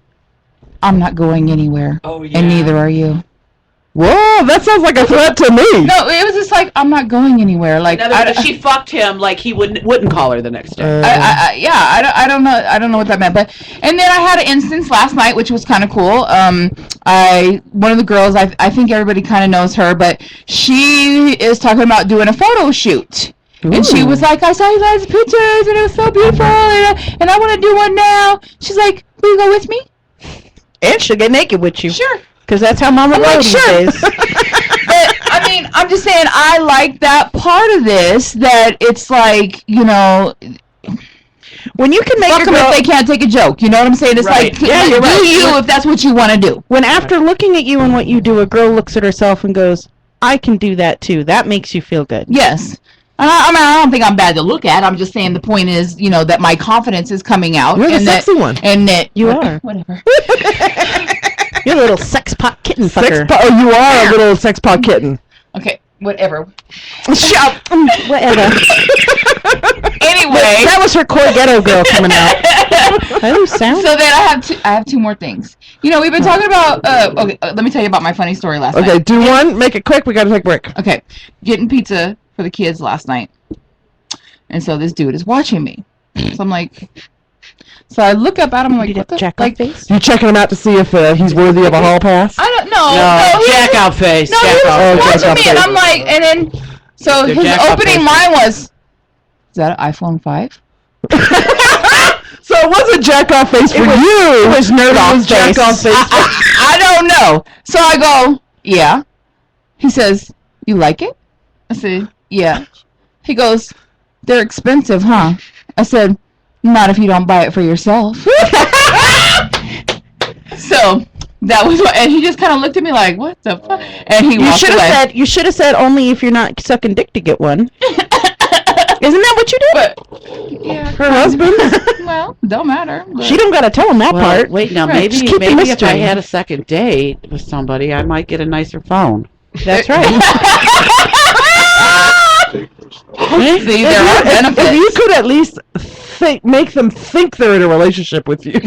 [SPEAKER 5] I'm not going anywhere.
[SPEAKER 7] Oh, yeah.
[SPEAKER 5] And neither are you.
[SPEAKER 4] Whoa, that sounds like a threat to me.
[SPEAKER 5] No, it was just like, I'm not going anywhere. Like,
[SPEAKER 7] In other words, she fucked him like he wouldn't call her the next day.
[SPEAKER 5] I don't know what that meant. But and then I had an instance last night, which was kind of cool. One of the girls, I think everybody kind of knows her, but she is talking about doing a photo shoot. Ooh. And she was like, I saw you guys' pictures, and it was so beautiful, and I want to do one now. She's like, will you go with me?
[SPEAKER 3] And she'll get naked with you.
[SPEAKER 5] Sure.
[SPEAKER 3] Because that's how Mama rolls these days.
[SPEAKER 5] I like that part of this, that it's like, you know,
[SPEAKER 3] when you can make
[SPEAKER 5] fuck
[SPEAKER 3] a
[SPEAKER 5] them
[SPEAKER 3] girl,
[SPEAKER 5] if they can't take a joke. You know what I'm saying? It's
[SPEAKER 3] Right.
[SPEAKER 5] like,
[SPEAKER 3] Yeah, you're
[SPEAKER 5] do
[SPEAKER 3] right.
[SPEAKER 5] you if that's what you want to do.
[SPEAKER 3] when after looking at you and what you do, a girl looks at herself and goes, I can do that too. That makes you feel good.
[SPEAKER 5] Yes. And I mean, I don't think I'm bad to look at. I'm just saying the point is, you know, that my confidence is coming out.
[SPEAKER 4] You're the
[SPEAKER 5] and
[SPEAKER 4] sexy
[SPEAKER 5] that,
[SPEAKER 4] one.
[SPEAKER 5] And that
[SPEAKER 3] You are.
[SPEAKER 5] Whatever.
[SPEAKER 3] You're a little sex pot kitten fucker.
[SPEAKER 4] You are a little sex pot kitten.
[SPEAKER 5] Okay, whatever.
[SPEAKER 3] Shut up. Whatever.
[SPEAKER 5] Anyway,
[SPEAKER 3] that was her core ghetto girl coming out. I lose sound.
[SPEAKER 5] So then I have two more things. You know, we've been talking about. Okay, let me tell you about my funny story last night.
[SPEAKER 4] Okay, do one. Make it quick. We got to take a break.
[SPEAKER 5] Okay, getting pizza for the kids last night, and so this dude is watching me. So I'm like, so I look up at him. I'm like, what the like?
[SPEAKER 3] Face?
[SPEAKER 4] You checking him out to see if he's worthy of a hall pass?
[SPEAKER 5] I don't know.
[SPEAKER 7] No, jack out face.
[SPEAKER 5] No, he was watching me, and I'm like, and then so
[SPEAKER 7] They're
[SPEAKER 5] his
[SPEAKER 7] jack out
[SPEAKER 5] opening
[SPEAKER 7] faces.
[SPEAKER 5] line was, "Is that an iPhone 5?"
[SPEAKER 4] So it wasn't jack off face for you.
[SPEAKER 3] It was nerd off face.
[SPEAKER 4] Jack off face.
[SPEAKER 5] I don't know. So I go, yeah. He says, you like it? I said, yeah. He goes, they're expensive, huh? I said, not if you don't buy it for yourself. So that was what, and he just kind of looked at me like, what the fuck? And he walked away.
[SPEAKER 3] You should have said only if you're not sucking dick to get one. Isn't that what you did?
[SPEAKER 5] Yeah.
[SPEAKER 3] Her husband?
[SPEAKER 5] Well, don't matter. But.
[SPEAKER 3] She don't gotta tell him that part.
[SPEAKER 7] Wait, now
[SPEAKER 5] Right.
[SPEAKER 3] Just
[SPEAKER 7] maybe
[SPEAKER 3] keep the
[SPEAKER 7] maybe if I
[SPEAKER 3] mystery.
[SPEAKER 7] had a second date with somebody, I might get a nicer phone.
[SPEAKER 3] That's right.
[SPEAKER 5] See, there are benefits.
[SPEAKER 4] If you could at least make them think they're in a relationship with you.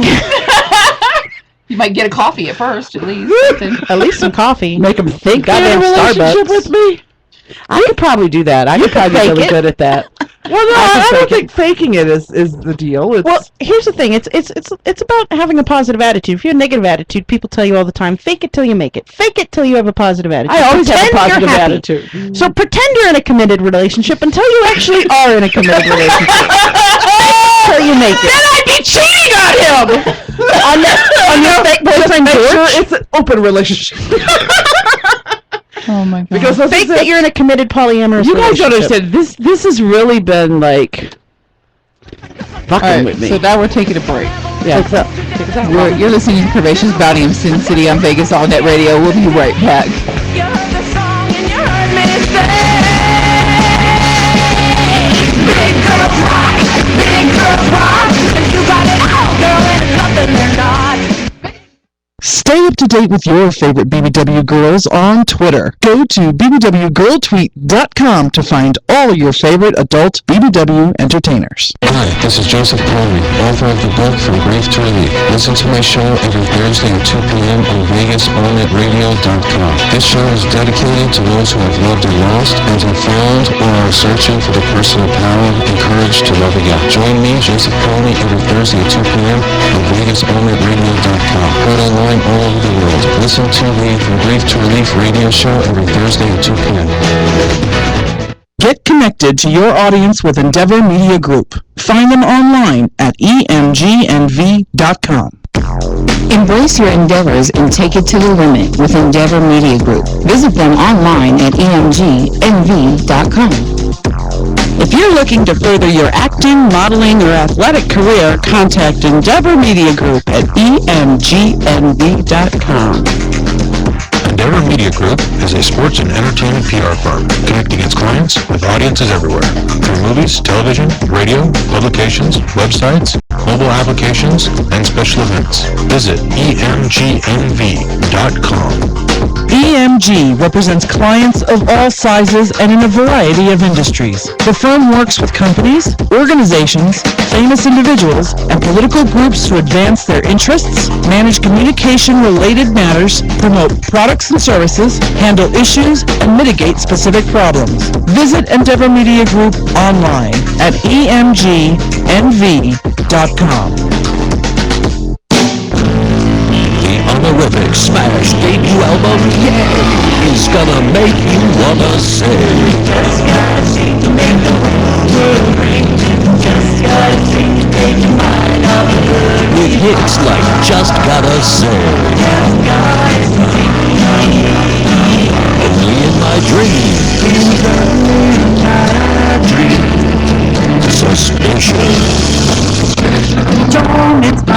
[SPEAKER 5] You might get a coffee at first, at least.
[SPEAKER 3] At least some coffee.
[SPEAKER 4] Make them think
[SPEAKER 3] Goddamn
[SPEAKER 4] they're in a relationship
[SPEAKER 3] Starbucks.
[SPEAKER 4] with me.
[SPEAKER 7] I could probably do that. I could probably be
[SPEAKER 3] fake
[SPEAKER 7] really
[SPEAKER 3] it.
[SPEAKER 7] good at that.
[SPEAKER 4] Well, no, I don't think faking it is the deal. It's,
[SPEAKER 3] Well, here's the thing. It's about having a positive attitude. If you have a negative attitude, people tell you all the time, fake it till you make it. Fake it till you have a positive attitude.
[SPEAKER 7] I always have a
[SPEAKER 3] Pretend you're
[SPEAKER 7] positive
[SPEAKER 3] happy.
[SPEAKER 7] attitude.
[SPEAKER 3] So pretend you're in a committed relationship until you actually are in a committed relationship. Till you make it.
[SPEAKER 5] Then I'd be cheating on him!
[SPEAKER 3] on your fake boyfriend
[SPEAKER 4] make
[SPEAKER 3] George.
[SPEAKER 4] sure it's an open relationship.
[SPEAKER 5] Oh my god.
[SPEAKER 4] Because this
[SPEAKER 3] Fake
[SPEAKER 4] is
[SPEAKER 3] that
[SPEAKER 4] it.
[SPEAKER 3] you're in a committed polyamorous
[SPEAKER 7] You guys don't
[SPEAKER 3] relationship.
[SPEAKER 7] understand. This has really been like fucking
[SPEAKER 5] All right,
[SPEAKER 7] with me.
[SPEAKER 5] so now we're taking a break.
[SPEAKER 7] Yeah.
[SPEAKER 3] What's up? Take us out.
[SPEAKER 5] You're listening to Curvaceous Bounty of Sin City on Vegas All Net Radio. We'll be right back.
[SPEAKER 6] You heard the song and you heard me say, big girls rock, and you got it all, girl, and nothing they're not.
[SPEAKER 2] Stay up to date with your favorite BBW girls on Twitter. Go to bbwgirltweet.com to find all your favorite adult BBW entertainers.
[SPEAKER 10] Hi, this is Joseph Coley, author of the book From Grief to Relief. Listen to my show every Thursday at 2 p.m. on VegasAllNetRadio.com. This show is dedicated to those who have loved and lost, and have found or are searching for the personal power and courage to love again. Join me, Joseph Coley, every Thursday at 2 p.m. on VegasAllNetRadio.com. Heard online all over the world. Listen to the From Grief to Relief radio show every Thursday at 2 p.m.
[SPEAKER 2] Get connected to your audience with Endeavor Media Group. Find them online at emgnv.com.
[SPEAKER 22] Embrace your endeavors and take it to the limit with Endeavor Media Group. Visit them online at emgnv.com.
[SPEAKER 7] If you're looking to further your acting, modeling, or athletic career, contact Endeavor Media Group at emgnv.com.
[SPEAKER 19] Endeavor Media Group is a sports and entertainment PR firm connecting its clients with audiences everywhere through movies, television, radio, publications, websites, mobile applications, and special events. Visit emgnv.com.
[SPEAKER 2] EMG represents clients of all sizes and in a variety of industries. The firm works with companies, organizations, famous individuals, and political groups to advance their interests, manage communication-related matters, promote products and services, handle issues, and mitigate specific problems. Visit Endeavor Media Group online at emgnv.com.
[SPEAKER 1] The honorific Smash debut album, Yay, is gonna make you wanna say, just gotta sing to make the world ring. Just gotta sing to make your mind up. With hits like Just Gotta Say, Just gotta sing, only in my dreams.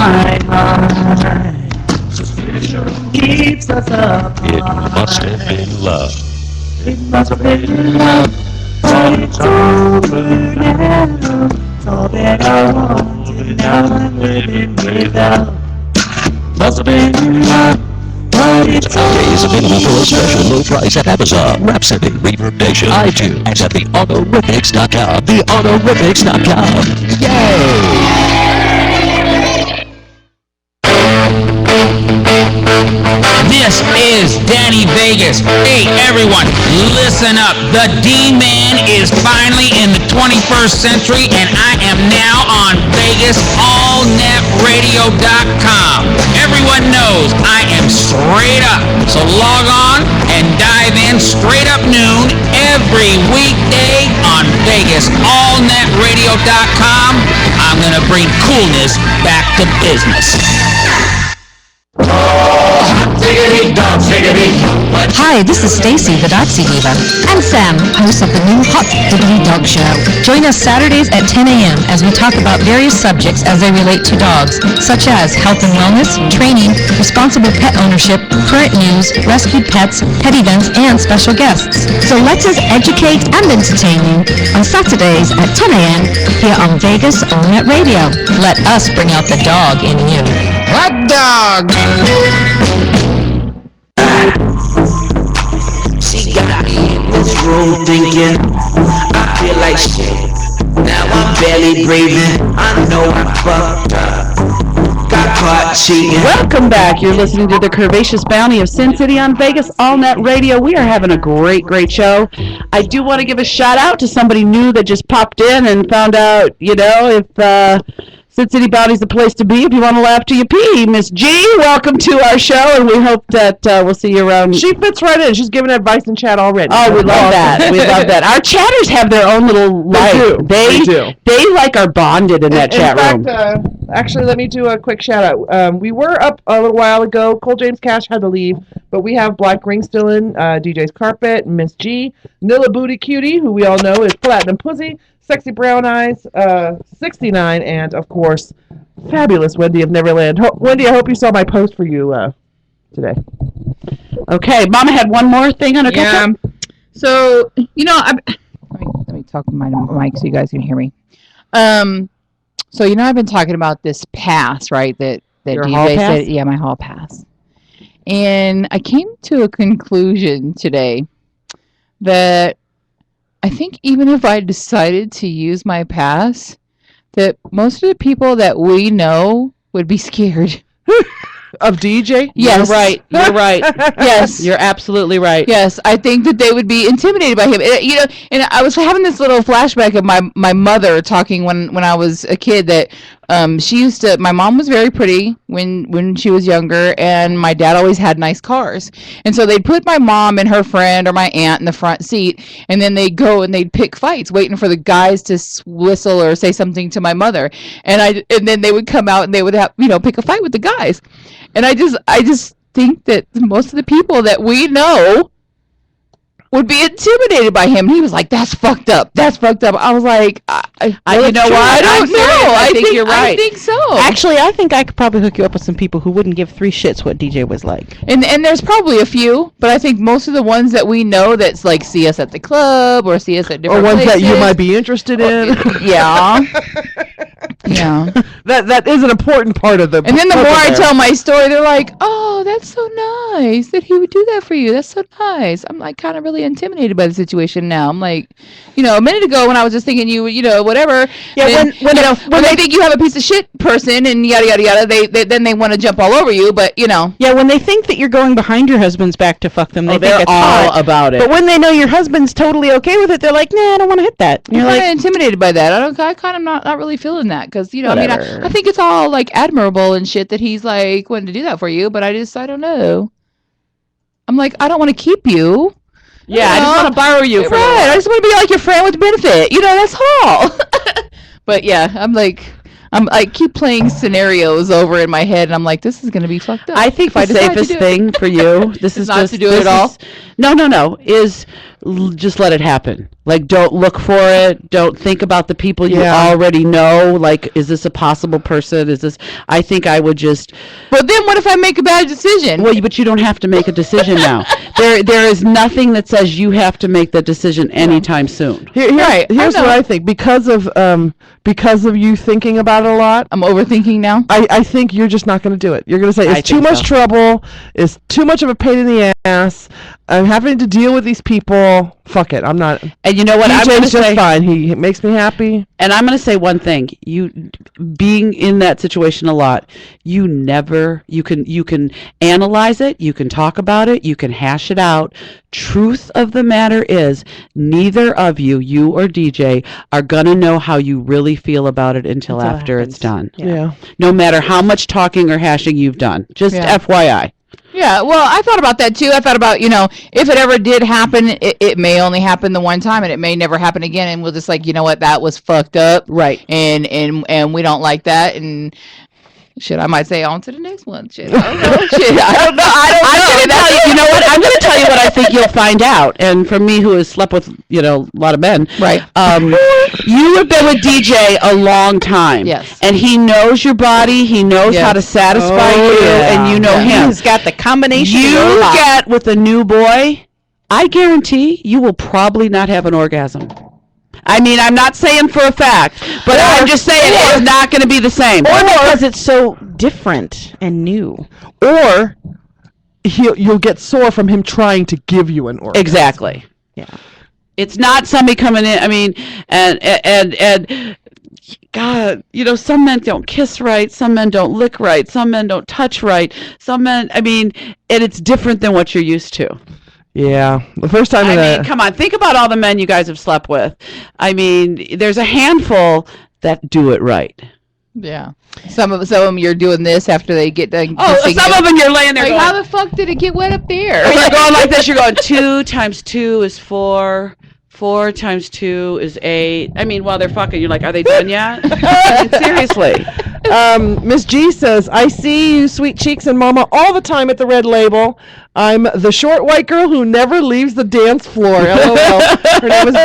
[SPEAKER 14] my mind. Suspicion keeps us up.
[SPEAKER 1] It must have been love.
[SPEAKER 14] It must have been love, but it's over now. All that I wanted, now I'm living without. Must have been love, but it's
[SPEAKER 1] Bounty is available for a special low price at Amazon, Rhapsody, Reverb Nation, iTunes, and at theautorifics.com. Theautorifics.com. Yay!
[SPEAKER 21] This is Danny Vegas. Hey everyone, listen up. The D-Man is finally in the 21st century and I am now on VegasAllNetRadio.com. Everyone knows I am straight up. So log on and dive in straight up noon every weekday on VegasAllNetRadio.com. I'm going to bring coolness back to business.
[SPEAKER 22] Hi, this is Stacy, the Doxy Diva. And Sam, host of the new Hot Diggity Dog Show. Join us Saturdays at 10 a.m. as we talk about various subjects as they relate to dogs, such as health and wellness, training, responsible pet ownership, current news, rescued pets, pet events, and special guests. So let us educate and entertain you on Saturdays at 10 a.m. here on Vegas Allnet Radio. Let us bring out the dog in you.
[SPEAKER 18] Hot dog!
[SPEAKER 14] She got me in this room thinking I feel like shit. Now I'm barely breathing. I know I fucked up. Got caught cheating.
[SPEAKER 7] Welcome back. You're listening to the Curvaceous Bounty of Sin City on Vegas Allnet Radio. We are having a great show. I do want to give a shout out to somebody new that just popped in and found out, if Sin City Bounty's the place to be if you want to laugh till you pee. Miss G, welcome to our show, and we hope that we'll see you around.
[SPEAKER 4] She fits right in. She's giving advice in chat already.
[SPEAKER 7] Oh, we love that. We love that. Our chatters have their own little life.
[SPEAKER 4] They do.
[SPEAKER 7] They are bonded in that chat room.
[SPEAKER 4] In fact, actually, let me do a quick shout out. We were up a little while ago. Cole James Cash had to leave, but we have Black Ring still in, DJ's Carpet, Miss G, Nilla Booty Cutie, who we all know is Platinum Pussy, Sexy Brown Eyes, 69, and of course, fabulous Wendy of Neverland. Wendy, I hope you saw my post for you today.
[SPEAKER 7] Okay, Mama had one more thing on her catch-up.
[SPEAKER 5] So, let me talk to my mic so you guys can hear me. So, I've been talking about this pass, right? That
[SPEAKER 7] Your
[SPEAKER 5] DJ
[SPEAKER 7] hall pass?
[SPEAKER 5] said, yeah, my hall pass. And I came to a conclusion today that I think even if I decided to use my pass, that most of the people that we know would be scared.
[SPEAKER 4] Of DJ?
[SPEAKER 5] Yes.
[SPEAKER 7] You're right. You're right.
[SPEAKER 5] Yes.
[SPEAKER 7] You're absolutely right.
[SPEAKER 5] Yes, I think that they would be intimidated by him. And I was having this little flashback of my mother talking when I was a kid that my mom was very pretty when she was younger, and my dad always had nice cars. And so they'd put my mom and her friend or my aunt in the front seat, and then they'd go and they'd pick fights, waiting for the guys to whistle or say something to my mother. And then they would come out and they would have, pick a fight with the guys. And I just think that most of the people that we know would be intimidated by him. He was like, "That's fucked up. That's fucked up." I was like,
[SPEAKER 7] you know what?
[SPEAKER 5] I don't know.
[SPEAKER 7] I think you're right.
[SPEAKER 5] I think so.
[SPEAKER 7] Actually, I think I could probably hook you up with some people who wouldn't give three shits what DJ was like.
[SPEAKER 5] And there's probably a few, but I think most of the ones that we know that's like see us at the club or see us at different
[SPEAKER 4] places. Or ones
[SPEAKER 5] places.
[SPEAKER 4] that you might be interested in.
[SPEAKER 5] Yeah. Yeah.
[SPEAKER 4] That is an important part of the.
[SPEAKER 5] And then the more I tell my story, they're like, "Oh, that's so nice that he would do that for you. That's so nice." I'm like kind of really intimidated by the situation now. I'm like, a minute ago when I was just thinking whatever.
[SPEAKER 7] Yeah.
[SPEAKER 5] Then, when they think you have a piece of shit person and yada yada yada, they want to jump all over you. But
[SPEAKER 7] Yeah, when they think that you're going behind your husband's back to fuck them, they think
[SPEAKER 5] they're
[SPEAKER 7] it's
[SPEAKER 5] all
[SPEAKER 7] hot.
[SPEAKER 5] about it.
[SPEAKER 7] But when they know your husband's totally okay with it, they're like, "Nah, I don't want to hit that." And
[SPEAKER 5] I'm
[SPEAKER 7] you're
[SPEAKER 5] kind
[SPEAKER 7] like,
[SPEAKER 5] of intimidated by that. I kind of not really feeling that because
[SPEAKER 7] Whatever.
[SPEAKER 5] I think it's all like admirable and shit that he's like wanting to do that for you, but I don't know. I'm like, I don't want to keep you.
[SPEAKER 7] Yeah, I just want to borrow you. For
[SPEAKER 5] Right, I just want to be like your friend with benefit. That's all. But yeah, I keep playing scenarios over in my head, and I'm like, this is gonna be fucked up.
[SPEAKER 7] I think the safest thing for you, this is
[SPEAKER 5] not
[SPEAKER 7] just
[SPEAKER 5] to do it at all.
[SPEAKER 7] No, is just let it happen. Like, don't look for it. Don't think about the people you
[SPEAKER 4] Yeah.
[SPEAKER 7] already know. Like, is this a possible person? Is this? I think I would just.
[SPEAKER 5] But then what if I make a bad decision?
[SPEAKER 7] Well, but you don't have to make a decision now. There is nothing that says you have to make that decision anytime soon.
[SPEAKER 4] Here's what I think. Because of you thinking about it a lot,
[SPEAKER 5] I'm overthinking now.
[SPEAKER 4] I think you're just not going to do it. You're going to say
[SPEAKER 7] I
[SPEAKER 4] it's too
[SPEAKER 7] think
[SPEAKER 4] much
[SPEAKER 7] so.
[SPEAKER 4] trouble. It's too much of a pain in the ass. I'm having to deal with these people. Fuck it. I'm not.
[SPEAKER 7] And you know what? I'm going to
[SPEAKER 4] DJ's just
[SPEAKER 7] say.
[SPEAKER 4] fine. He makes me happy.
[SPEAKER 7] And I'm going to say one thing. You being in that situation a lot, you can analyze it, you can talk about it, you can hash it out. Truth of the matter is, neither of you or DJ, are going to know how you really feel about it until after it's done.
[SPEAKER 4] Yeah.
[SPEAKER 7] No matter how much talking or hashing you've done. Just FYI.
[SPEAKER 5] Yeah, well, I thought about that too. I thought about, if it ever did happen, it may only happen the one time and it may never happen again. And we'll just like, you know what, that was fucked up.
[SPEAKER 7] Right.
[SPEAKER 5] And we don't like that. And shit, I might say on to the next one. Shit, I don't know. I don't know.
[SPEAKER 7] I'm going to tell you, you know what? I'm going to tell you what I think you'll find out. And for me, who has slept with, a lot of men.
[SPEAKER 5] Right.
[SPEAKER 7] You have been with DJ a long time.
[SPEAKER 5] Yes.
[SPEAKER 7] And he knows your body. He knows how to satisfy you. And you know him.
[SPEAKER 3] He's got the combination.
[SPEAKER 7] You get with a new boy, I guarantee you will probably not have an orgasm. I mean, I'm not saying for a fact, but I'm just saying it's not going to be the same.
[SPEAKER 3] Or because it's so different and new.
[SPEAKER 4] Or you'll get sore from him trying to give you an orgasm.
[SPEAKER 7] Exactly.
[SPEAKER 3] Yeah.
[SPEAKER 7] It's not somebody coming in. I mean, and God, some men don't kiss right. Some men don't lick right. Some men don't touch right. Some men, and it's different than what you're used to.
[SPEAKER 4] Yeah, the first time.
[SPEAKER 7] Come on, think about all the men you guys have slept with. I mean, there's a handful that do it right.
[SPEAKER 5] Yeah. Some of them you're doing this after they get done.
[SPEAKER 7] Some of them you're laying there
[SPEAKER 5] like,
[SPEAKER 7] going,
[SPEAKER 5] how the fuck did it get wet up there?
[SPEAKER 7] Or you're going like this. You're going 2 times 2 is 4. 4 times 2 is 8. I mean, while they're fucking, you're like, are they done yet? Seriously.
[SPEAKER 4] Miss G says, I see you, sweet cheeks and mama, all the time at the Red Label. I'm the short white girl who never leaves the dance floor. LOL. Her name is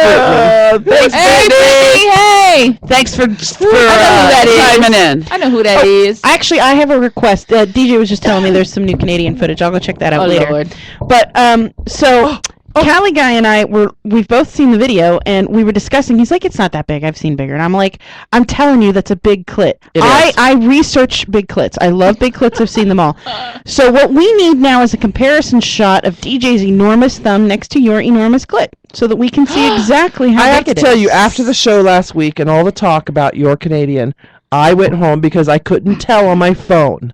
[SPEAKER 4] Brittany.
[SPEAKER 7] Thanks,
[SPEAKER 5] hey,
[SPEAKER 7] Brittany.
[SPEAKER 5] Hey.
[SPEAKER 7] Thanks for
[SPEAKER 5] that
[SPEAKER 7] chiming in.
[SPEAKER 5] I know who that is.
[SPEAKER 3] Actually, I have a request. DJ was just telling me there's some new Canadian footage. I'll go check that out later.
[SPEAKER 5] Lord.
[SPEAKER 3] But Callie Guy and we've both seen the video, and we were discussing. He's like, it's not that big. I've seen bigger. And I'm like, I'm telling you, that's a big clit. I research big clits. I love big clits. I've seen them all. So what we need now is a comparison shot of DJ's enormous thumb next to your enormous clit, so that we can see exactly how
[SPEAKER 4] I
[SPEAKER 3] big
[SPEAKER 4] have to
[SPEAKER 3] it
[SPEAKER 4] tell
[SPEAKER 3] is.
[SPEAKER 4] you, after the show last week and all the talk about your Canadian, I went home because I couldn't tell on my phone.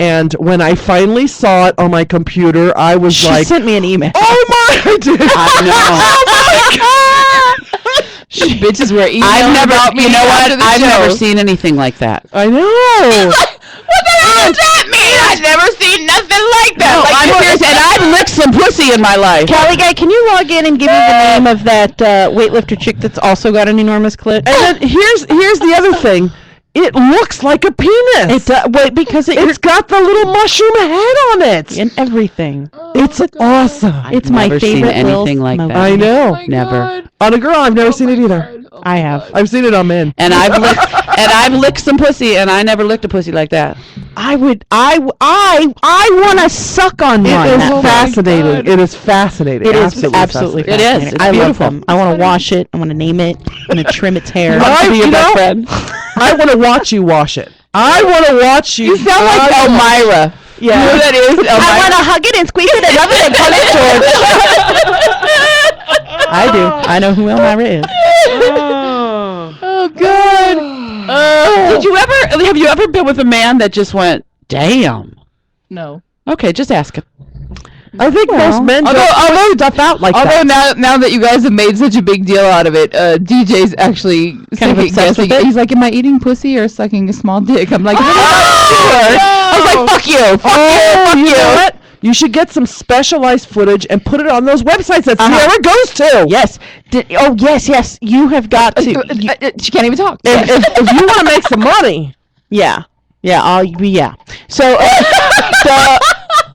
[SPEAKER 4] And when I finally saw it on my computer, I was
[SPEAKER 3] She
[SPEAKER 4] like,
[SPEAKER 3] sent me an email.
[SPEAKER 4] oh my, I did.
[SPEAKER 7] I know.
[SPEAKER 4] Oh my God.
[SPEAKER 5] Bitches were emailing
[SPEAKER 7] I've never,
[SPEAKER 5] about me
[SPEAKER 7] you know
[SPEAKER 5] after
[SPEAKER 7] what?
[SPEAKER 5] the
[SPEAKER 7] I've
[SPEAKER 5] show.
[SPEAKER 7] never seen anything like that.
[SPEAKER 4] I know.
[SPEAKER 5] What the hell does that mean? I've never seen nothing like that.
[SPEAKER 7] No, I'm serious, and I've licked some pussy in my life.
[SPEAKER 3] Callie Guy, can you log in and give me the name of that weightlifter chick that's also got an enormous clit?
[SPEAKER 4] And then here's the other thing. It looks like a penis.
[SPEAKER 3] Because
[SPEAKER 4] it's got the little mushroom head on it
[SPEAKER 3] and everything.
[SPEAKER 4] It's awesome.
[SPEAKER 3] It's my
[SPEAKER 7] never
[SPEAKER 3] favorite
[SPEAKER 7] seen anything
[SPEAKER 3] little
[SPEAKER 7] like
[SPEAKER 3] smoky.
[SPEAKER 7] that.
[SPEAKER 4] I know.
[SPEAKER 5] Oh my
[SPEAKER 7] Never.
[SPEAKER 5] God.
[SPEAKER 4] On a girl, I've never seen it either.
[SPEAKER 3] I have.
[SPEAKER 4] I've seen it on men.
[SPEAKER 7] And I've licked some pussy, and I never licked a pussy like that.
[SPEAKER 3] I want to suck on one.
[SPEAKER 4] It is
[SPEAKER 3] that
[SPEAKER 4] fascinating. It is fascinating.
[SPEAKER 3] It is absolutely
[SPEAKER 7] It is.
[SPEAKER 3] fascinating.
[SPEAKER 7] It's
[SPEAKER 3] I love
[SPEAKER 7] beautiful.
[SPEAKER 3] them. I want to wash it. I want to name it. I'm going to trim its hair.
[SPEAKER 7] To be your best friend.
[SPEAKER 4] I want to watch you wash it. I want to watch you.
[SPEAKER 5] You sound like Elmira.
[SPEAKER 3] Yeah.
[SPEAKER 5] You know who that is?
[SPEAKER 3] I want to hug it and squeeze it and rub it and pull it, George. I do. I know who Elmira is.
[SPEAKER 5] Oh God.
[SPEAKER 7] Have you ever been with a man that just went, damn?
[SPEAKER 5] No.
[SPEAKER 7] Okay, just ask him.
[SPEAKER 4] I think most men don't stuff out like that.
[SPEAKER 5] Although now that you guys have made such a big deal out of it, DJ's actually
[SPEAKER 3] Kind of obsessed with it?
[SPEAKER 5] He's like, am I eating pussy or sucking a small dick? I'm like, I was like, fuck you. Fuck
[SPEAKER 4] you know what? You should get some specialized footage and put it on those websites that Sierra goes to.
[SPEAKER 3] Yes. Yes. You have got to.
[SPEAKER 5] She can't even talk.
[SPEAKER 4] If you want to make some money.
[SPEAKER 3] Yeah. Yeah. So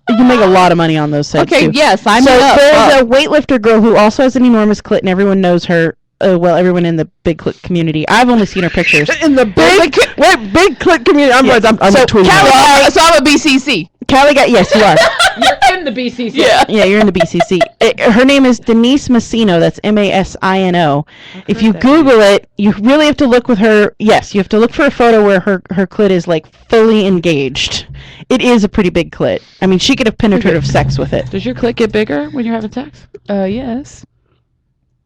[SPEAKER 3] You can make a lot of money on those sites
[SPEAKER 7] Okay,
[SPEAKER 3] too.
[SPEAKER 7] yes, I'm
[SPEAKER 3] So
[SPEAKER 7] up.
[SPEAKER 3] there's a weightlifter girl who also has an enormous clit, and everyone knows her. Well, everyone in the big clit community. I've only seen her pictures.
[SPEAKER 4] In the big clit community. I'm
[SPEAKER 3] Yes.
[SPEAKER 4] I'm
[SPEAKER 3] So
[SPEAKER 4] tweeting.
[SPEAKER 7] So I'm a BCC.
[SPEAKER 3] Callie got yes, you are.
[SPEAKER 5] You're in the BCC.
[SPEAKER 3] Yeah, you're in the BCC. Her name is Denise Masino. That's Masino. If you Google it, you really have to look with her. Yes, you have to look for a photo where her clit is like fully engaged. It is a pretty big clit. I mean, she could have penetrative sex with it.
[SPEAKER 7] Does your clit get bigger when you're having sex?
[SPEAKER 5] Yes.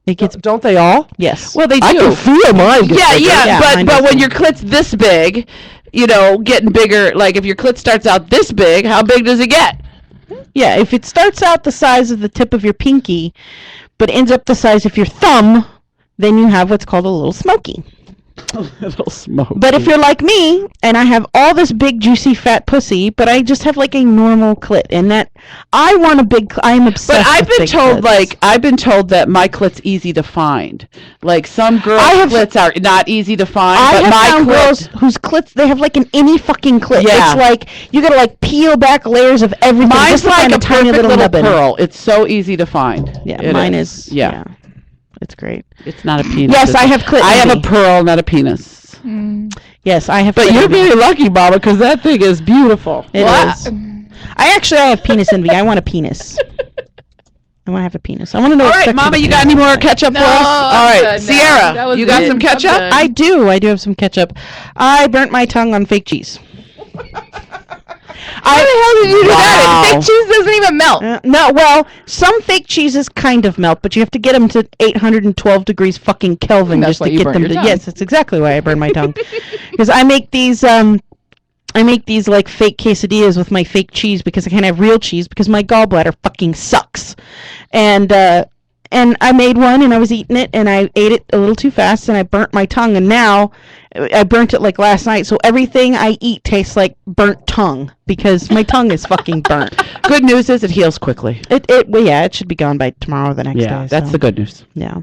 [SPEAKER 3] It gets.
[SPEAKER 4] Don't they all?
[SPEAKER 3] Yes.
[SPEAKER 7] Well, they do.
[SPEAKER 4] I can feel mine. Get bigger.
[SPEAKER 7] Yeah. But when your clit's this big, getting bigger. Like if your clit starts out this big, how big does it get?
[SPEAKER 3] Yeah, if it starts out the size of the tip of your pinky, but ends up the size of your thumb, then you have what's called a little smoky.
[SPEAKER 7] A little smoke.
[SPEAKER 3] But if you're like me, and I have all this big, juicy, fat pussy, but I just have like a normal clit, and that I want a big. I am obsessed.
[SPEAKER 7] But I've
[SPEAKER 3] with
[SPEAKER 7] been
[SPEAKER 3] big
[SPEAKER 7] told,
[SPEAKER 3] clits.
[SPEAKER 7] I've been told that my clit's easy to find. Like some girls' clits are not easy to find.
[SPEAKER 3] I
[SPEAKER 7] but
[SPEAKER 3] have
[SPEAKER 7] my
[SPEAKER 3] found
[SPEAKER 7] clit,
[SPEAKER 3] girls whose clits they have like an any fucking clit.
[SPEAKER 7] Yeah.
[SPEAKER 3] It's like you gotta like peel back layers of everything.
[SPEAKER 7] mine's
[SPEAKER 3] just to
[SPEAKER 7] like
[SPEAKER 3] find
[SPEAKER 7] a
[SPEAKER 3] tiny
[SPEAKER 7] perfect little
[SPEAKER 3] nubbin.
[SPEAKER 7] pearl. It's so easy to find.
[SPEAKER 3] Yeah,
[SPEAKER 7] It
[SPEAKER 3] mine is.
[SPEAKER 7] Yeah.
[SPEAKER 3] It's great.
[SPEAKER 7] It's not a penis.
[SPEAKER 3] Yes,
[SPEAKER 7] is
[SPEAKER 3] I
[SPEAKER 7] it?
[SPEAKER 3] have clit
[SPEAKER 7] I have a
[SPEAKER 3] envy.
[SPEAKER 7] pearl, not a penis.
[SPEAKER 3] Yes, I have.
[SPEAKER 7] But
[SPEAKER 3] clit
[SPEAKER 7] you're
[SPEAKER 3] envy.
[SPEAKER 7] very lucky, Baba, because that thing is beautiful.
[SPEAKER 3] It is. I have penis envy. I want a penis. I want to have a penis. I want to know.
[SPEAKER 7] All
[SPEAKER 3] what
[SPEAKER 7] right,
[SPEAKER 3] sex
[SPEAKER 7] Mama,
[SPEAKER 3] of a
[SPEAKER 7] you got
[SPEAKER 3] penis
[SPEAKER 7] any more
[SPEAKER 3] is like.
[SPEAKER 7] ketchup for
[SPEAKER 5] No,
[SPEAKER 7] us?
[SPEAKER 5] I'm
[SPEAKER 7] All right,
[SPEAKER 5] good now. That
[SPEAKER 7] Sierra,
[SPEAKER 5] was
[SPEAKER 7] you got
[SPEAKER 5] it.
[SPEAKER 7] some
[SPEAKER 5] I'm
[SPEAKER 7] ketchup?
[SPEAKER 5] done.
[SPEAKER 3] I do have some ketchup. I burnt my tongue on fake cheese.
[SPEAKER 5] How the hell did you do that?
[SPEAKER 7] Wow.
[SPEAKER 5] Fake cheese doesn't even melt.
[SPEAKER 3] No, well, some fake cheeses kind of melt, but you have to get them to 812 degrees fucking Kelvin
[SPEAKER 5] That's
[SPEAKER 3] just
[SPEAKER 5] why
[SPEAKER 3] to
[SPEAKER 5] you
[SPEAKER 3] get
[SPEAKER 5] burnt
[SPEAKER 3] them
[SPEAKER 5] your
[SPEAKER 3] to.
[SPEAKER 5] tongue.
[SPEAKER 3] Yes, that's exactly why I burn my tongue. Because I make these like fake quesadillas with my fake cheese because I can't have real cheese because my gallbladder fucking sucks. And I made one and I was eating it and I ate it a little too fast and I burnt my tongue, and now I burnt it like last night, so everything I eat tastes like burnt tongue because my tongue is fucking burnt.
[SPEAKER 7] Good news is it heals quickly.
[SPEAKER 3] It should be gone by tomorrow or the next day.
[SPEAKER 7] Yeah, that's
[SPEAKER 3] so.
[SPEAKER 7] the good news.
[SPEAKER 3] Yeah.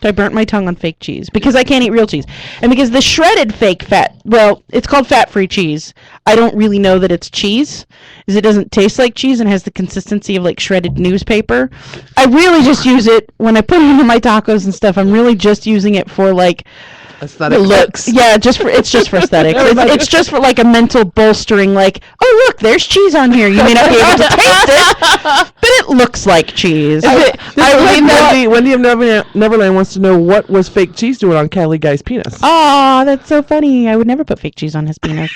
[SPEAKER 3] So I burnt my tongue on fake cheese because I can't eat real cheese. And because the shredded fake it's called fat-free cheese. I don't really know that it's cheese, because it doesn't taste like cheese and has the consistency of like shredded newspaper. I really just use it when I put it into my tacos and stuff. I'm really just using it for like
[SPEAKER 4] Aesthetic
[SPEAKER 3] looks. Yeah, it's just for aesthetics. It's just for like a mental bolstering, like, oh look, there's cheese on here. You may not be able to taste it, but it looks like cheese.
[SPEAKER 4] Wendy of Neverland wants to know what was fake cheese doing on Callie Guy's penis.
[SPEAKER 3] Oh, that's so funny. I would never put fake cheese on his penis.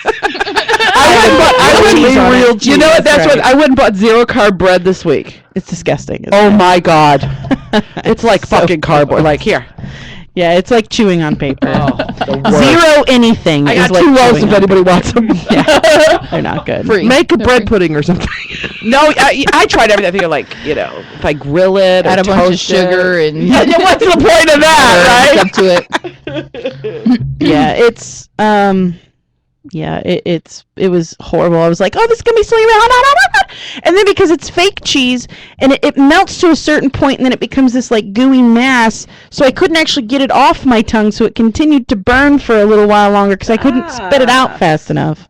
[SPEAKER 7] I wouldn't real cheese. You know what? That's what I wouldn't bought zero carb bread this week.
[SPEAKER 3] It's disgusting.
[SPEAKER 7] Oh my god, it's like fucking cardboard. Like here.
[SPEAKER 3] Yeah, it's like chewing on paper.
[SPEAKER 7] worst.
[SPEAKER 3] Zero anything.
[SPEAKER 7] I
[SPEAKER 3] is
[SPEAKER 7] got
[SPEAKER 3] like
[SPEAKER 7] 2 loaves
[SPEAKER 3] chewing
[SPEAKER 7] if
[SPEAKER 3] on
[SPEAKER 7] anybody wants them.
[SPEAKER 3] Yeah, they're not good.
[SPEAKER 7] Free.
[SPEAKER 4] Make a bread pudding or something.
[SPEAKER 7] No, I tried everything. I think like, if I grill it,
[SPEAKER 5] Add
[SPEAKER 7] or
[SPEAKER 5] a bunch of
[SPEAKER 7] toast
[SPEAKER 5] sugar
[SPEAKER 7] it.
[SPEAKER 5] and
[SPEAKER 7] Yeah, what's the point of that, right?
[SPEAKER 5] up to it.
[SPEAKER 3] Yeah, it's it was horrible. I was like, oh, this is gonna be so and then because it's fake cheese and it melts to a certain point and then it becomes this like gooey mass, so I couldn't actually get it off my tongue, so it continued to burn for a little while longer because I couldn't spit it out fast enough.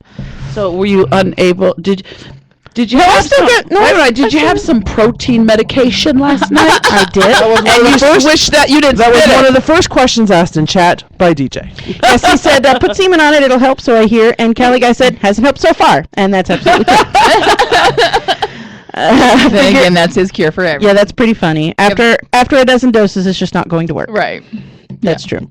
[SPEAKER 7] So were you unable? Did you
[SPEAKER 3] No, I
[SPEAKER 7] have
[SPEAKER 3] still
[SPEAKER 7] some?
[SPEAKER 3] get- no,
[SPEAKER 7] wait,
[SPEAKER 3] I
[SPEAKER 7] did you
[SPEAKER 3] still-
[SPEAKER 7] have some protein medication last night?
[SPEAKER 3] I did.
[SPEAKER 7] And you wish that you didn't.
[SPEAKER 4] That was
[SPEAKER 7] spit
[SPEAKER 4] one
[SPEAKER 7] it.
[SPEAKER 4] of the first questions asked in chat by DJ.
[SPEAKER 3] Yes, he said, put semen on it, it'll help, so I hear. And Kelly Guy said, hasn't helped so far. And that's absolutely true.
[SPEAKER 5] Then again, that's his cure for everything.
[SPEAKER 3] Yeah, that's pretty funny. After a dozen doses, it's just not going to work.
[SPEAKER 5] Right.
[SPEAKER 3] That's true.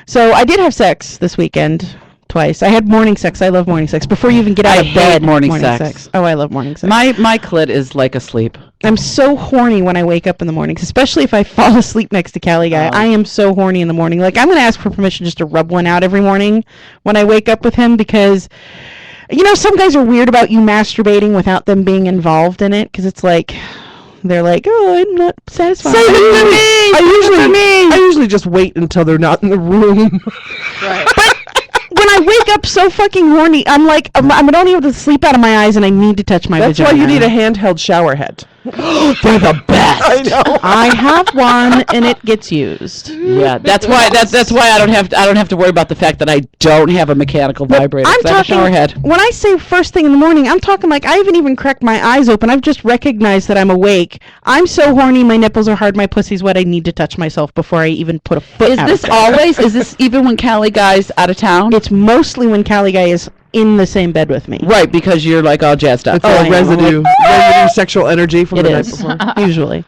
[SPEAKER 3] So I did have sex this weekend. Twice. I had morning sex. I love morning sex. Before you even get out
[SPEAKER 7] I
[SPEAKER 3] of
[SPEAKER 7] hate
[SPEAKER 3] bed.
[SPEAKER 7] morning sex.
[SPEAKER 3] Oh, I love morning sex.
[SPEAKER 7] My clit is like asleep.
[SPEAKER 3] I'm so horny when I wake up in the mornings, especially if I fall asleep next to Callie Guy. I am so horny in the morning. Like, I'm going to ask for permission just to rub one out every morning when I wake up with him, because, some guys are weird about you masturbating without them being involved in it, because it's like, they're like, oh, I'm not satisfied.
[SPEAKER 4] Save it for me! I usually just wait until they're not in the room.
[SPEAKER 5] Right.
[SPEAKER 3] When I wake up so fucking horny, I'm like, I'm not able to sleep out of my eyes, and I need to touch my
[SPEAKER 4] That's
[SPEAKER 3] vagina.
[SPEAKER 4] why you need a handheld shower head.
[SPEAKER 7] They're the best.
[SPEAKER 4] I know.
[SPEAKER 3] I have one, and it gets used.
[SPEAKER 7] Yeah, that's why I don't have to worry about the fact that I don't have a mechanical vibrator.
[SPEAKER 3] I'm
[SPEAKER 7] 'cause I have a shower
[SPEAKER 3] talking,
[SPEAKER 7] head.
[SPEAKER 3] when I say first thing in the morning, I'm talking like I haven't even cracked my eyes open. I've just recognized that I'm awake. I'm so horny, my nipples are hard, my pussy's wet, I need to touch myself before I even put a foot
[SPEAKER 7] Is
[SPEAKER 3] out
[SPEAKER 7] this
[SPEAKER 3] of bed.
[SPEAKER 7] always? Is this even when Callie Guy's out of town?
[SPEAKER 3] It's mostly when Callie Guy is in the same bed with me.
[SPEAKER 7] Right, because you're like all jazzed up.
[SPEAKER 4] It's all
[SPEAKER 3] I am.
[SPEAKER 4] residue sexual energy from
[SPEAKER 3] It
[SPEAKER 4] the night
[SPEAKER 3] is,
[SPEAKER 4] before.
[SPEAKER 3] usually.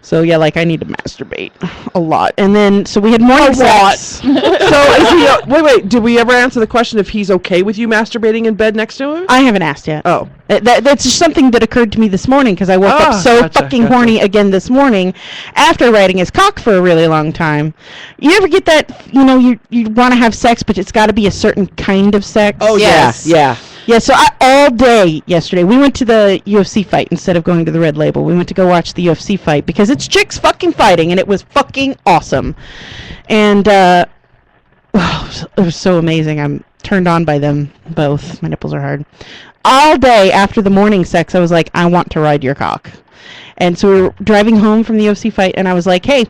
[SPEAKER 3] So yeah, like I need to masturbate a lot. And then, so we had morning sex.
[SPEAKER 4] So is he, wait, did we ever answer the question if he's okay with you masturbating in bed next to him?
[SPEAKER 3] I haven't asked yet.
[SPEAKER 4] Oh.
[SPEAKER 3] That's just something that occurred to me this morning because I woke up so fucking horny again this morning after riding his cock for a really long time. You ever get that, you want to have sex, but it's got to be a certain kind of sex?
[SPEAKER 7] Oh, yes. Yeah.
[SPEAKER 3] Yeah, so all day yesterday, we went to the UFC fight instead of going to the Red Label. We went to go watch the UFC fight because it's chicks fucking fighting, and it was fucking awesome. And it was so amazing. I'm turned on by them both. My nipples are hard. All day after the morning sex, I was like, I want to ride your cock. And so we were driving home from the UFC fight, and I was like, hey,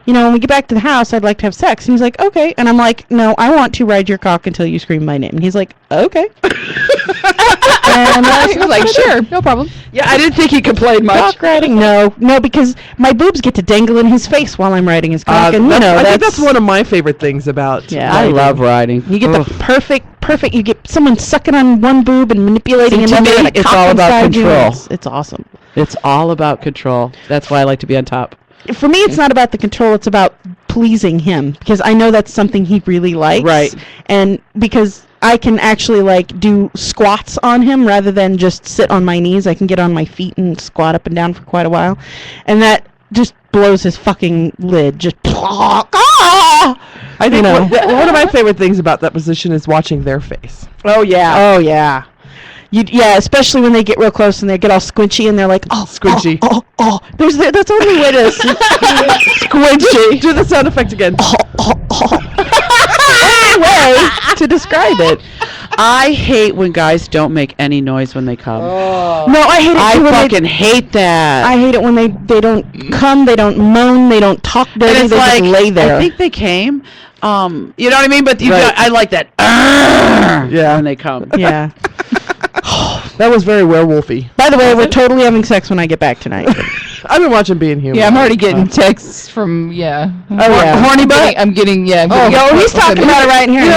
[SPEAKER 3] when we get back to the house, I'd like to have sex. And he's like, okay. And I'm like, no, I want to ride your cock until you scream my name. And he's like, okay. And
[SPEAKER 5] I was like, sure, no problem.
[SPEAKER 7] Yeah, I didn't think he complained much.
[SPEAKER 3] Cock riding? No, because my boobs get to dangle in his face while I'm riding his cock. And,
[SPEAKER 4] I think that's one of my favorite things about
[SPEAKER 7] I love riding.
[SPEAKER 3] You get the perfect, you get someone sucking on one boob and manipulating
[SPEAKER 7] See, to
[SPEAKER 3] another.
[SPEAKER 7] me,
[SPEAKER 3] and a
[SPEAKER 7] it's
[SPEAKER 3] cock
[SPEAKER 7] all about
[SPEAKER 3] inside you.
[SPEAKER 7] control.
[SPEAKER 3] It's awesome.
[SPEAKER 7] It's all about control. That's why I like to be on top.
[SPEAKER 3] For me, it's not about the control. It's about pleasing him because I know that's something he really likes.
[SPEAKER 7] Right.
[SPEAKER 3] And because I can actually do squats on him rather than just sit on my knees. I can get on my feet and squat up and down for quite a while. And that just blows his fucking lid. Just
[SPEAKER 4] I think one of my favorite things about that position is watching their face.
[SPEAKER 7] Oh, yeah.
[SPEAKER 3] Oh, yeah. Especially when they get real close and they get all squinchy and they're like, oh,
[SPEAKER 4] squinchy.
[SPEAKER 3] Oh. That's the only way to
[SPEAKER 7] squinchy.
[SPEAKER 4] Do the sound effect again.
[SPEAKER 3] Only way to describe it.
[SPEAKER 7] I hate when guys don't make any noise when they come.
[SPEAKER 3] Oh. No, I hate it too.
[SPEAKER 7] I fucking hate that.
[SPEAKER 3] I hate it when they don't come, they don't moan, they don't talk dirty,
[SPEAKER 7] And it's
[SPEAKER 3] they
[SPEAKER 7] like,
[SPEAKER 3] just lay there.
[SPEAKER 7] I think they came. You know what I mean? But I like that. When they come.
[SPEAKER 3] Yeah.
[SPEAKER 4] That was very werewolfy.
[SPEAKER 3] By the way, we're totally having sex when I get back tonight.
[SPEAKER 4] I've been watching Being Human.
[SPEAKER 5] Yeah, I'm already getting texts from
[SPEAKER 3] horny butt.
[SPEAKER 5] I'm getting
[SPEAKER 3] he's talking about it right in here. He's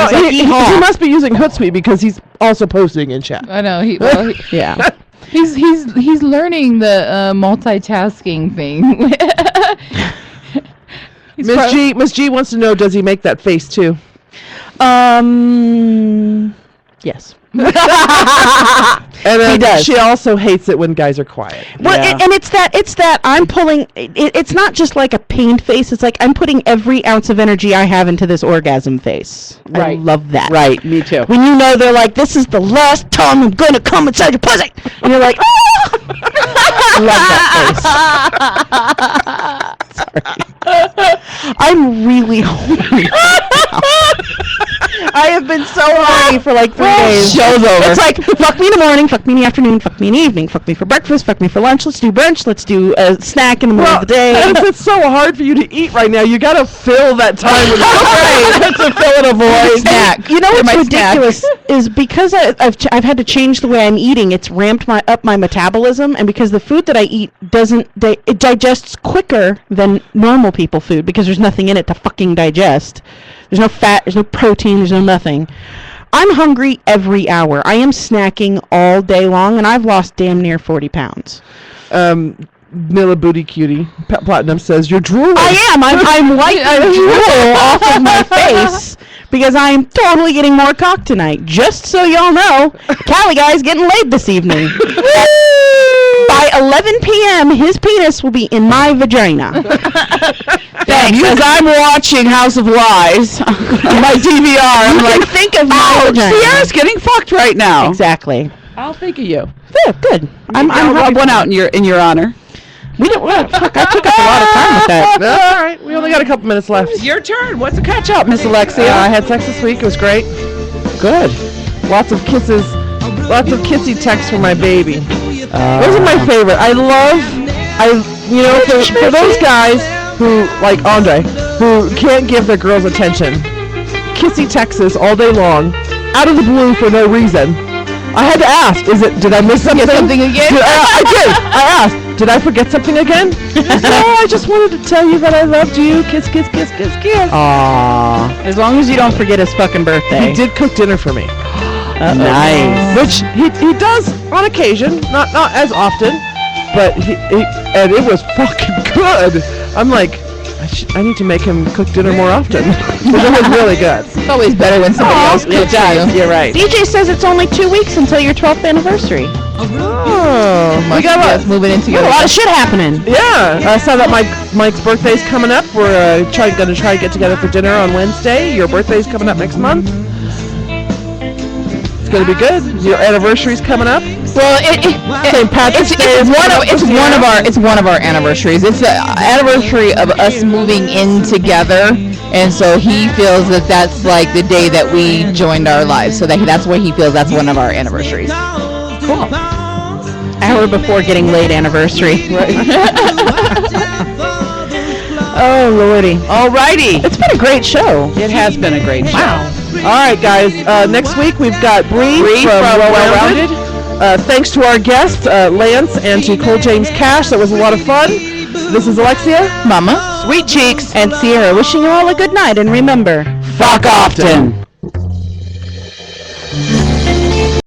[SPEAKER 3] like,
[SPEAKER 4] he must be using Hootsuite because he's also posting in chat.
[SPEAKER 5] I know.
[SPEAKER 3] Yeah.
[SPEAKER 5] He's learning the multitasking thing.
[SPEAKER 4] Miss G wants to know, does he make that face too?
[SPEAKER 3] Yes.
[SPEAKER 4] And then
[SPEAKER 3] He does.
[SPEAKER 4] she also hates it when guys are quiet.
[SPEAKER 3] Well, and it's that I'm pulling. It's not just like a pained face. It's like I'm putting every ounce of energy I have into this orgasm face.
[SPEAKER 7] Right.
[SPEAKER 3] I love that.
[SPEAKER 7] Right. Me too.
[SPEAKER 3] When they're like, "This is the last time I'm gonna come inside your pussy," and you're like, love that face. Sorry. I'm really horny right now. I have been so horny for like 3 days.
[SPEAKER 7] Show's over.
[SPEAKER 3] It's like, fuck me in the morning, fuck me in the afternoon, fuck me in the evening, fuck me for breakfast, fuck me for lunch, let's do brunch, let's do a snack in the middle of the day.
[SPEAKER 4] It's so hard for you to eat right now. You gotta fill that time with to fill in a void.
[SPEAKER 5] Snack.
[SPEAKER 3] You know what's
[SPEAKER 5] my
[SPEAKER 3] ridiculous is because I've had to change the way I'm eating. It's ramped up my metabolism, and because the food that I eat it digests quicker than normal people food because there's nothing in it to fucking digest. There's no fat, there's no protein, there's no nothing. I'm hungry every hour. I am snacking all day long, and I've lost damn near 40 pounds.
[SPEAKER 4] Milla Booty Cutie Platinum says, you're drooling.
[SPEAKER 3] I am. I'm wiping drool off of my face because I'm totally getting more cock tonight. Just so y'all know, Callie Guy's getting laid this evening. By 11 p.m., his penis will be in my vagina.
[SPEAKER 7] Thanks. As I'm watching House of Lies on my DVR, I'm like,
[SPEAKER 3] think of my vagina.
[SPEAKER 7] Sierra's getting fucked right now.
[SPEAKER 3] Exactly.
[SPEAKER 7] I'll think of you.
[SPEAKER 3] Yeah, good.
[SPEAKER 7] I'll rub one out in your honor.
[SPEAKER 3] We don't. Well, fuck, I took up a lot of time with that.
[SPEAKER 4] All right, we only got a couple minutes left.
[SPEAKER 7] Your turn. What's the catch up, Miss Alexia?
[SPEAKER 4] I had sex this week. It was great.
[SPEAKER 7] Good.
[SPEAKER 4] Lots of kisses. Lots of kissy texts from my baby. Those are my favorite. I love for those guys who, like Andre, who can't give their girls attention, Kissy Texas all day long, out of the blue for no reason. I had to ask, did I miss something?
[SPEAKER 5] Something again?
[SPEAKER 4] I did. I asked, did I forget something again? No, I just wanted to tell you that I loved you. Kiss, kiss, kiss, kiss, kiss.
[SPEAKER 7] Aww. As long as you don't forget his fucking birthday.
[SPEAKER 4] He did cook dinner for me.
[SPEAKER 7] Nice.
[SPEAKER 4] Which he does on occasion, not as often, but and it was fucking good. I'm like, I need to make him cook dinner more often. Because it was really good.
[SPEAKER 5] It's always better when somebody else cooks for you.
[SPEAKER 4] You're right.
[SPEAKER 7] DJ says it's only 2 weeks until your 12th anniversary.
[SPEAKER 4] Oh,
[SPEAKER 5] we got moving in together.
[SPEAKER 7] A lot of shit happening.
[SPEAKER 4] Yeah, I saw that Mike's birthday's coming up. We're going to try to get together for dinner on Wednesday. Your birthday's coming up next month. It's going to be good. Your anniversary's coming up.
[SPEAKER 5] Well,
[SPEAKER 4] St. Patrick's Day is
[SPEAKER 5] it's one of our anniversaries. It's the anniversary of us moving in together, and so he feels that that's like the day that we joined our lives. So that's why he feels that's one of our anniversaries.
[SPEAKER 7] Cool. Hour before getting late anniversary.
[SPEAKER 4] Right.
[SPEAKER 7] Oh lordy.
[SPEAKER 4] Alrighty.
[SPEAKER 7] It's been a great show.
[SPEAKER 2] It has been a great show.
[SPEAKER 7] Wow.
[SPEAKER 4] All right, guys. Next week we've got Bree from Well-Rounded. Thanks to our guests, Lance, and to Cole James Cash. That was a lot of fun. This is Alexia,
[SPEAKER 7] Mama,
[SPEAKER 2] Sweet Cheeks,
[SPEAKER 7] and Sierra wishing you all a good night. And remember,
[SPEAKER 2] fuck often.